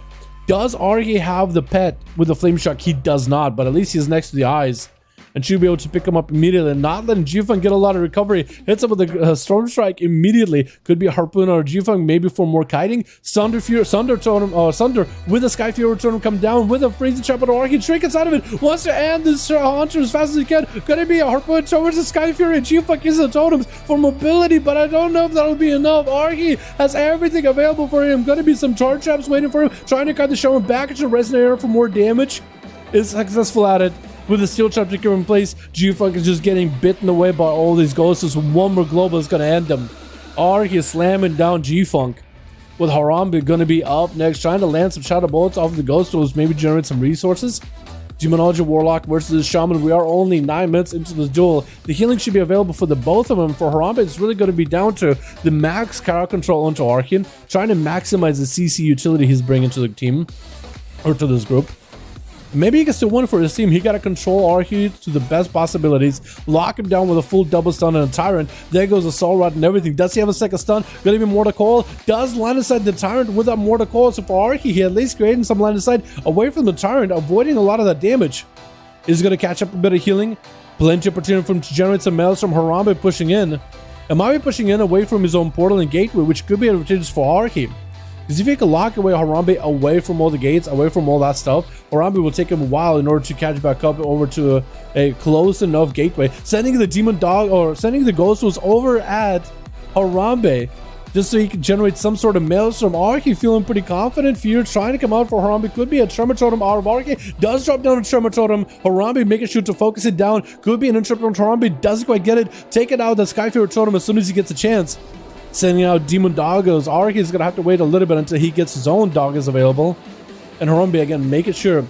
Does Arky have the pet with the flame shock? He does not, but at least he's next to the eyes and should be able to pick him up immediately, not letting G-Funk get a lot of recovery. Hits him with a Storm Strike immediately. Could be a harpoon or a G-Funk, maybe for more kiting. Sunder with a Sky Fury totem come down with a freezing trap on Arky. Trinkets out of it. Wants to end this Hunter as fast as he can. Gonna be a harpoon towards the Sky Fury. G-Funk uses the totems for mobility, but I don't know if that'll be enough. Arky has everything available for him. Gonna be some charge traps waiting for him. Trying to cut the shaman back into the resonant arrow for more damage. Is successful at it. With the steel trap to in place, G-Funk is just getting bitten away by all these ghosts. One more global is going to end them. Arky is slamming down G-Funk. With Harambe going to be up next, trying to land some shadow bullets off of the ghost tools, maybe generate some resources. Demonology Warlock versus the Shaman. We are only 9 minutes into this duel. The healing should be available for the both of them. For Harambe, it's really going to be down to the max crowd control onto Arky, trying to maximize the CC utility he's bringing to the team, or to this group. Maybe he can still win for his team. He got to control Arky to the best possibilities. Lock him down with a full double stun and a Tyrant. There goes the Soul Rod and everything. Does he have a second stun? Gonna be Mortal Coil. Does line of sight the Tyrant with that Mortal Coil. So for Arky, he at least creating some line of sight away from the Tyrant, avoiding a lot of that damage. Is gonna catch up a bit of healing. Plenty of opportunity for him to generate some maelstrom. Harambe pushing in. And might be pushing in away from his own portal and gateway, which could be advantageous for Arky. Because if you can lock away Harambe away from all the gates, away from all that stuff, Harambe will take him a while in order to catch back up over to a close enough gateway. Sending the demon dog or sending the ghost was over at Harambe just so he can generate some sort of maelstrom. Arky feeling pretty confident. Fear trying to come out for Harambe. Could be a Tremor Totem out of Arky. Does drop down a Tremor Totem. Harambe making sure to focus it down. Could be an interrupt on Harambe. Doesn't quite get it. Take it out of the Sky Fury Totem as soon as he gets a chance. Sending out Demon Doggos. Arky is going to have to wait a little bit until he gets his own Doggos available. And Harambe again, making sure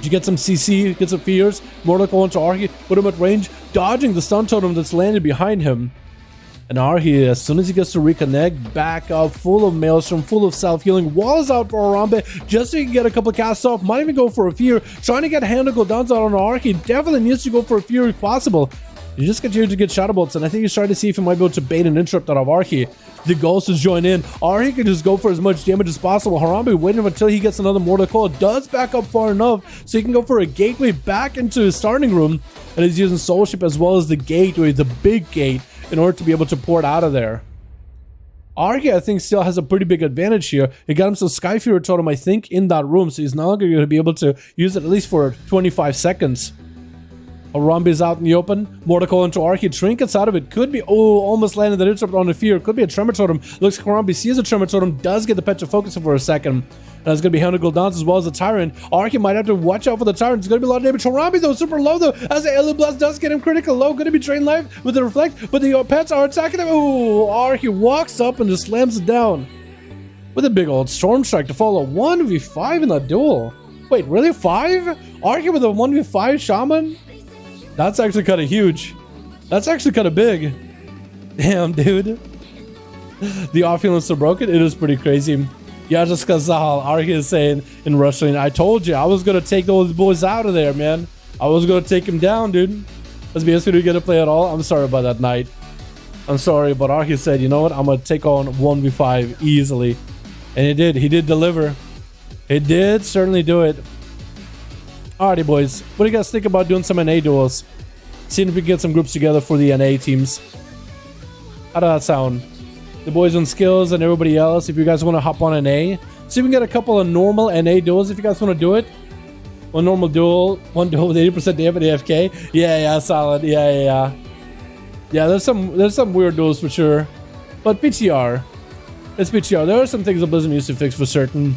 you get some CC, get some fears. Mortal Coil into Arky, put him at range, dodging the stun totem that's landed behind him. And Arky, as soon as he gets to reconnect, back up, full of maelstrom, full of self-healing, walls out for Harambe, just so he can get a couple casts off. Might even go for a fear. Trying to get hand to go down on Arky. Definitely needs to go for a fear if possible. You just continue to get shadow bolts, and I think he's trying to see if he might be able to bait an interrupt out of Arky. The ghost is joined in. Arky can just go for as much damage as possible. Harambe waiting until he gets another Mortal Coil. Does back up far enough so he can go for a gateway back into his starting room. And he's using Soul Ship as well as the gateway, the big gate, in order to be able to pour it out of there. Arky, I think, still has a pretty big advantage here. He got himself Sky Fury Totem, I think, in that room, so he's no longer going to be able to use it at least for 25 seconds. Harambe is out in the open. Mortal Coil into Arky. Trinkets out of it. Could be, almost landed that interrupt on the fear. Could be a Tremor Totem. Looks like Harambe sees a Tremor Totem. Does get the pet to focus him for a second. And it's going to be Hound Gold Dance as well as the Tyrant. Arky might have to watch out for the Tyrant. It's going to be a lot of damage. Harambe, though, super low, though, as the Alien Blast does get him critical low. Going to be drained life with the Reflect, but the pets are attacking him. Arky walks up and just slams it down with a big old Storm Strike to follow 1v5 in that duel. Wait, really? 5? Arky with a 1v5 Shaman? That's actually kind of huge. That's actually kind of big. Damn, dude. The offense so broken. It is pretty crazy. Yeah, just Kazal, Arky is saying in Russian, I told you, I was gonna take those boys out of there, man. I was gonna take him down, dude. Let's be honest, we didn't get to play at all. I'm sorry about that night. I'm sorry, but Arky said, you know what? I'm gonna take on 1v5 easily. And he did deliver. He did certainly do it. Alrighty, boys. What do you guys think about doing some NA duels? Seeing if we can get some groups together for the NA teams. How does that sound? The boys on skills and everybody else, if you guys want to hop on NA, see if we can get a couple of normal NA duels if you guys want to do it. One normal duel, one duel with 80% damage AFK. Yeah, solid. Yeah, there's some weird duels for sure. But PTR. It's PTR. There are some things that Blizzard needs to fix for certain.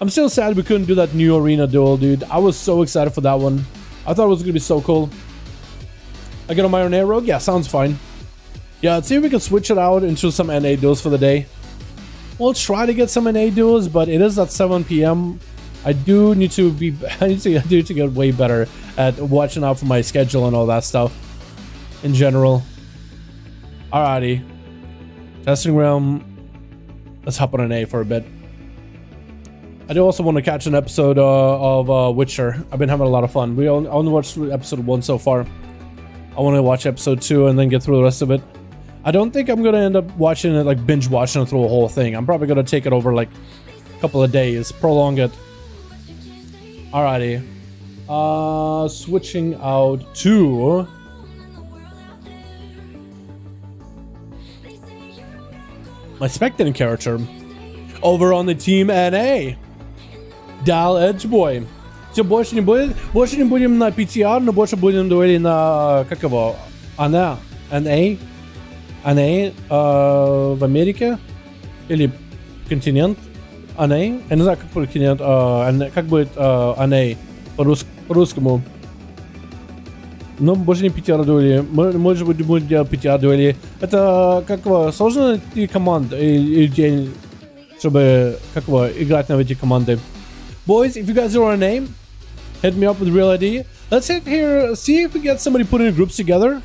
I'm still sad we couldn't do that new arena duel, dude. I was so excited for that one. I thought it was gonna be so cool. I get on my own air rogue? Yeah, sounds fine. Yeah, let's see if we can switch it out into some NA duels for the day. We'll try to get some NA duels, but it is at 7 p.m. I need to get way better at watching out for my schedule and all that stuff in general. Alrighty. Testing realm. Let's hop on NA for a bit. I do also want to catch an episode of Witcher. I've been having a lot of fun. I only watched episode 1 so far. I want to watch episode 2 and then get through the rest of it. I don't think I'm going to end up watching it, like binge watching it through a whole thing. I'm probably going to take it over like a couple of days, prolong it. Alrighty. Switching out to... my spectating character. Over on the team NA. Dal Edgeboy. Все, больше не будем на PTR, но больше будем говорить на, как его, NA в Америке, или континент, NA, я не знаю, как будет континент, как будет NA по-русскому. Но больше не PTR дуэли, может быть, будем делать PTR дуэли. Это, как его, сложно найти команд или день, чтобы, как его, играть на эти команды. Boys, if you guys are on a name, hit me up with real ID. Let's hit here, see if we get somebody putting groups together.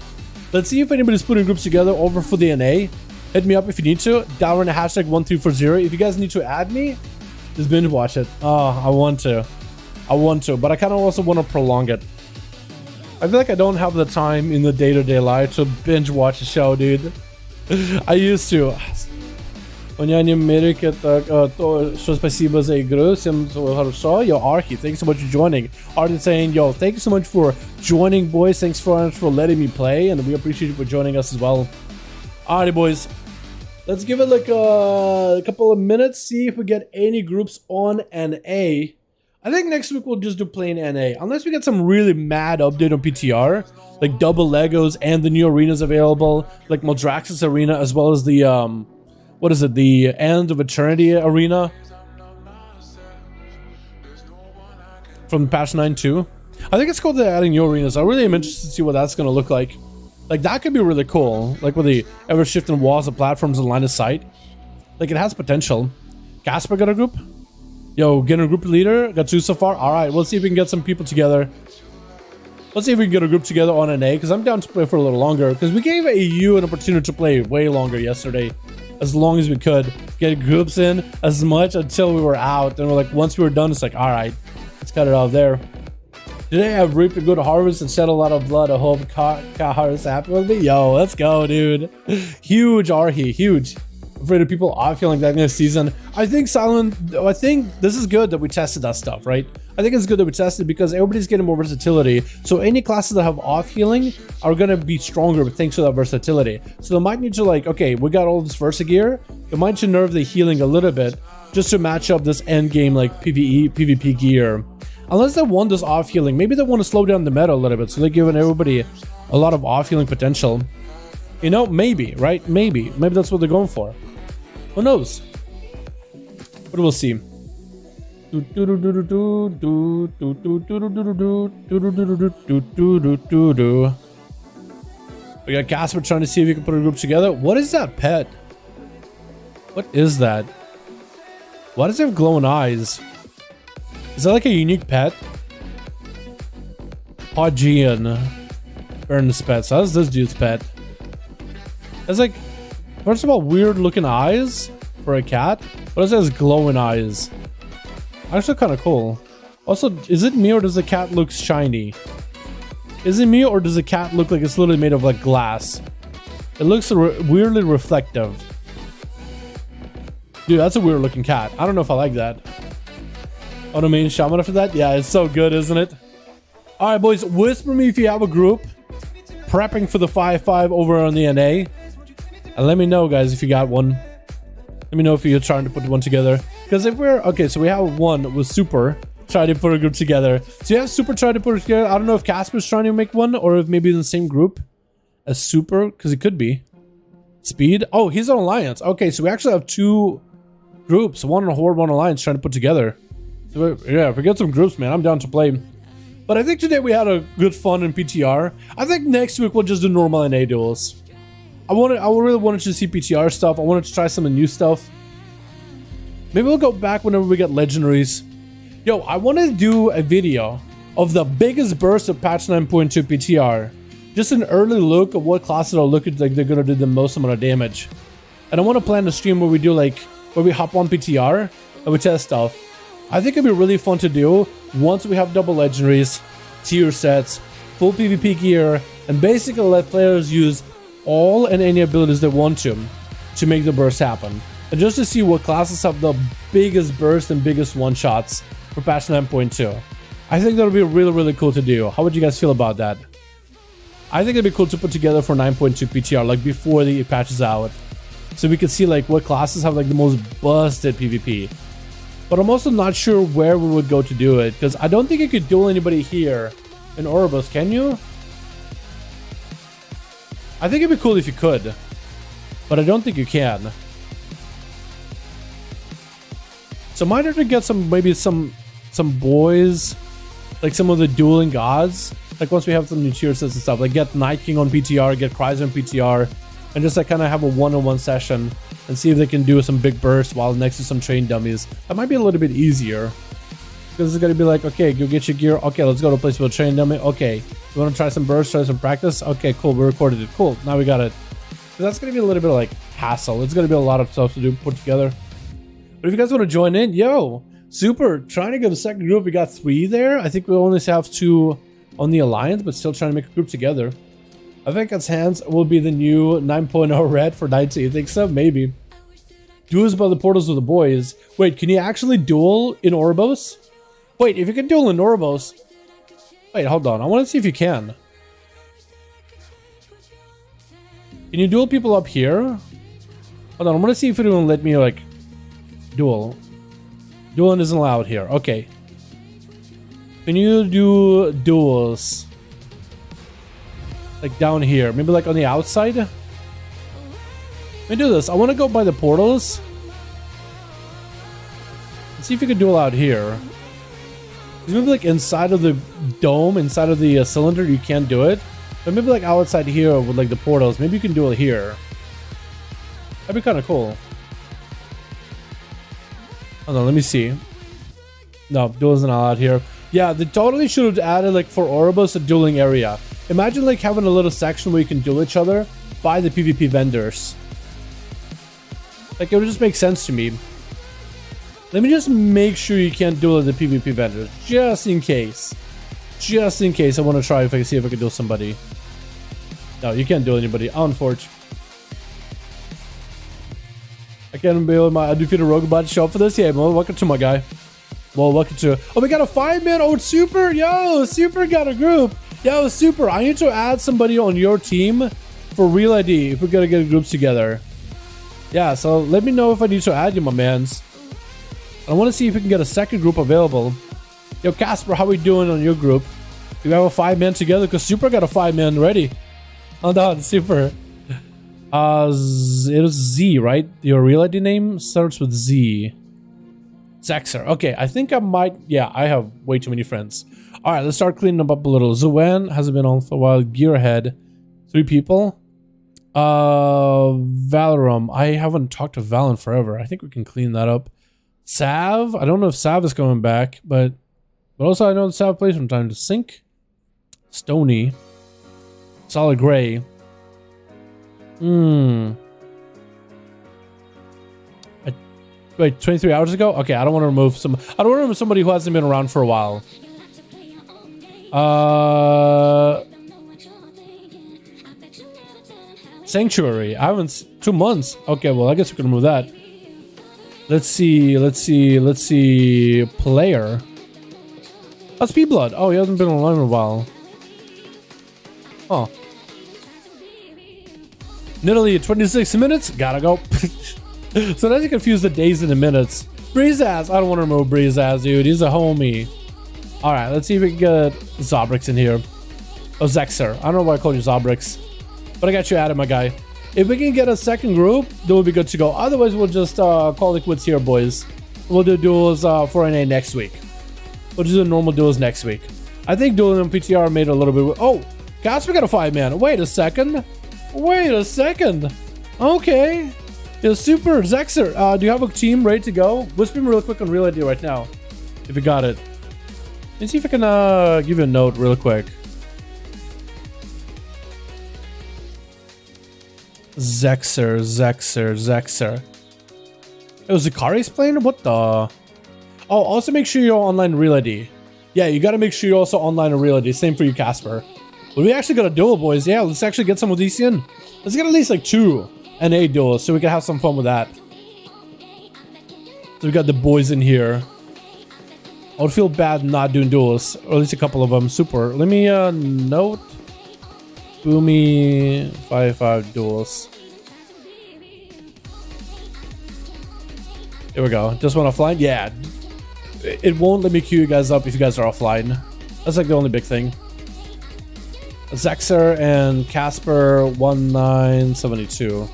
Let's see if anybody's putting groups together over for the NA. Hit me up if you need to. Dalaran hashtag 1340. If you guys need to add me, just binge watch it. Oh, I want to, but I kind of also want to prolong it. I feel like I don't have the time in the day-to-day life to binge watch a show, dude. I used to. Меня не Америка, так, то, что спасибо за игру, всем хорошо. Yo, Arky, thanks so much for joining. Arky saying, yo, thank you so much for joining, boys. Thanks so much for letting me play, and we appreciate you for joining us as well. Alrighty, boys. Let's give it like a couple of minutes, see if we get any groups on NA. I think next week we'll just do plain NA, unless we get some really mad update on PTR, like double Legos and the new arenas available, like Maldraxxus arena, as well as the, what is it, the End of Eternity arena from patch 9.2. I think it's cool they're adding new arenas. I really am interested to see what that's going to look like. Like, that could be really cool, like with the ever-shifting walls of platforms and line of sight. Like, it has potential. Casper got a group? Yo, getting a group leader? Got 2 so far? Alright, we'll see if we can get some people together. Let's see if we can get a group together on NA, because I'm down to play for a little longer. Because we gave AU an opportunity to play way longer yesterday. As long as we could. Get groups in as much until we were out. And we're like, once we were done, it's like, alright, let's cut it out there. Today I've reaped a good harvest and shed a lot of blood. I hope Kahar is happy with me. Yo, let's go, dude. Huge Arhi, huge. Afraid of people off feeling like that this season. I think this is good that we tested that stuff, right? I think it's good that we tested because everybody's getting more versatility. So any classes that have off healing are gonna be stronger thanks to that versatility. So they might need to, like, okay, we got all this Versa gear. It might should nerve the healing a little bit just to match up this end game like PvP gear. Unless they want this off healing, maybe they want to slow down the meta a little bit, so they're giving everybody a lot of off healing potential. You know, maybe, right? Maybe that's what they're going for. Who knows? But we'll see. We got Casper trying to see if he can put a group together. What is that pet? What is that? Why does it have glowing eyes? Is that like a unique pet? Podgian. Ernest pets. How's this dude's pet? It's like, first of all, weird looking eyes. for a cat, but it says glowing eyes. Actually kind of cool. Also, is it me or does the cat look shiny? Is it me or does the cat look like it's literally made of like glass? It looks weirdly reflective. Dude, that's a weird looking cat. I don't know if I like that. Oh, the main shaman after that? Yeah, it's so good, isn't it? All right, boys, whisper me if you have a group prepping for the 5-5 over on the NA. And let me know, guys, if you got one. Let me know if you're trying to put one together. Because if we're... Okay, so we have one with Super trying to put a group together. So you have Super trying to put it together. I don't know if Casper's trying to make one or if maybe in the same group as Super. Because it could be. Speed. Oh, he's on Alliance. Okay, so we actually have two groups. One on Horde, one Alliance trying to put together. So yeah, if we get some groups, man, I'm down to play. But I think today we had a good fun in PTR. I think next week we'll just do normal NA duels. I really wanted to see PTR stuff. I wanted to try some of the new stuff. Maybe we'll go back whenever we get legendaries. Yo, I want to do a video of the biggest burst of patch 9.2 PTR. Just an early look of what classes are looking like they're going to do the most amount of damage. And I want to plan a stream where we do like, where we hop on PTR and we test stuff. I think it'd be really fun to do once we have double legendaries, tier sets, full PvP gear, and basically let players use all and any abilities they want to make the burst happen. And just to see what classes have the biggest burst and biggest one-shots for patch 9.2. I think that would be really, really cool to do. How would you guys feel about that? I think it'd be cool to put together for 9.2 PTR, like before the patch is out. So we could see like what classes have like the most busted PvP. But I'm also not sure where we would go to do it, because I don't think you could duel anybody here in Oribos, can you? I think it'd be cool if you could, but I don't think you can. So I might have to get some, maybe some boys, like some of the dueling gods, like once we have some new tier sets and stuff, like get Night King on PTR, get Chrysler on PTR, and just like kind of have a one-on-one session and see if they can do some big bursts while next to some train dummies. That might be a little bit easier, because it's gonna be like, okay, you get your gear, okay, let's go to a place with a train dummy, okay, you want to try some bursts, try some practice, okay, cool, we recorded it, cool, now we got it. So that's gonna be a little bit of like hassle. It's gonna be a lot of stuff to do, put together. But if you guys want to join in, yo, Super, trying to get a second group. We got 3 there. I think we only have 2 on the Alliance, but still trying to make a group together. I think its hands will be the new 9.0 red for 90. You think so? Maybe. Duels by the portals with the boys. Wait, can you actually duel in Oribos? Wait, if you can duel in Oribos... Wait, hold on. I want to see if you can. Can you duel people up here? Hold on, I want to see if it will let me, like, duel. Dueling isn't allowed here. Okay. Can you do duels? Like down here. Maybe like on the outside? Let me do this. I want to go by the portals. Let's see if you can duel out here. Maybe like inside of the dome, inside of the cylinder, you can't do it. But maybe like outside here with like the portals. Maybe you can duel here. That'd be kind of cool. Hold on, let me see. No, duels not allowed here. Yeah, they totally should have added like for Oribos a dueling area. Imagine like having a little section where you can duel each other by the PvP vendors. Like it would just make sense to me. Let me just make sure you can't duel at the PvP vendors, just in case. Just in case I want to try if I can see if I can duel somebody. No, you can't duel anybody. Unfortunately. I can't be with my undefeated rogue bot show up for this. Yeah, well, welcome to my guy. Well, welcome to... Oh, we got a 5-man. Oh, Super. Yo, Super got a group. Yo, Super. I need to add somebody on your team for Real ID if we're going to get groups together. Yeah, so let me know if I need to add you, my mans. I want to see if we can get a second group available. Yo, Casper, how we doing on your group? Do we have a 5-man together? Because Super got a 5-man ready. Hold on, Super. It was Z, right? Your real ID name starts with Z. Zexer. Okay, I think I might... Yeah, I have way too many friends. Alright, let's start cleaning them up a little. Zuan hasn't been on for a while. Gearhead. 3 people. Valorum. I haven't talked to Val in forever. I think we can clean that up. Sav. I don't know if Sav is coming back, but also I know Sav plays from time to sync. Stony. Solid Gray. I Wait, 23 hours ago? Okay, I don't want to remove some. I don't want to remove somebody who hasn't been around for a while. Sanctuary. I haven't 2 months. Okay, well, I guess we can remove that. Let's see. Player. That's P-Blood. Oh, he hasn't been online in a while. Oh. Nearly 26 minutes. Gotta go. So now you confuse the days and the minutes. Breezeaz. I don't want to remove Breezeaz, dude. He's a homie. Alright, let's see if we can get Zobrix in here. Oh, Zexer. I don't know why I called you Zobrix. But I got you added, my guy. If we can get a second group, then we'll be good to go. Otherwise, we'll just call it quits here, boys. We'll do duels for NA next week. We'll just do normal duels next week. I think duel and PTR made a little bit... Oh, Casper got a 5-man. Wait a second. Okay. Yeah, super. Zexer, do you have a team ready to go? Whisper me real quick on Real ID right now. If you got it. Let me see if I can give you a note real quick. Zexer. It was Zikari's playing? What the? Oh, also make sure you're online Real ID. Yeah, you gotta make sure you're also online in Real ID. Same for you, Casper. But we actually got a duel, boys. Yeah, let's actually get some of these in. Let's get at least like 2 NA duels so we can have some fun with that. So we got the boys in here. I would feel bad not doing duels, or at least a couple of them. Super. Let me note. Boomy 5v5 duels. Here we go. Just want offline? Yeah. It won't let me queue you guys up if you guys are offline. That's like the only big thing. Zexer and Casper 1972.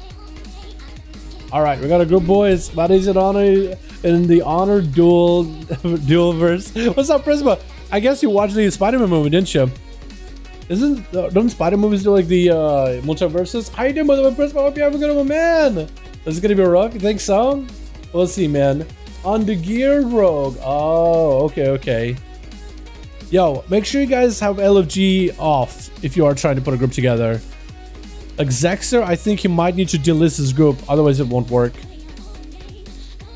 Alright, we got a group, boys. That is it on in the Honor Duelverse. What's up, Prisma? I guess you watched the Spider-Man movie, didn't you? Don't Spider movies do like the multiverses? How you doing, by the way, Prisma? I hope you have a good one, man. This is gonna be rough. You think so? We'll see, man. On the Gear Rogue. Oh, okay. Yo, make sure you guys have LFG off if you are trying to put a group together. Like Zexer, I think he might need to delist his group, otherwise it won't work.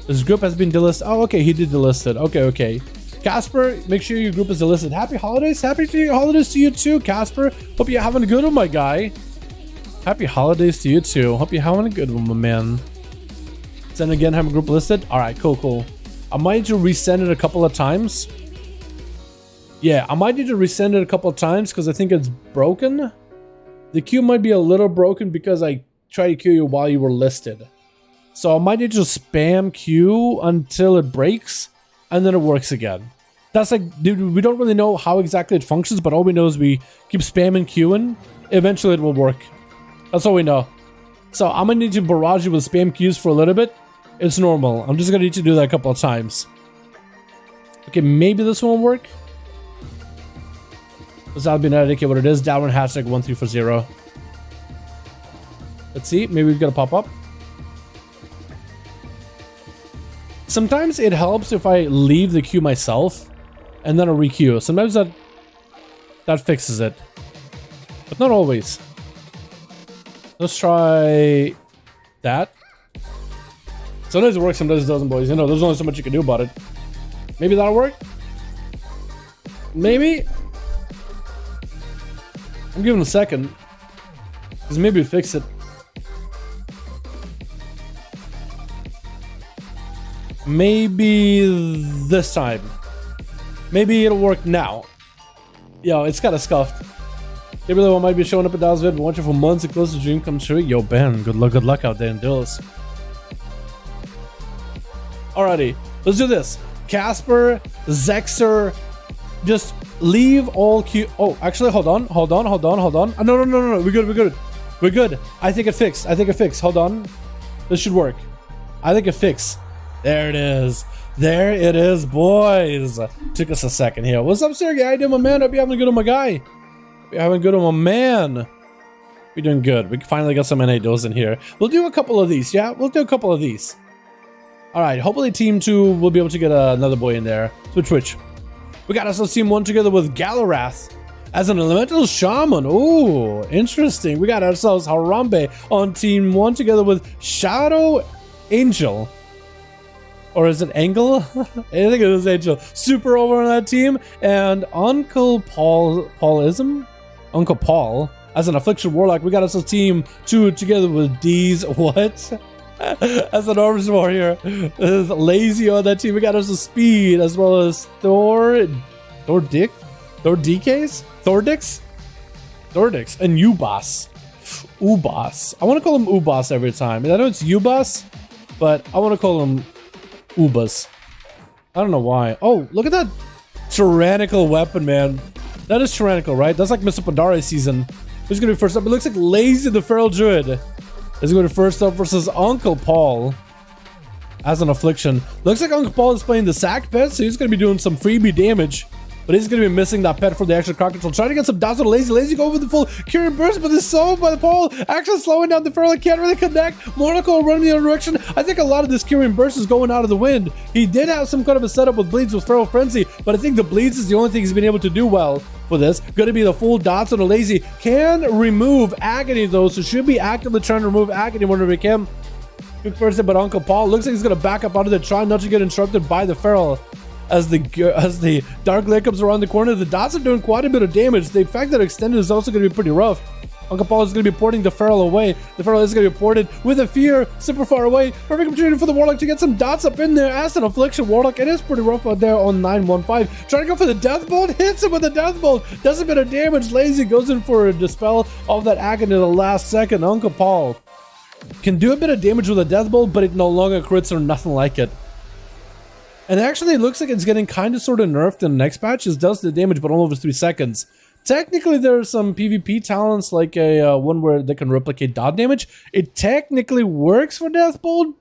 His group has been delisted. Oh, okay, he did delist it. Okay. Casper, make sure your group is delisted. Happy holidays. Happy holidays to you too, Casper. Hope you're having a good one, my guy. Happy holidays to you too. Hope you're having a good one, my man. Then again, have a group listed. All right, cool. I might need to resend it a couple of times. Yeah, I might need to resend it a couple of times because I think it's broken. The queue might be a little broken because I tried to queue you while you were listed. So I might need to spam queue until it breaks and then it works again. That's like, dude, we don't really know how exactly it functions, but all we know is we keep spamming queuing. Eventually it will work. That's all we know. So I'm gonna need to barrage you with spam queues for a little bit. It's normal. I'm just gonna need to do that a couple of times. Okay, maybe this one will work. That'll be not indicate what it is. Dalaran hashtag 1340. Let's see. Maybe we've got to pop up. Sometimes it helps if I leave the queue myself and then I re-queue. Sometimes that fixes it, but not always. Let's try that. Sometimes it works, sometimes it doesn't, boys. You know, there's only so much you can do about it. Maybe that'll work. Maybe. I'm giving it a second, because maybe it'll fix it. Maybe this time. Maybe it'll work now. Yo, it's kind of scuffed. Maybe the one might be showing up at Dallas vid, watching for months and close to dream come true. Yo, Ben, good luck out there in Duels. Alrighty, let's do this. Casper, Zexer, just leave all queue. Oh, actually, hold on. Oh, no. We're good. I think it fixed. Hold on. This should work. I think it fixed. There it is. There it is, boys. Took us a second here. What's up, Sergey? How you doing, my man? Hope you're having a good on, my guy. We're having good on, my man. We're doing good. We finally got some NA duels in here. We'll do a couple of these, yeah? We'll do a couple of these. All right. Hopefully, Team 2 will be able to get another boy in there. Switch. We got ourselves Team 1 together with Galarath as an Elemental Shaman. Ooh, interesting. We got ourselves Harambe on Team 1 together with Shadow Angel. Or is it Angle? I think it is Angel. Super over on that team. And Uncle Paul as an Affliction Warlock. We got us a team 2 together with D's. What? As an Arms Warrior. There's Lazy on that team. We got us a Speed as well as Thordix, and Ubas. I want to call him Ubas every time. I know it's Ubas, but I want to call him Ubas. I don't know why. Oh, look at that tyrannical weapon, man. That is tyrannical, right? That's like Mr. Pandare season. Who's going to be first up? It looks like Lazy the Feral Druid is going to be first up versus Uncle Paul as an Affliction. Looks like Uncle Paul is playing the sack pet, so he's going to be doing some freebie damage. But he's going to be missing that pet for the extra crowd control. Trying to get some dots on Lazy. Lazy go with the full Curing Burst, but it's solved by the Paul. Actually slowing down the Feral. He can't really connect. Mortal running the other direction. I think a lot of this Curing Burst is going out of the wind. He did have some kind of a setup with Bleeds with Feral Frenzy, but I think the Bleeds is the only thing he's been able to do well for this. Going to be the full dots on the Lazy. Can remove Agony though, so should be actively trying to remove Agony whenever he can. Quick person, but Uncle Paul looks like he's going to back up out of there, trying not to get interrupted by the Feral. As the Dark Glare comes around the corner, the dots are doing quite a bit of damage. The fact that extended is also going to be pretty rough. Uncle Paul is going to be porting the Feral away. The Feral is going to be ported with a Fear super far away. Perfect opportunity for the Warlock to get some dots up in there as an Affliction Warlock. It is pretty rough out there on 915. Trying to go for the Death Bolt. Hits him with the Death Bolt. Does a bit of damage. Lazy goes in for a dispel of that Agony in the last second. Uncle Paul can do a bit of damage with a Death Bolt, but it no longer crits or nothing like it. And actually, it looks like it's getting kind of sort of nerfed in the next patch. It does the damage, but only over 3 seconds. Technically, there are some PvP talents, like a one where they can replicate dot damage. It technically works for Death Bolt,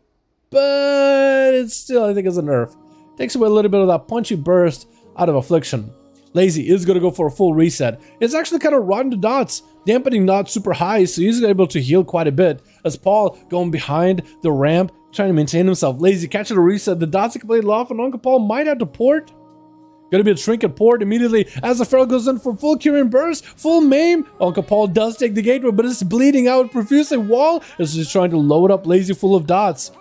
but it's still, I think, is a nerf. Takes away a little bit of that punchy burst out of Affliction. Lazy is going to go for a full reset. It's actually kind of rotten to dots, dampening not super high, so he's able to heal quite a bit. As Paul going behind the ramp, trying to maintain himself. Lazy catching a reset. The dots are completely off, and Uncle Paul might have to port. Gonna be a trinket port immediately as the Feral goes in for full Curing Burst, full maim. Uncle Paul does take the gateway, but it's bleeding out profusely. Wall is just trying to load up Lazy full of dots.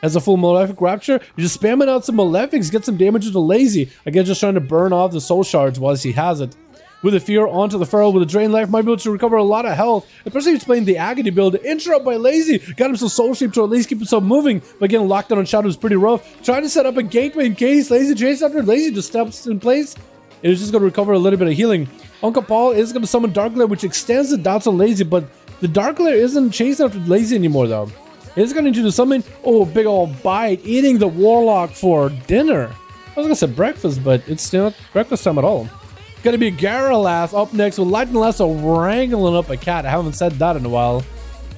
As a full Malefic Rapture, you're just spamming out some Malefics, get some damage to the Lazy. Again, just trying to burn off the soul shards while he has it. With a Fear onto the Feral with a Drain Life, might be able to recover a lot of health, especially if he's playing the Agony build. Interrupt by Lazy, got him some Soul Shape to at least keep himself moving, but getting locked down on Shadow is pretty rough. Trying to set up a gateway in case Lazy chases after. Lazy just steps in place. It is just going to recover a little bit of healing. Uncle Paul is going to summon Dark Glare, which extends the dots on Lazy, but the Dark Glare isn't chasing after Lazy anymore though. It's going to do something. Oh, big old bite, eating the Warlock for dinner. I was going to say breakfast, but it's still not breakfast time at all. Gonna be Garrelath up next with Lightning Lasso wrangling up a cat. I haven't said that in a while.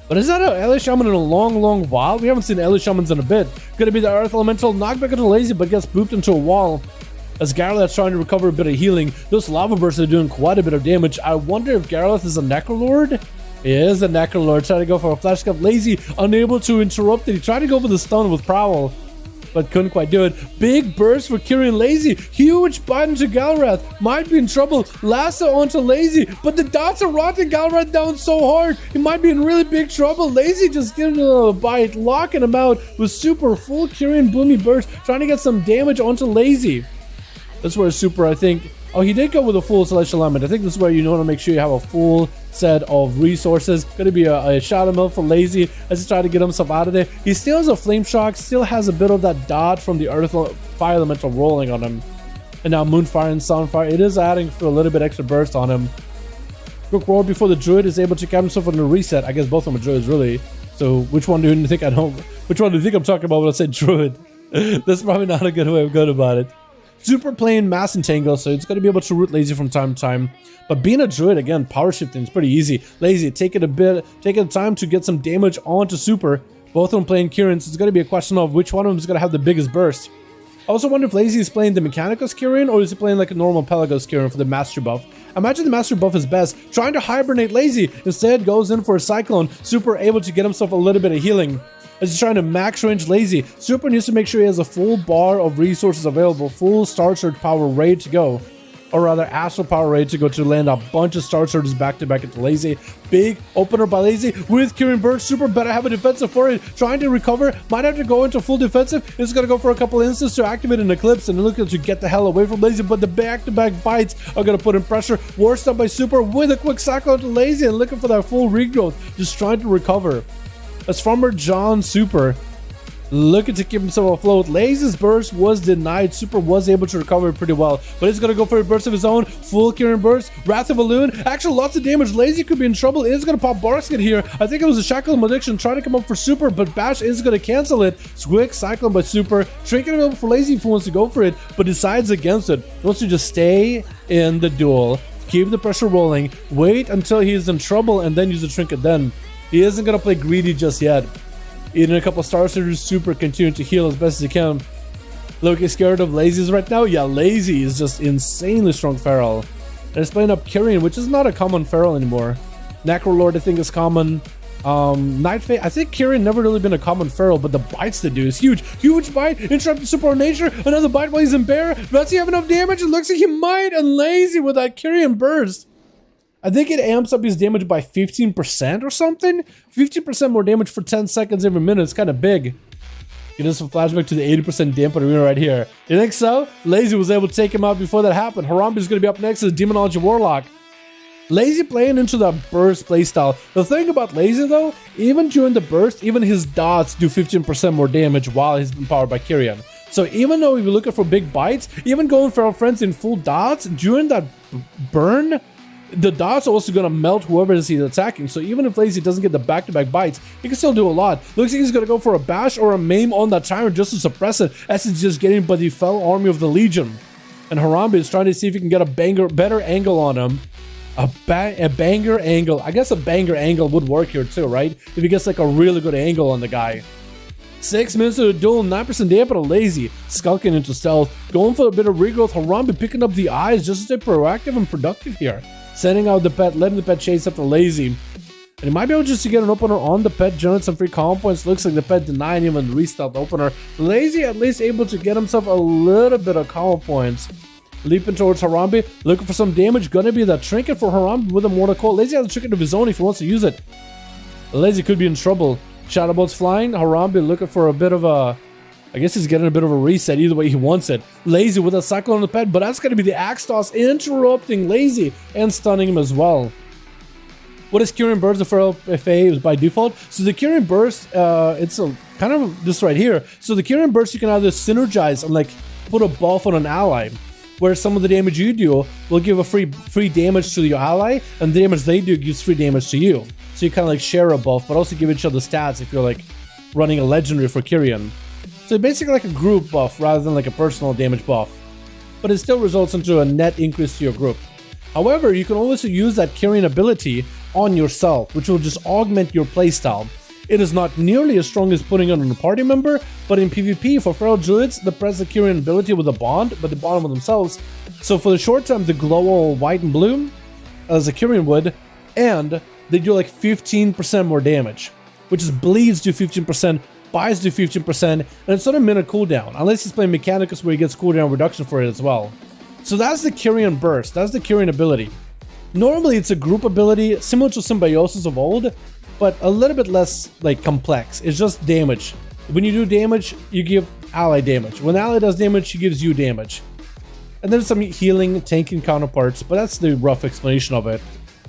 But is that an Ellie Shaman in a long while? We haven't seen Ellie Shamans in a bit. Gonna be the Earth Elemental, knockback into Lazy, but gets booped into a wall. As Garrelath's trying to recover a bit of healing. Those Lava Bursts are doing quite a bit of damage. I wonder if Garrelath is a Necrolord? He is a Necrolord. Trying to go for a Flash Cup. Lazy, unable to interrupt it. He tried to go for the stun with Prowl, but couldn't quite do it. Big burst for Kyrian Lazy. Huge button to Galrath. Might be in trouble. Lasso onto Lazy, but the dots are rotting Galrath down so hard. He might be in really big trouble. Lazy just giving him a bite, locking him out with super full Kyrian Bloomy Burst, trying to get some damage onto Lazy. That's where super, I think. Oh, he did go with a full Celestial Alignment. I think this is where you want to make sure you have a full set of resources. Going to be a Shadow Mill for Lazy as he's trying to get himself out of there. He still has a Flame Shock, still has a bit of that dot from the Earth Fire Elemental rolling on him. And now Moonfire and Soundfire, it is adding for a little bit extra burst on him. Quick roll before the Druid is able to get himself on a reset. I guess both of them are Druids, really. So which one do you think which one do you think I'm talking about when I say Druid? That's probably not a good way of going about it. Super playing Mass Entangle, so it's going to be able to root Lazy from time to time. But being a Druid, again, power shifting is pretty easy. Lazy, taking time to get some damage onto Super. Both of them playing Kyrian, so it's going to be a question of which one of them is going to have the biggest burst. I also wonder if Lazy is playing the Mechanicus Kyrian, or is he playing like a normal Pelagos Kyrian for the Master buff. I imagine the Master buff is best. Trying to hibernate Lazy, instead goes in for a Cyclone. Super able to get himself a little bit of healing. As he's trying to max range Lazy, Super needs to make sure he has a full bar of resources available, full Star Surge power ready to go. or rather astral power ready to go to land a bunch of star surges back to back into Lazy. Big opener by Lazy with Kyrian Burst. Super better have a defensive for it. Trying to recover. Might have to go into full defensive. It's going to go for a couple instants to activate an Eclipse and look to get the hell away from Lazy. But the back-to-back bites are going to put in pressure. War Stun by Super with a quick cycle to Lazy and looking for that full regrowth. Just trying to recover. As Farmer John Super looking to keep himself afloat. Lazy's burst was denied. Super was able to recover pretty well, but he's gonna go for a burst of his own. Full Kyrian Burst, Wrath of Balloon. Actually, lots of damage. Lazy could be in trouble. It is gonna pop Barskit here. I think it was a Shackle Malediction trying to come up for Super, but Bash is gonna cancel it. Quick Cyclone by Super. Trinket available for Lazy if he wants to go for it, but decides against it. He wants to just stay in the duel, keep the pressure rolling, wait until he's in trouble, and then use the Trinket then. He isn't gonna play greedy just yet. Eating a couple Star Surgers, Super continuing to heal as best as he can. Loki scared of Lazy's right now? Yeah, Lazy is just insanely strong feral. And it's playing up Kyrian, which is not a common feral anymore. Necrolord I think is common. Nightfate, I think Kyrian never really been a common feral, but the bites they do is huge. Huge bite, interrupted Super Nature, another bite while he's in Bear. Does he have enough damage? It looks like he might, and Lazy with that Kyrian Burst. I think it amps up his damage by 15% or something. 15% more damage for 10 seconds every minute. It's kind of big. Get us a flashback to the 80% dampen arena right here. You think so? Lazy was able to take him out before that happened. Harambe is going to be up next as Demonology Warlock. Lazy playing into the burst playstyle. The thing about Lazy though, even during the burst, even his dots do 15% more damage while he's been powered by Kyrian. So even though we were looking for big bites, even going Feral Friends in full dots, during that burn, the dots are also going to melt whoever he's attacking. So even if Lazy doesn't get the back-to-back bites, he can still do a lot. Looks like he's going to go for a bash or a maim on that Tyrant just to suppress it, as he's just getting by the fell army of the Legion. And Harambe is trying to see if he can get a better angle on him. A banger angle. I guess a banger angle would work here too, right? If he gets like a really good angle on the guy. 6 minutes of the duel, 9% dampen to Lazy, skulking into stealth, going for a bit of regrowth. Harambe picking up the eyes just to stay proactive and productive here. Sending out the pet, letting the pet chase after Lazy. And he might be able just to get an opener on the pet, generate some free calm points. Looks like the pet denying him and restart the opener. Lazy at least able to get himself a little bit of calm points. Leaping towards Harambe, looking for some damage. Gonna be the Trinket for Harambe with a Mortal Coil. Lazy has a Trinket of his own if he wants to use it. Lazy could be in trouble. Shadowbolt's flying. Harambe looking for a bit of a... I guess he's getting a bit of a reset either way he wants it. Lazy with a cycle on the pet, but that's going to be the Axe Toss interrupting Lazy and stunning him as well. What is Kyrian Burst? The Feral FA is by default. So the Kyrian Burst, it's a kind of this right here. So the Kyrian Burst you can either synergize and like put a buff on an ally, where some of the damage you do will give a free damage to your ally, and the damage they do gives free damage to you. So you kind of like share a buff, but also give each other stats if you're like running a legendary for Kyrian. So basically like a group buff rather than like a personal damage buff. But it still results into a net increase to your group. However, you can also use that Kyrian ability on yourself, which will just augment your playstyle. It is not nearly as strong as putting it on a party member, but in PvP for Feral Druids, they press the Kyrian ability with a bond, but they bond with themselves. So for the short term, they glow all white and blue, as a Kyrian would, and they do like 15% more damage, which is bleeds do 15%, buys do 15%, and it's on a minute cooldown, unless he's playing Mechanicus where he gets cooldown reduction for it as well. So that's the Kyrian Burst, that's the Kyrian ability. Normally it's a group ability, similar to Symbiosis of old, but a little bit less like complex. It's just damage. When you do damage, you give ally damage. When ally does damage, she gives you damage. And then some healing, tanking counterparts, but that's the rough explanation of it.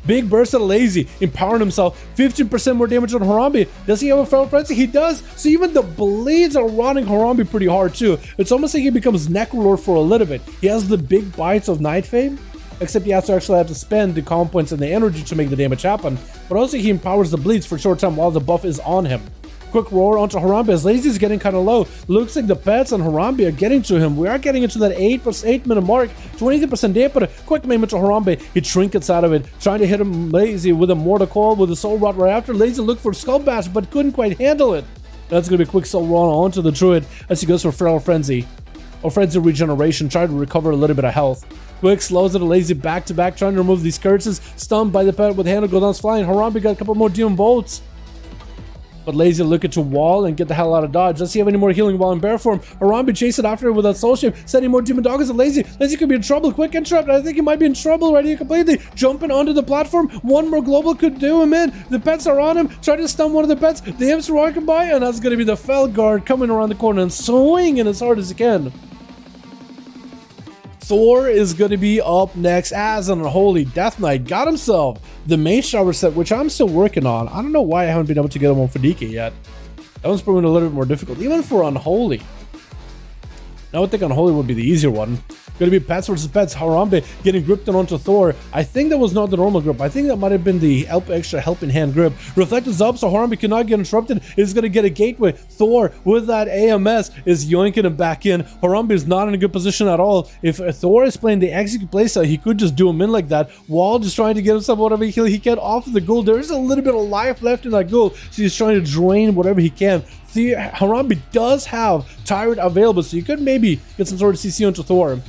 Big burst of Lazy, empowering himself, 15% more damage on Harambe. Does he have a Feral Frenzy? He does. So even the bleeds are running Harambe pretty hard too. It's almost like he becomes Necrolord for a little bit. He has the big bites of Nightfade, except he has to actually have to spend the calm points and the energy to make the damage happen. But also he empowers the bleeds for a short time while the buff is on him. Quick roar onto Harambe as Lazy is getting kind of low. Looks like the pets and Harambe are getting to him. We are getting into that 8 minute mark. 20% dampen. Quick maim into Harambe. He trinkets out of it. Trying to hit him Lazy with a Mortal Coil with a Soul Rot right after. Lazy looked for Skull Bash but couldn't quite handle it. That's going to be a quick Soul Rot onto the Druid as he goes for Feral Frenzy. Or Frenzy Regeneration. Trying to recover a little bit of health. Quick slows it a Lazy back to back. Trying to remove these curses. Stunned by the pet with Handle Go Down's flying. Harambe got a couple more Demon Bolts. But Lazy looking to wall and get the hell out of dodge. Does he have any more healing while in bear form? Harambe chasing after it with that soul shape, sending more demon doggers at Lazy. Lazy could be in trouble. Quick interrupt. I think he might be in trouble right here completely. Jumping onto the platform. One more global could do him in. The pets are on him. Trying to stun one of the pets. The imps are walking by, and that's going to be the Felguard coming around the corner and swinging as hard as he can. Thor is going to be up next as an Unholy Death Knight. Got himself the Mage Shower set, which I'm still working on. I don't know why I haven't been able to get him on for DK yet. That one's probably a little bit more difficult, even for Unholy. I would think Unholy would be the easier one. Going to be pets versus pets. Harambe getting gripped onto Thor. I think that was not the normal grip. I think that might have been the extra helping hand grip. Reflect is up, so Harambe cannot get interrupted. Is going to get a gateway. Thor with that AMS is yoinking him back in. Harambe is not in a good position at all. If Thor is playing the execute playstyle, he could just do him in like that. Wall just trying to get himself whatever heal he can off of the ghoul. There is a little bit of life left in that ghoul, so he's trying to drain whatever he can. See, Harambe does have Tyrant available, so you could maybe get some sort of CC onto Thor.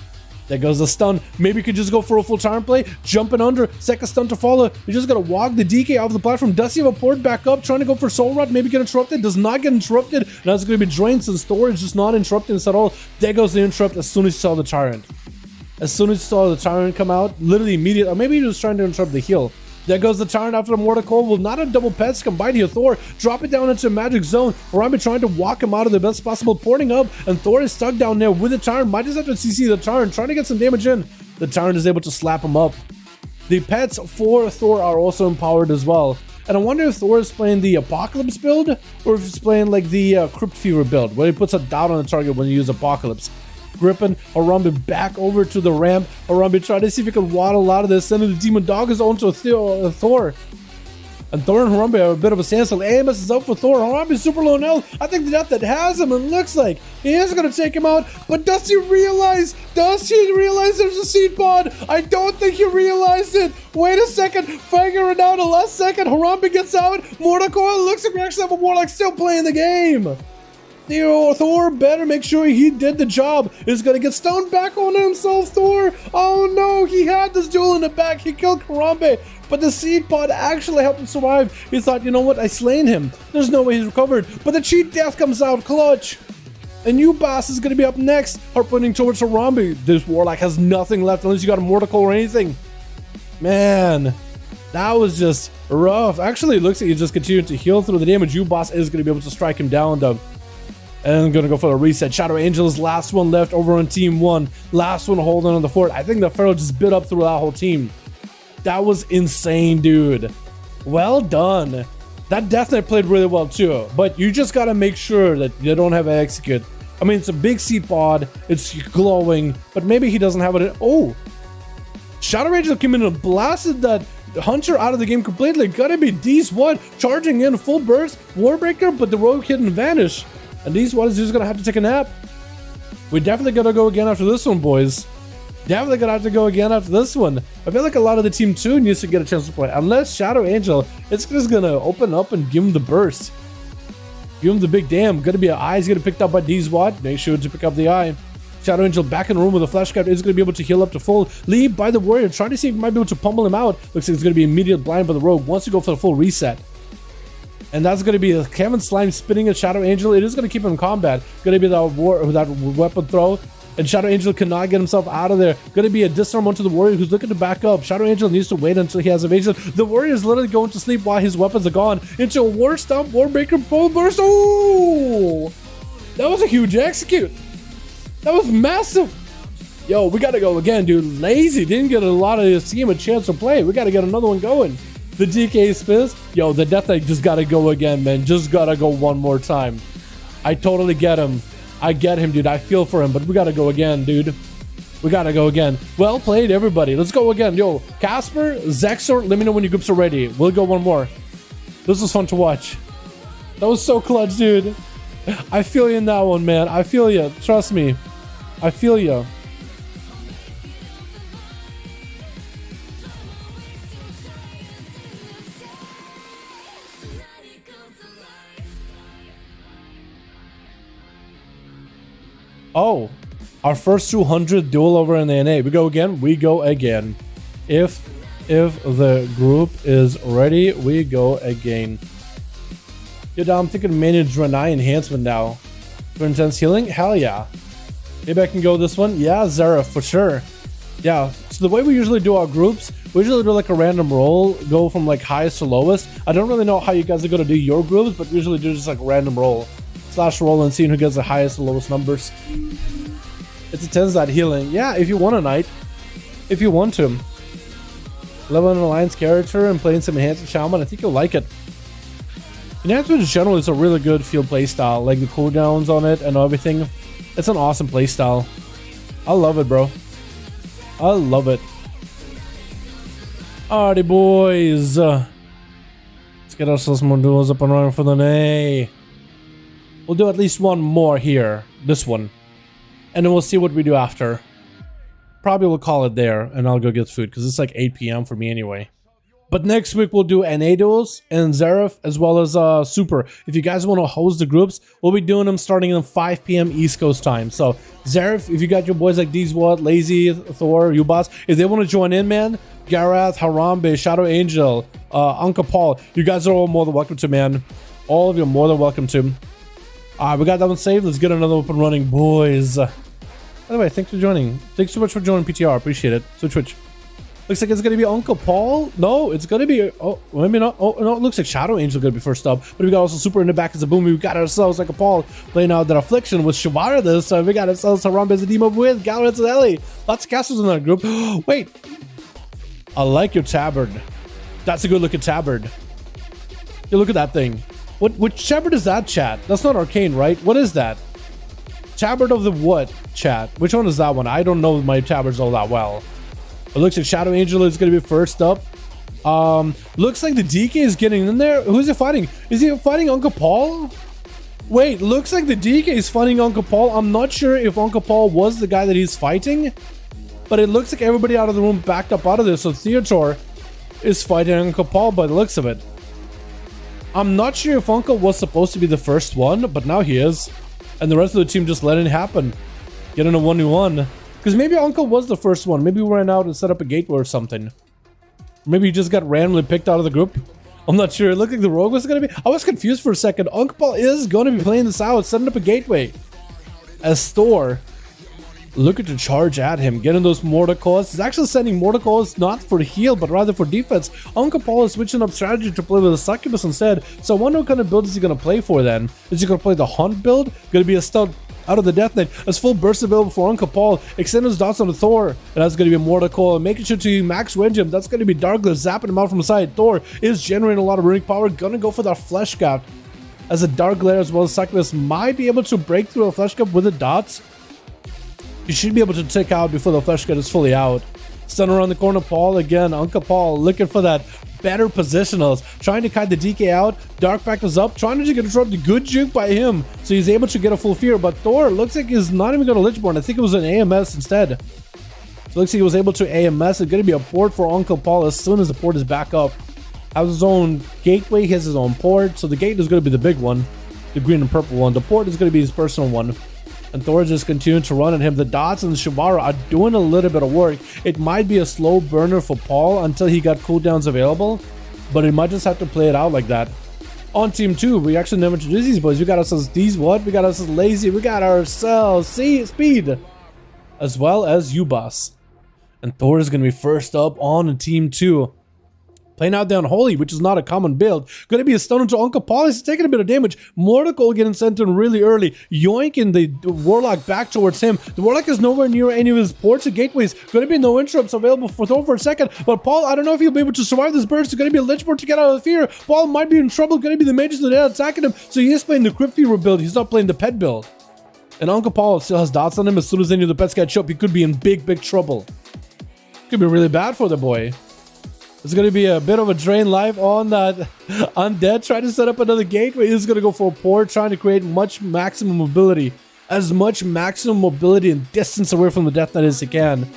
There goes the stun. Maybe you could just go for a full Tyrant play. Jumping under. Second stun to follow. You just got to walk the DK off the platform. Does he have a port back up? Trying to go for Soul Rod. Maybe get interrupted. Does not get interrupted. Now it's going to be drained since Thor is just not interrupting this at all. There goes the interrupt as soon as he saw the Tyrant. As soon as he saw the Tyrant come out, literally immediate. Or maybe he was trying to interrupt the heal. There goes the Tyrant after the Mortal Coil. Will not have double pets combined here. Thor drop it down into a magic zone. Harambe trying to walk him out of the best possible, porting up, and Thor is stuck down there with the Tyrant. Might just have to CC the Tyrant, trying to get some damage in. The Tyrant is able to slap him up. The pets for Thor are also empowered as well. And I wonder if Thor is playing the Apocalypse build, or if he's playing like the Crypt Fever build, where he puts a doubt on the target when you use Apocalypse. Gripping Harambe back over to the ramp. Harambe trying to see if he can waddle out of this, sending the Demon Doggers onto Thor. And Thor and Harambe are a bit of a standstill. AMS is up for Thor. Harambe super low now. I think the death that has him, and looks like he is going to take him out. But does he realize? Does he realize there's a seed pod? I don't think he realized it. Wait a second. Figure it out. The last second. Harambe gets out. Mortal Coil looks like we actually have a Warlock still playing the game. Thor better make sure he did the job. Is gonna get stoned back on himself, Thor. Oh no, he had this duel in the back. He killed Harambe, but the seed pod actually helped him survive. He thought, you know what, I slain him. There's no way he's recovered. But the cheat death comes out clutch. A new boss is gonna be up next. Harpooning towards Harambe. This Warlock has nothing left unless you got a Mortal Coil or anything. Man, that was just rough. Actually, it looks like he just continued to heal through the damage. U-Boss is gonna be able to strike him down though. And gonna go for the reset. Shadow Angel's last one left over on team 1. Last one holding on the fort. I think the Pharaoh just bit up through that whole team. That was insane, dude. Well done. That Death Knight played really well too. But you just gotta make sure that you don't have an execute. I mean, it's a big seed pod. It's glowing. But maybe he doesn't have it in. Oh! Shadow Angel came in and blasted that Hunter out of the game completely. Gotta be D's what? Charging in full burst. Warbreaker, but the Rogue Kid didn't vanish. And these ones just gonna have to take a nap. We definitely gotta go again after this one, boys. Definitely gonna have to go again after this one. I feel like a lot of the team 2 needs to get a chance to play. Unless Shadow Angel, it's just gonna open up and give him the burst. Give him the big damn. Gonna be an eye. He's gonna picked up by D's Watt. Make sure to pick up the eye. Shadow Angel back in the room with a flash cap is going to be able to heal up to full. Leave by the warrior, trying to see if he might be able to pummel him out. Looks like it's going to be immediate blind by the rogue once you go for the full reset. And that's going to be Kevin Slime spinning a Shadow Angel. It is going to keep him in combat. Going to be that weapon throw. And Shadow Angel cannot get himself out of there. Going to be a disarm onto the warrior who's looking to back up. Shadow Angel needs to wait until he has evasion. The warrior is literally going to sleep while his weapons are gone. Into a war stomp, Warbreaker, full burst. Oh! That was a huge execute. That was massive. Yo, we got to go again, dude. Lazy didn't get a lot of see him a chance to play. We got to get another one going. The DK spins. Yo, the Death Knight just got to go again, man. Just got to go one more time. I totally get him. I get him, dude. I feel for him, but we got to go again, dude. We got to go again. Well played, everybody. Let's go again. Yo, Casper, Zexor, let me know when your groups are ready. We'll go one more. This was fun to watch. That was so clutch, dude. I feel you in that one, man. I feel you. Trust me. I feel you. Oh, our first 200 duel over in the NA. We go again. We go again. If the group is ready, we go again. Yo, I'm thinking manage Renai enhancement now. For intense healing? Hell yeah. Maybe I can go this one. Yeah, Zara, for sure. Yeah, so the way we usually do our groups, we usually do like a random roll, go from like highest to lowest. I don't really know how you guys are going to do your groups, but usually do just like random roll. Slash roll and seeing who gets the highest and lowest numbers. It's a 10s that healing. Yeah, if you want a knight. If you want to. Level an alliance character and playing some enhanced shaman, I think you'll like it. Enhancement in general is a really good field playstyle, like the cooldowns on it and everything. It's an awesome playstyle. I love it, bro. I love it. Alrighty, boys. Let's get ourselves more duels up and running for the NA. We'll do at least one more here. This one. And then we'll see what we do after. Probably we'll call it there, and I'll go get food, because it's like 8 p.m. for me anyway. But next week we'll do NA duels and Zareth, as well as Super. If you guys want to host the groups, we'll be doing them starting at 5 p.m. East Coast time. So Zareth, if you got your boys like these, Lazy, Thor, Ubas, if they want to join in, man, Garath, Harambe, Shadow Angel, Uncle Paul, you guys are all more than welcome to, man. All of you are more than welcome to. We got that one saved. Let's get another up and running, boys. By the way, thanks for joining. Thanks so much for joining PTR. Appreciate it. So Twitch. Looks like it's going to be Uncle Paul. No, it's going to be... Oh, maybe not. Oh, no, it looks like Shadow Angel going to be first up. But we got also Super in the back as a boom. We got ourselves like a Paul playing out that Affliction with Shavara this time. We got ourselves Harambe as a Demo with Galrets and Ellie. Lots of castles in that group. Wait. I like your tabard. That's a good looking tabard. You look at that thing. Which tabard is that, chat? That's not arcane, right? What is that? Tabard of the what, chat? Which one is that one? I don't know my tabards all that well. It looks like Shadow Angel is going to be first up. Looks like the DK is getting in there. Who's he fighting? Is he fighting Uncle Paul? Wait, looks like the DK is fighting Uncle Paul. I'm not sure if Uncle Paul was the guy that he's fighting, but it looks like everybody out of the room backed up out of this. So Theodore is fighting Uncle Paul by the looks of it. I'm not sure if Uncle was supposed to be the first one, but now he is. And the rest of the team just let it happen. Get in a 1v1. Because maybe Uncle was the first one. Maybe we ran out and set up a gateway or something. Maybe he just got randomly picked out of the group. I'm not sure. It looked like the rogue was going to be... I was confused for a second. Uncle Paul is going to be playing this out, setting up a gateway. As Thor, looking to charge at him, getting those mortar calls. He's actually sending mortar calls not for heal, but rather for defense. Uncle Paul is switching up strategy to play with a succubus instead. So I wonder what kind of build is he going to play for then. Is he going to play the hunt build? Going to be a stout out of the Death Knight, as full burst available for Uncle Paul, extend his dots on the Thor, and that's going to be a Mortal Call, and making sure to max range him, that's going to be Darkglyph, zapping him out from the side. Thor is generating a lot of runic power, gonna go for that Flesh Cap, as a Dark Glare as well as Succubus might be able to break through a Flesh Cap with the dots. You should be able to tick out before the Flesh Cap is fully out. Stun around the corner, Paul again, Uncle Paul looking for that better positionals, trying to kite the DK out. Dark back is up, trying to disrupt the good juke by him, so he's able to get a full fear. But Thor looks like he's not even going to Lichborn. I think it was an AMS instead. So looks like he was able to AMS. It's going to be a port for Uncle Paul as soon as the port is back up. Has his own gateway, he has his own port, so the gate is going to be the big one, the green and purple one. The port is going to be his personal one. And Thor just continuing to run at him. The dots and the Shavara are doing a little bit of work. It might be a slow burner for Paul until he got cooldowns available, but he might just have to play it out like that. On team 2, we actually never introduced these boys. We got ourselves these what? We got ourselves Lazy. We got ourselves Speed, as well as Ubas. And Thor is going to be first up on team 2. Playing out the Unholy, which is not a common build. Going to be a stun into Uncle Paul. He's taking a bit of damage. Mortal getting sent in really early. Yoinking the Warlock back towards him. The Warlock is nowhere near any of his ports or gateways. Going to be no interrupts available for Thor for a second. But Paul, I don't know if he'll be able to survive this burst. It's going to be a Lichborn to get out of the fear. Paul might be in trouble. Going to be the mages that are attacking him. So he is playing the Crypt Fever build. He's not playing the pet build. And Uncle Paul still has dots on him. As soon as any of the pets get up, he could be in big trouble. Could be really bad for the boy. It's going to be a bit of a drain life on that Undead, trying to set up another gateway. He's going to go for a port, trying to create maximum mobility. As much maximum mobility and distance away from the Death Knight as he can.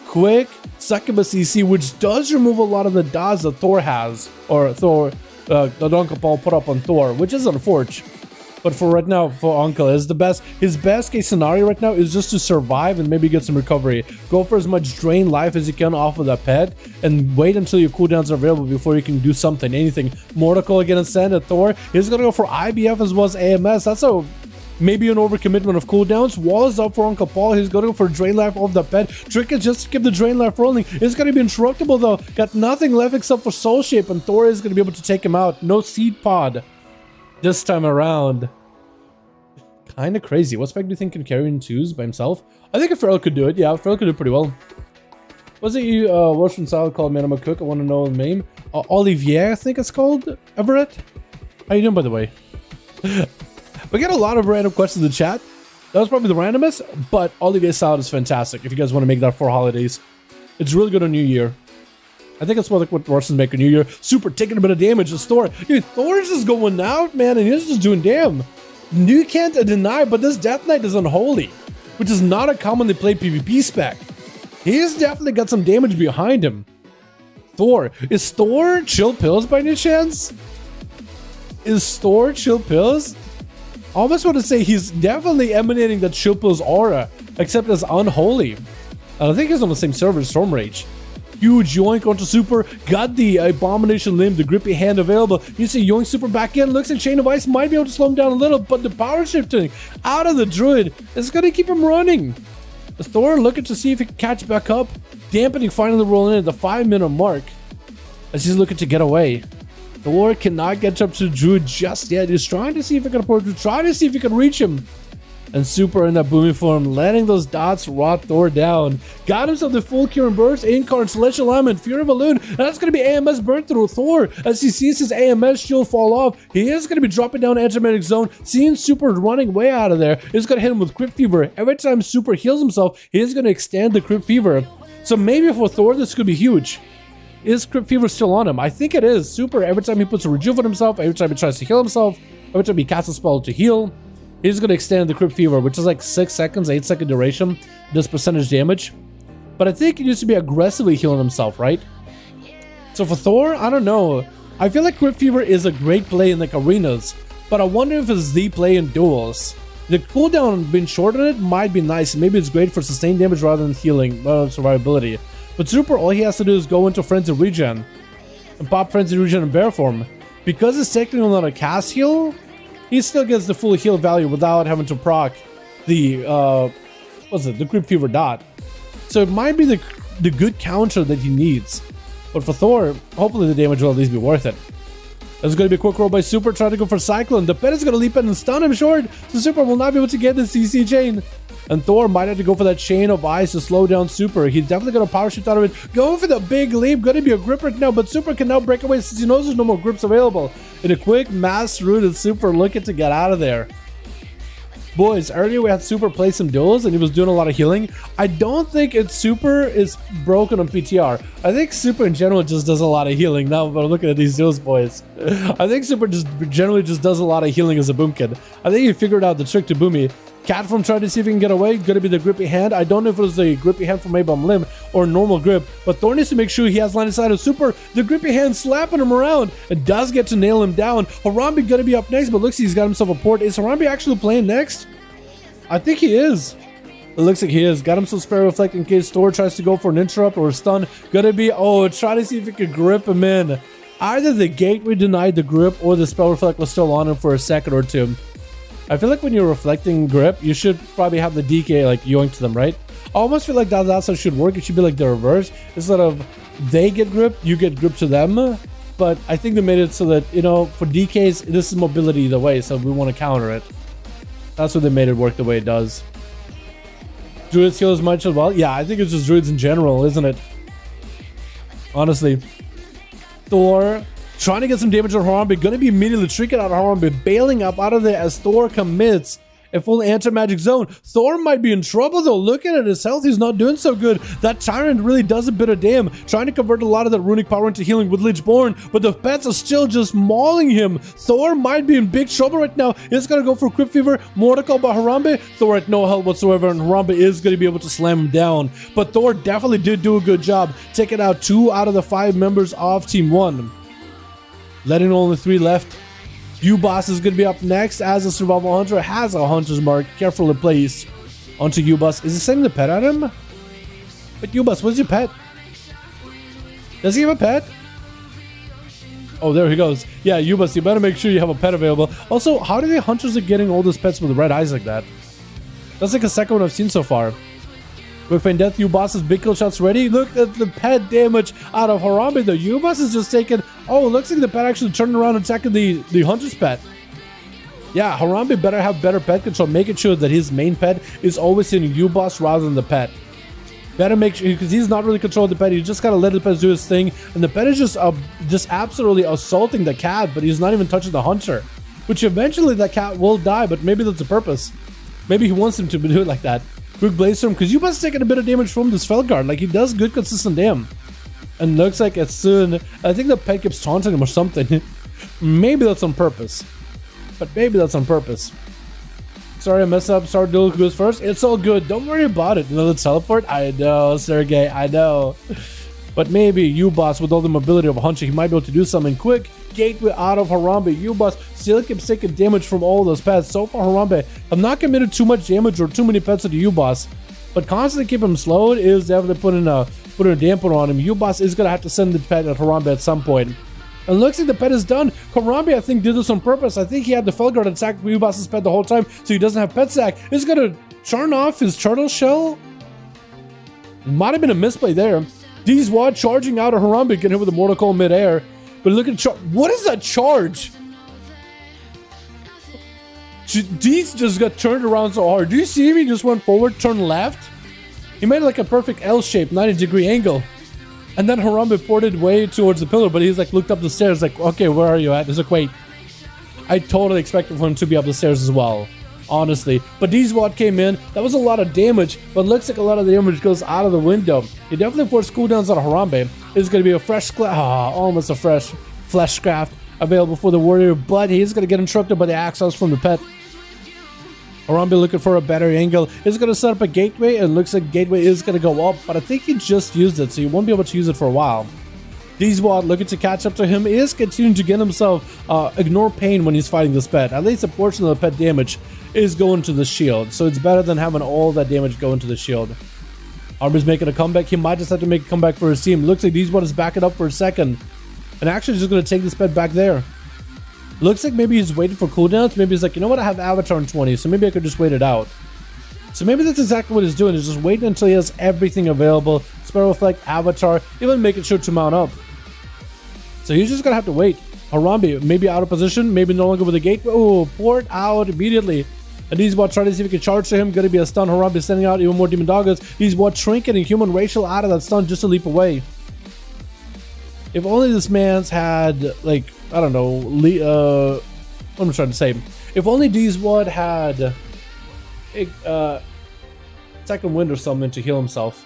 Quick Succubus CC, which does remove a lot of the dodge that Thor has. Or Thor, that Uncle Paul put up on Thor, which is unfortunate. But for right now, for Uncle, is the best. His best case scenario right now is just to survive and maybe get some recovery. Go for as much drain life as you can off of that pet, and wait until your cooldowns are available before you can do something, anything. Mortical against Sand Thor. He's gonna go for IBF as well as AMS. That's a maybe an overcommitment of cooldowns. Wall is up for Uncle Paul. He's going to go for drain life off the pet. Trick is just to keep the drain life rolling. It's going to be indestructible though. Got nothing left except for Soul Shape, and Thor is going to be able to take him out. No Seed Pod this time around. Kind of crazy. What spec do you think can carry in twos by himself? I think a Feral could do it. Yeah, Feral could do it pretty well. Was it you, Russian salad called Man, I'm a cook? I want to know the name. Olivier, I think it's called. Everett? How you doing, by the way? We get a lot of random questions in the chat. That was probably the randomest, but Olivier salad is fantastic if you guys want to make that for holidays. It's really good on New Year. I think it's more like what Russians make on New Year. Super, taking a bit of damage. The Thor. Dude, Thor's just going out, man, and he's just doing damn. You can't deny, but this Death Knight is unholy, which is not a commonly played PvP spec. He's definitely got some damage behind him. Thor. Is Thor chill pills by any chance? Is Thor chill pills? I almost want to say he's definitely emanating that chill pills aura, except as unholy. I think he's on the same server as Stormrage. Huge yoink onto super, got the abomination limb, the grippy hand available. You see yoink super back in, looks like Chain of Ice might be able to slow him down a little, but the power shifting out of the druid is going to keep him running. The Thor looking to see if he can catch back up, dampening finally rolling in at the 5-minute mark as he's looking to get away. Thor cannot get up to Druid just yet. He's trying to see if he can afford to try to see if he can reach him. And super in that booming form, letting those dots rot Thor down. Got himself the full cure and burst, Incarn, Celestial Alignment, Fury Balloon. And that's going to be AMS burn through Thor. As he sees his AMS shield fall off, he is going to be dropping down Antimatic Zone. Seeing super running way out of there, he's going to hit him with Crypt Fever. Every time super heals himself, he is going to extend the Crypt Fever. So maybe for Thor, this could be huge. Is Crypt Fever still on him? I think it is. Super, every time he puts a rejuve on himself, every time he tries to heal himself, every time he casts a spell to heal, he's going to extend the Crypt Fever, which is like 6 seconds, 8-second duration, does percentage damage. But I think he needs to be aggressively healing himself, right? So for Thor, I don't know. I feel like Crypt Fever is a great play in like arenas, but I wonder if it's the play in duels. The cooldown being short on it might be nice. Maybe it's great for sustained damage rather than healing, survivability. But super, all he has to do is go into Frenzy Regen and pop Frenzy Regen in bear form. Because it's technically not a cast heal, he still gets the full heal value without having to proc the the Crypt Fever dot. So it might be the good counter that he needs. But for Thor, hopefully the damage will at least be worth it. There's going to be a quick roll by Super, trying to go for Cyclone. The pet is going to leap in and stun him short, so Super will not be able to get the CC chain. And Thor might have to go for that Chain of Ice to slow down Super. He's definitely going to power shift out of it. Going for the big leap. Going to be a grip right now, but Super can now break away since he knows there's no more grips available. In a quick mass rooted Super looking to get out of there. Boys, earlier we had Super play some duels and he was doing a lot of healing. I don't think it's Super is broken on PTR. I think Super in general just does a lot of healing. Now I'm looking at these duels, boys. I think Super just generally just does a lot of healing as a boom kid. I think he figured out the trick to Boomy. Catform tried to see if he can get away. Gonna be the grippy hand. I don't know if it was the grippy hand from Mabam Limb or normal grip, but Thor needs to make sure he has line of sight of Super. The grippy hand slapping him around and does get to nail him down. Harambe gonna be up next, but looks like he's got himself a port. Is Harambe actually playing next? I think he is. It looks like he is. Got himself Spare Reflect in case Thor tries to go for an interrupt or a stun. Gonna be, try to see if he can grip him in. Either the gateway denied the grip or the Spell Reflect was still on him for a second or two. I feel like when you're reflecting grip, you should probably have the DK like yoink to them, right? I almost feel like that's how it should work. It should be like the reverse. Instead of they get grip, you get grip to them. But I think they made it so that, you know, for DKs, this is mobility either way, so we want to counter it. That's what they made it work the way it does. Druids heal as much as well? Yeah, I think it's just Druids in general, isn't it? Honestly. Thor trying to get some damage on Harambe, gonna be immediately tricking out Harambe, bailing up out of there as Thor commits a full anti-magic zone. Thor might be in trouble though. Looking at his health, he's not doing so good. That Tyrant really does a bit of damn, trying to convert a lot of that runic power into healing with Lichborn, but the pets are still just mauling him. Thor might be in big trouble right now. He's gonna go for Crypt Fever, Mortical by Harambe. Thor at no help whatsoever, and Harambe is gonna be able to slam him down. But Thor definitely did do a good job, taking out 2 out of the 5 members of Team 1. Letting only 3 left. U-Boss is going to be up next as a survival hunter. Has a hunter's mark carefully placed onto U-Boss. Is he sending the pet at him? But U-Boss, what's your pet? Does he have a pet? Oh, there he goes. Yeah, U-Boss, you better make sure you have a pet available. Also, how do the hunters are getting all those pets with red eyes like that? That's like the second one I've seen so far. Quick Feint Death, U-Boss's big kill shots ready. Look at the pet damage out of Harambe. The U-Boss is just taking... Oh, it looks like the pet actually turning around and attacking the hunter's pet. Yeah, Harambe better have better pet control, making sure that his main pet is always hitting U-Boss rather than the pet. Better make sure, because he's not really controlling the pet. You just gotta let the pet do his thing, and the pet is just absolutely assaulting the cat, but he's not even touching the hunter. Which eventually that cat will die, but maybe that's the purpose. Maybe he wants him to do it like that. Quick Blaze Storm, because U-Boss is taking a bit of damage from this Felguard. Like, he does good consistent damage. And looks like as soon... I think the pet keeps taunting him or something. Maybe that's on purpose. But maybe that's on purpose. Sorry I messed up. Sorry Duel goes first. It's all good. Don't worry about it. Another teleport? I know, Sergey. I know. But maybe U-Boss, with all the mobility of a hunter, he might be able to do something quick. Gateway out of Harambe. U-Boss still keeps taking damage from all those pets. So far, Harambe have not committed too much damage or too many pets to the U-Boss. But constantly keep him slowed is definitely putting a damper on him. U-Boss is going to have to send the pet at Harambe at some point. And looks like the pet is done. Harambe, I think, did this on purpose. I think he had the Felguard attack U-Boss's pet the whole time, so he doesn't have pet sack. He's going to turn off his turtle shell. Might have been a misplay there. D's-Wad charging out of Harambe, getting hit with a Mortal Coil mid-air. But look at what is that charge? D's just got turned around so hard. Do you see him? He just went forward, turned left. He made like a perfect L shape, 90-degree angle. And then Harambe ported way towards the pillar, but he's like looked up the stairs like, okay, where are you at? He's like, wait. I totally expected for him to be up the stairs as well, honestly. But D's-Wad came in. That was a lot of damage, but looks like a lot of the damage goes out of the window. He definitely forced cooldowns on Harambe. It's going to be a fresh, almost a fresh flesh craft available for the warrior, but he's going to get interrupted by the Axos from the pet. Harambe looking for a better angle. He's going to set up a gateway, and looks like gateway is going to go up, but I think he just used it, so he won't be able to use it for a while. D's-Wad looking to catch up to him, is continuing to get himself ignore pain when he's fighting this pet. At least a portion of the pet damage is going to the shield, so it's better than having all that damage go into the shield. Harambe's making a comeback. He might just have to make a comeback for his team. Looks like D's-Wad is backing up for a second, and actually just going to take this pet back there. Looks like maybe he's waiting for cooldowns. Maybe he's like, you know what, I have Avatar in 20, so maybe I could just wait it out. So maybe that's exactly what he's doing, is just waiting until he has everything available. Spell Reflect, Avatar, even making sure to mount up. So he's just gonna have to wait. Harambe, maybe out of position, maybe no longer with the gate. Oh, port out immediately. And D's-Wad trying to see if he can charge to him. Gonna be a stun. Harambe sending out even more Demon Doggers. D's-Wad trinketing human racial out of that stun just to leap away. If only this man's had, like, I don't know, what I'm trying to say. If only D's-Wad had second wind or something to heal himself.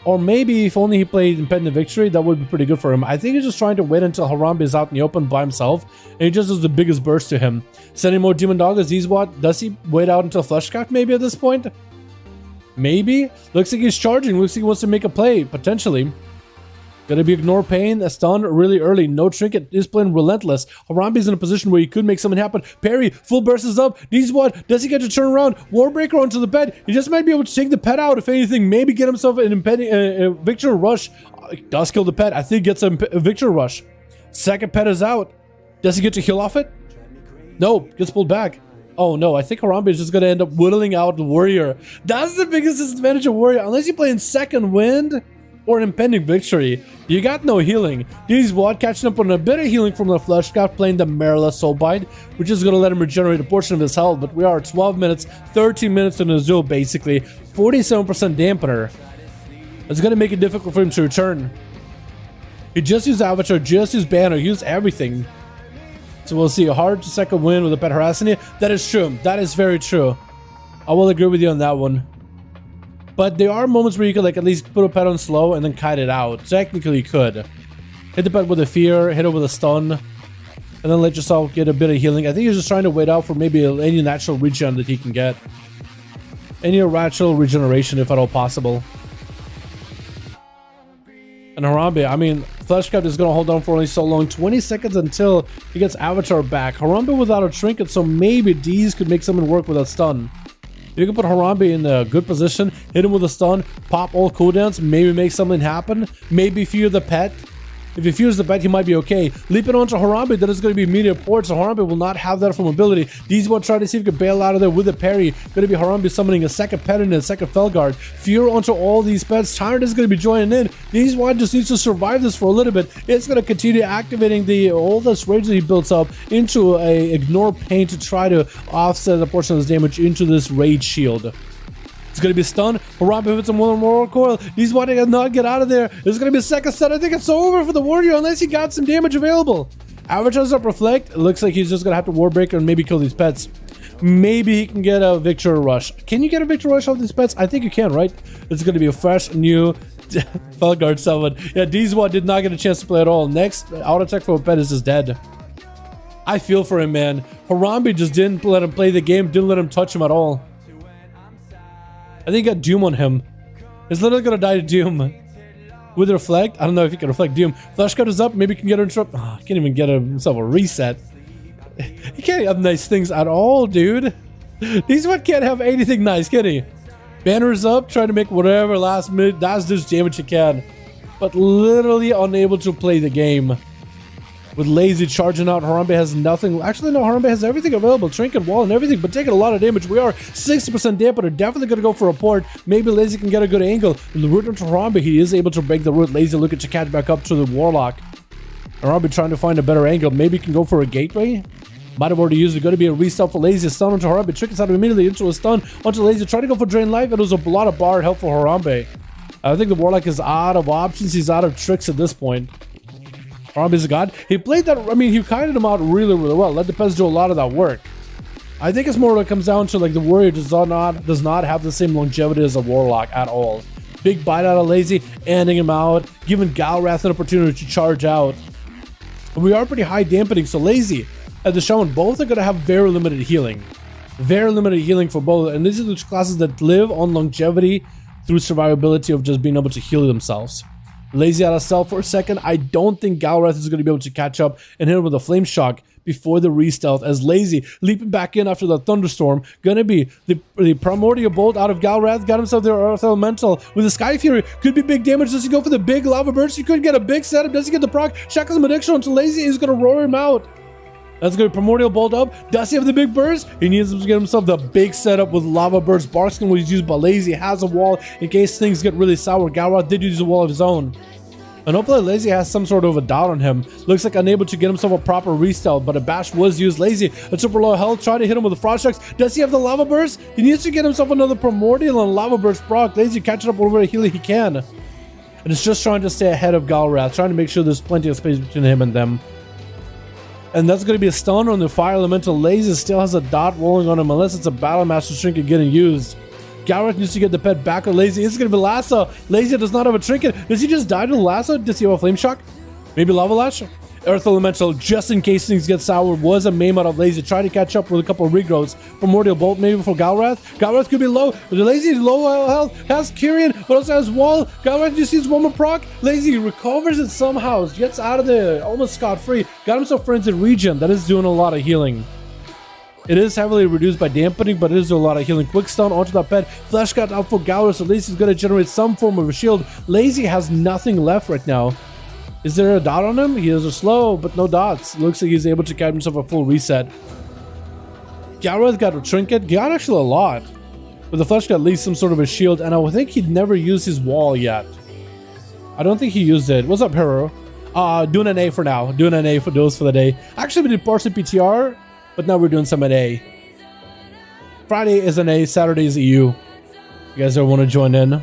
Or maybe if only he played Impending Victory, that would be pretty good for him. I think he's just trying to wait until Harambe is out in the open by himself, and he just does the biggest burst to him. Sending more Demon Doggers, D's-Wad, does he wait out until Fleshcraft maybe at this point? Maybe? Looks like he's charging, looks like he wants to make a play, potentially. Gonna be Ignore Pain, a stun really early, no trinket, is playing Relentless. Harambe's in a position where he could make something happen. Parry, full burst is up. D's-Wad, does he get to turn around? Warbreaker onto the pet. He just might be able to take the pet out, if anything. Maybe get himself an impending Victory Rush. Does kill the pet. I think he gets a Victory Rush. Second pet is out. Does he get to heal off it? No, gets pulled back. Oh no, I think Harambe is just gonna end up whittling out the Warrior. That's the biggest disadvantage of Warrior. Unless you play in Second Wind or an Impending Victory, you got no healing. D's-Wad catching up on a bit of healing from the Fleshcraft, playing the Marilla Soulbite, which is going to let him regenerate a portion of his health, but we are 12 minutes, 13 minutes in the Duel, basically. 47% dampener. It's going to make it difficult for him to return. He just used Avatar, just used Banner, used everything. So we'll see. A hard second win with a pet harassing you. That is true. That is very true. I will agree with you on that one. But there are moments where you could like at least put a pet on slow and then kite it out. Technically you could. Hit the pet with a fear, hit it with a stun, and then let yourself get a bit of healing. I think he's just trying to wait out for maybe any natural regen that he can get. Any natural regeneration if at all possible. And Harambe, I mean, Fleshcraft is going to hold on for only so long. 20 seconds until he gets Avatar back. Harambe without a trinket, so maybe D's could make something work with a stun. You can put Harambe in a good position, hit him with a stun, pop all cooldowns, maybe make something happen, maybe fear the pet. If he fears the pet, he might be okay. Leaping onto Harambe, that is going to be immediate port, so Harambe will not have that from ability. These will try to see if he can bail out of there with a parry. Going to be Harambe summoning a second pet and a second Felguard. Fear onto all these pets. Tyrant is going to be joining in. These one just needs to survive this for a little bit. It's going to continue activating all this rage that he builds up into a ignore pain to try to offset a portion of this damage into this rage shield. It's going to be stunned. Harambe hits him with a more coil. He's wanting to not get out of there. There's going to be a second stun. I think it's over for the warrior unless he got some damage available. Avatars up reflect. It looks like he's just going to have to warbreaker and maybe kill these pets. Maybe he can get a victory rush. Can you get a victory rush off these pets? I think you can, right? It's going to be a fresh new Felguard summon. Yeah, D's1 did not get a chance to play at all. Next, auto attack for a pet is just dead. I feel for him, man. Harambe just didn't let him play the game. Didn't let him touch him at all. I think he got Doom on him. He's literally gonna die to Doom. With reflect? I don't know if he can reflect Doom. Flash cut is up, maybe he can get a interrupt. Oh, he can't even get himself a reset. He can't have nice things at all, dude. These one can't have anything nice, can he? Banner's up, trying to make whatever last ditch damage he can. But literally unable to play the game. With Lazy charging out, Harambe has nothing. Actually, no, Harambe has everything available. Trinket, wall, and everything, but taking a lot of damage. We are 60% dampener. Definitely going to go for a port. Maybe Lazy can get a good angle. The root into Harambe, he is able to break the root. Lazy looking to catch back up to the Warlock. Harambe trying to find a better angle. Maybe he can go for a gateway. Might have already used it. Going to be a restart for Lazy. Stun onto Harambe. Trick is out immediately into a stun onto Lazy. Trying to go for drain life. It was a lot of bar help for Harambe. I think the Warlock is out of options. He's out of tricks at this point. Harambe is a god. He played that, I mean, he kited him out really, really well. Let the pets do a lot of that work. I think it's more what it comes down to, like, the warrior does not have the same longevity as a warlock at all. Big bite out of Lazy, ending him out, giving Galrath an opportunity to charge out. We are pretty high dampening, so Lazy and the Shaman both are going to have very limited healing. Very limited healing for both, and these are the classes that live on longevity through survivability of just being able to heal themselves. Lazy out of stealth for a second. I don't think Galrath is going to be able to catch up and hit him with a flame shock before the re-stealth, as Lazy leaping back in after the thunderstorm. Gonna be the primordial bolt out of Galrath. Got himself their Earth Elemental with the Sky Fury. Could be big damage. Does he go for the big lava burst? He could get a big setup. Does he get the proc? Shackles him addiction onto Lazy. He's gonna roar him out. That's going to be primordial bolt up. Does he have the big burst? He needs to get himself the big setup with lava burst. Barkskin was used by Lazy. Has a wall in case things get really sour. Galrath did use a wall of his own. And hopefully Lazy has some sort of a doubt on him. Looks like unable to get himself a proper restealth, but a bash was used. Lazy at super low health, trying to hit him with a frost strikes. Does he have the lava burst? He needs to get himself another primordial and lava burst proc. Lazy catching up whatever healing he can. And it's just trying to stay ahead of Galrath, trying to make sure there's plenty of space between him and them. And that's going to be a stun on the fire elemental. Lazy still has a dot rolling on him unless it's a battle master trinket getting used. Galrath needs to get the pet back on Lazy. It's going to be Lasso. Lazy does not have a trinket. Does he just die to the Lasso? Does he have a flame shock? Maybe Lava Lash? Earth Elemental, just in case things get sour, was a maim out of Lazy. Trying to catch up with a couple of regrowths. Primordial Bolt maybe for Galrath. Galrath could be low. Lazy is low health. Has Kyrian, but also has Wall. Galrath just needs one more proc. Lazy recovers it somehow. Gets out of there almost scot-free. Got himself Frenzied Regen. That is doing a lot of healing. It is heavily reduced by dampening, but it is a lot of healing. Quick stun onto that pet. Flash cut out for Galrath, so Lazy's going to generate some form of a shield. Lazy has nothing left right now. Is there a dot on him? He is a slow, but no dots. Looks like he's able to get himself a full reset. Galrath got a trinket. Got actually a lot. But the flesh got at least some sort of a shield, and I think he'd never used his wall yet. I don't think he used it. What's up, hero? Doing an A for now. Doing an A for those for the day. Actually, we did partially PTR, but now we're doing some NA. Friday is NA, Saturday is EU. You guys ever want to join in?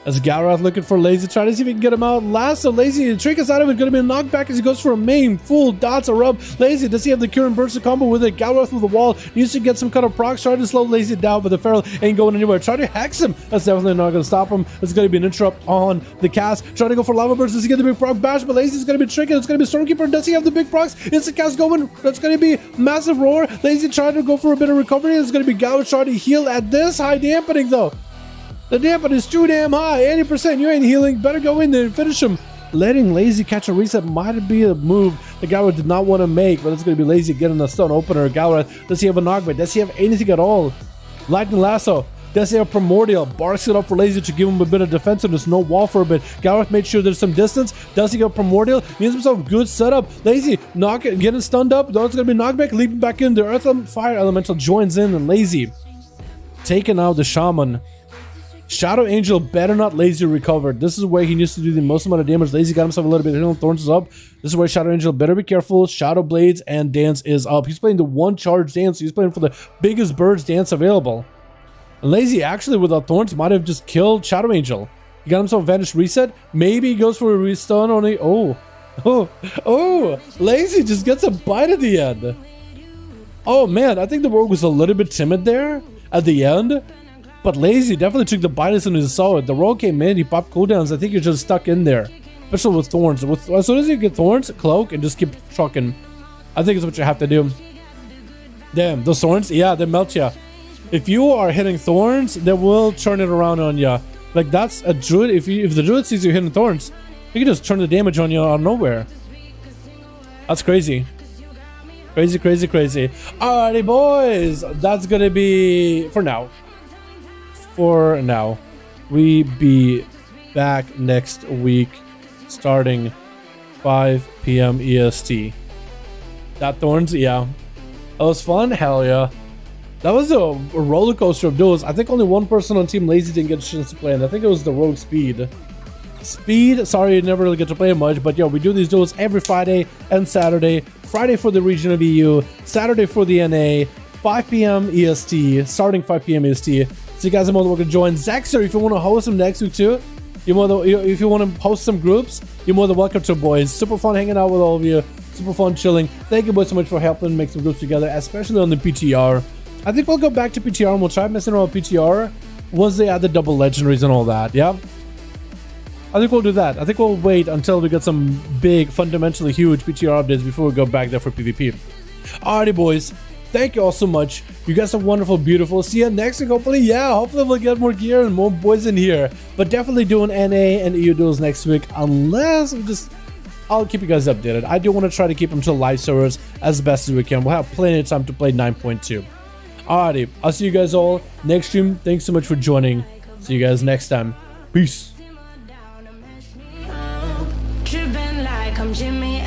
As Galrath looking for Lazy, trying to see if he can get him out. Lasso, Lazy, the trick is out of it. Going to be a knockback as he goes for a maim. Full dots are up. Lazy, does he have the Kieran Burst combo with it? Galrath with the wall. Needs to get some kind of procs. Trying to slow Lazy down, but the Feral ain't going anywhere. Trying to hex him. That's definitely not going to stop him. It's going to be an interrupt on the cast. Trying to go for Lava Burst. Does he get the big proc bash? But Lazy's going to be tricky. It's going to be Stormkeeper. Does he have the big procs? Instant cast going. That's going to be massive roar. Lazy trying to go for a bit of recovery. It's going to be Galrath trying to heal at this high dampening though. The dampen is too damn high. 80%. You ain't healing. Better go in there and finish him. Letting Lazy catch a reset might be a move the Galrath did not want to make, but it's going to be Lazy getting a stun opener. Galrath, does he have a knockback? Does he have anything at all? Lightning Lasso. Does he have Primordial? Barks it up for Lazy to give him a bit of defensiveness. No wall for a bit. Galrath made sure there's some distance. Does he get Primordial? Needs himself good setup. Lazy getting stunned up. Though it's going to be knockback. Leaping back in. The Earth Fire Elemental joins in, and Lazy taking out the Shaman. Shadow Angel better not Lazy recover. This is where he needs to do the most amount of damage. Lazy got himself a little bit. Healing Thorns is up. This is where Shadow Angel better be careful. Shadow Blades and Dance is up. He's playing the one charge dance. He's playing for the biggest birds dance available. And Lazy actually without Thorns might have just killed Shadow Angel. He got himself Vanish Reset. Maybe he goes for a restun on a... Oh! Lazy just gets a bite at the end. Oh man, I think the Rogue was a little bit timid there at the end. But Lazy definitely took the bite as soon as he saw it. The Rogue came in, he popped cooldowns. I think you're just stuck in there. Especially with Thorns. As soon as you get Thorns, Cloak, and just keep trucking. I think it's what you have to do. Damn, those Thorns, yeah, they melt ya. If you are hitting Thorns, they will turn it around on ya. Like, that's a Druid. If the Druid sees you hitting Thorns, he can just turn the damage on you out of nowhere. That's crazy. Crazy. Alrighty, boys. That's gonna be for now. We be back next week starting 5 PM EST. That Thorns, yeah. That was fun? Hell yeah. That was a roller coaster of duels. I think only one person on Team Lazy didn't get a chance to play, and I think it was the Rogue Speed. Sorry, you never really get to play much, but yo, we do these duels every Friday and Saturday. Friday for the region of EU, Saturday for the NA, 5 PM EST, starting 5 PM EST. So you guys are more than welcome to join. Zexer, if you want to host them next week too, if you want to host some groups, you're more than welcome to, boys. Super fun hanging out with all of you. Super fun chilling. Thank you boys so much for helping make some groups together, especially on the PTR. I think we'll go back to PTR and we'll try messing around with PTR once they add the double legendaries and all that, yeah? I think we'll do that. I think we'll wait until we get some big, fundamentally huge PTR updates before we go back there for PvP. Alrighty, boys. Thank you all so much. You guys are wonderful, beautiful. See you next week. Hopefully we'll get more gear and more boys in here. But definitely doing NA and EU duels next week, unless I'll keep you guys updated. I do want to try to keep them to live servers as best as we can. We'll have plenty of time to play 9.2. Alrighty, I'll see you guys all next stream. Thanks so much for joining. See you guys next time. Peace. Tripping like I'm Jimmy